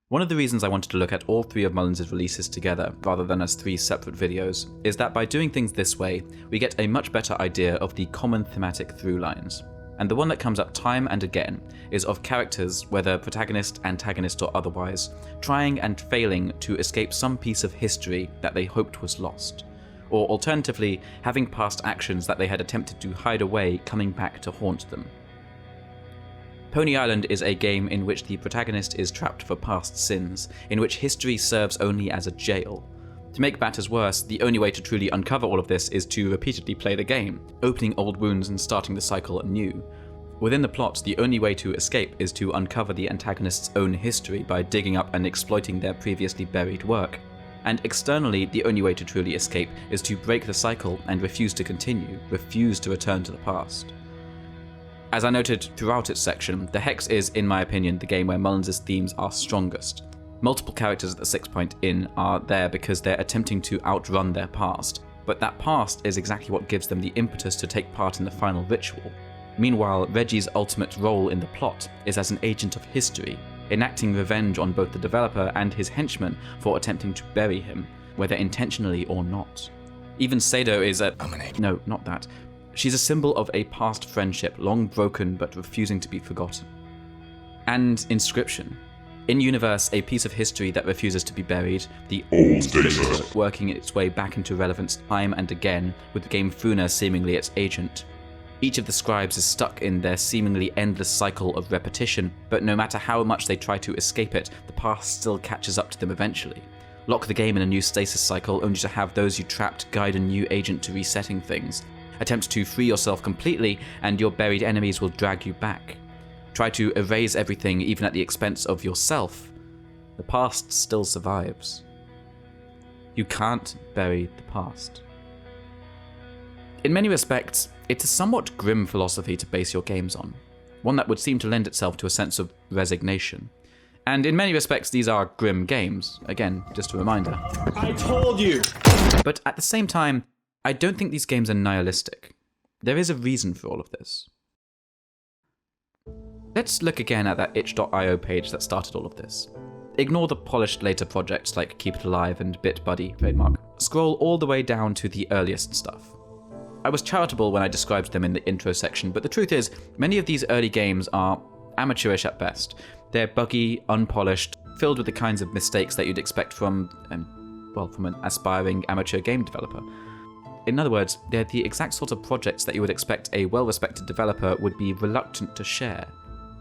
One of the reasons I wanted to look at all three of Mullins' releases together, rather than as three separate videos, is that by doing things this way, we get a much better idea of the common thematic through lines. And the one that comes up time and again is of characters, whether protagonist, antagonist, or otherwise, trying and failing to escape some piece of history that they hoped was lost. Or alternatively, having past actions that they had attempted to hide away coming back to haunt them. Pony Island is a game in which the protagonist is trapped for past sins, in which history serves only as a jail. To make matters worse, the only way to truly uncover all of this is to repeatedly play the game, opening old wounds and starting the cycle anew. Within the plot, the only way to escape is to uncover the antagonist's own history by digging up and exploiting their previously buried work. And externally, the only way to truly escape is to break the cycle and refuse to continue, refuse to return to the past. As I noted throughout its section, The Hex is, in my opinion, the game where Mullins' themes are strongest. Multiple characters at the 6-point inn are there because they're attempting to outrun their past, but that past is exactly what gives them the impetus to take part in the final ritual. Meanwhile, Reggie's ultimate role in the plot is as an agent of history, enacting revenge on both the developer and his henchmen for attempting to bury him, whether intentionally or not. Even Sado is a... No, not that. She's a symbol of a past friendship, long broken but refusing to be forgotten. And Inscription. In-universe, a piece of history that refuses to be buried, the old data working its way back into relevance time and again, with the game Funa seemingly its agent. Each of the scribes is stuck in their seemingly endless cycle of repetition, but no matter how much they try to escape it, the past still catches up to them eventually. Lock the game in a new stasis cycle only to have those you trapped guide a new agent to resetting things. Attempt to free yourself completely, and your buried enemies will drag you back. Try to erase everything, even at the expense of yourself. The past still survives. You can't bury the past. In many respects, it's a somewhat grim philosophy to base your games on, one that would seem to lend itself to a sense of resignation. And in many respects, these are grim games. Again, just a reminder. I told you! But at the same time, I don't think these games are nihilistic. There is a reason for all of this. Let's look again at that itch.io page that started all of this. Ignore the polished later projects like Keep It Alive and BitBuddy, trademark. Scroll all the way down to the earliest stuff. I was charitable when I described them in the intro section, but the truth is, many of these early games are amateurish at best. They're buggy, unpolished, filled with the kinds of mistakes that you'd expect from an aspiring amateur game developer. In other words, they're the exact sort of projects that you would expect a well-respected developer would be reluctant to share,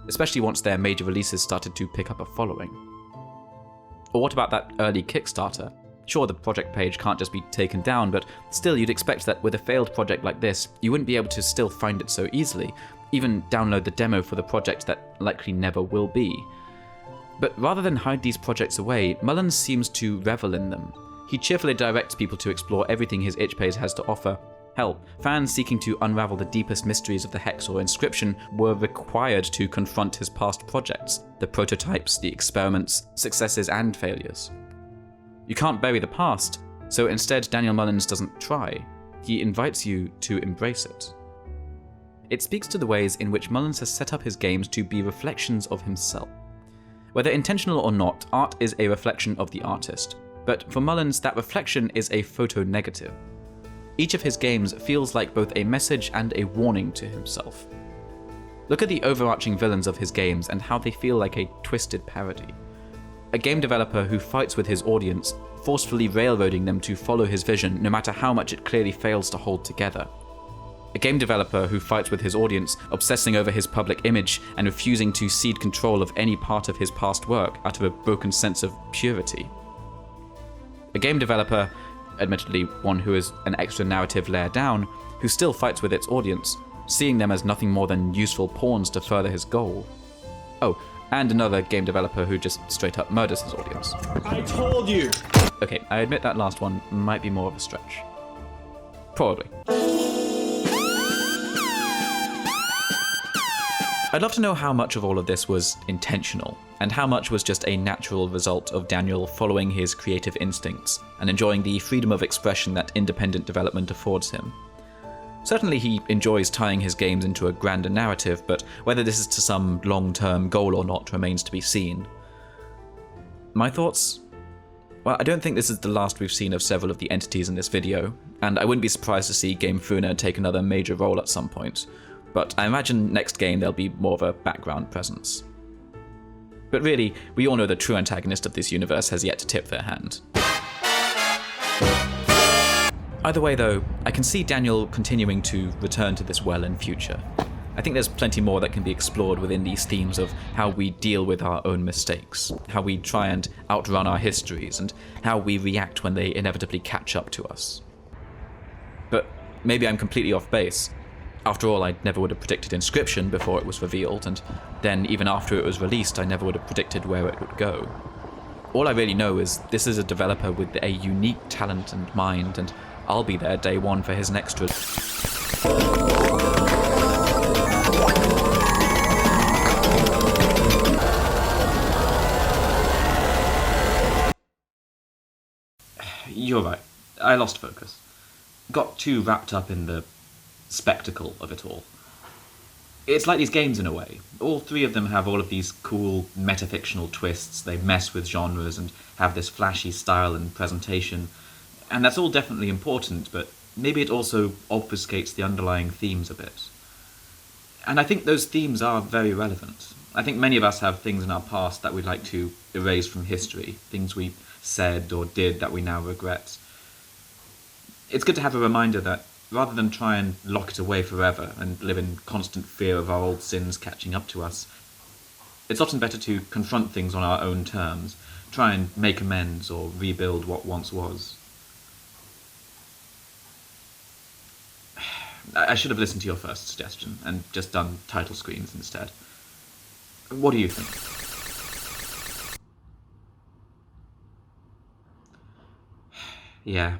especially once their major releases started to pick up a following. Or what about that early Kickstarter? Sure, the project page can't just be taken down, but still you'd expect that with a failed project like this, you wouldn't be able to still find it so easily, even download the demo for the project that likely never will be. But rather than hide these projects away, Mullins seems to revel in them. He cheerfully directs people to explore everything his itch page has to offer. Hell, fans seeking to unravel the deepest mysteries of the Hex or Inscription were required to confront his past projects, the prototypes, the experiments, successes and failures. You can't bury the past, so instead Daniel Mullins doesn't try. He invites you to embrace it. It speaks to the ways in which Mullins has set up his games to be reflections of himself. Whether intentional or not, art is a reflection of the artist, but for Mullins that reflection is a photo-negative. Each of his games feels like both a message and a warning to himself. Look at the overarching villains of his games and how they feel like a twisted parody. A game developer who fights with his audience, forcefully railroading them to follow his vision no matter how much it clearly fails to hold together. A game developer who fights with his audience, obsessing over his public image and refusing to cede control of any part of his past work out of a broken sense of purity. A game developer, admittedly one who is an extra narrative layer down, who still fights with its audience, seeing them as nothing more than useful pawns to further his goal. Oh, and another game developer who just straight up murders his audience. I told you! Okay, I admit that last one might be more of a stretch. Probably. I'd love to know how much of all of this was intentional, and how much was just a natural result of Daniel following his creative instincts and enjoying the freedom of expression that independent development affords him. Certainly he enjoys tying his games into a grander narrative, but whether this is to some long-term goal or not remains to be seen. My thoughts? Well, I don't think this is the last we've seen of several of the entities in this video, and I wouldn't be surprised to see Game Funa take another major role at some point, but I imagine next game there'll be more of a background presence. But really, we all know the true antagonist of this universe has yet to tip their hand. Either way though, I can see Daniel continuing to return to this well in future. I think there's plenty more that can be explored within these themes of how we deal with our own mistakes, how we try and outrun our histories, and how we react when they inevitably catch up to us. But maybe I'm completely off base. After all, I never would have predicted Inscryption before it was revealed, and then even after it was released, I never would have predicted where it would go. All I really know is this is a developer with a unique talent and mind, and I'll be there day one for his next You're right. I lost focus. Got too wrapped up in the spectacle of it all. It's like these games in a way. All three of them have all of these cool metafictional twists. They mess with genres and have this flashy style and presentation. And that's all definitely important, but maybe it also obfuscates the underlying themes a bit. And I think those themes are very relevant. I think many of us have things in our past that we'd like to erase from history, things we said or did that we now regret. It's good to have a reminder that rather than try and lock it away forever and live in constant fear of our old sins catching up to us, it's often better to confront things on our own terms, try and make amends or rebuild what once was. I should have listened to your first suggestion and just done title screens instead. What do you think? Yeah,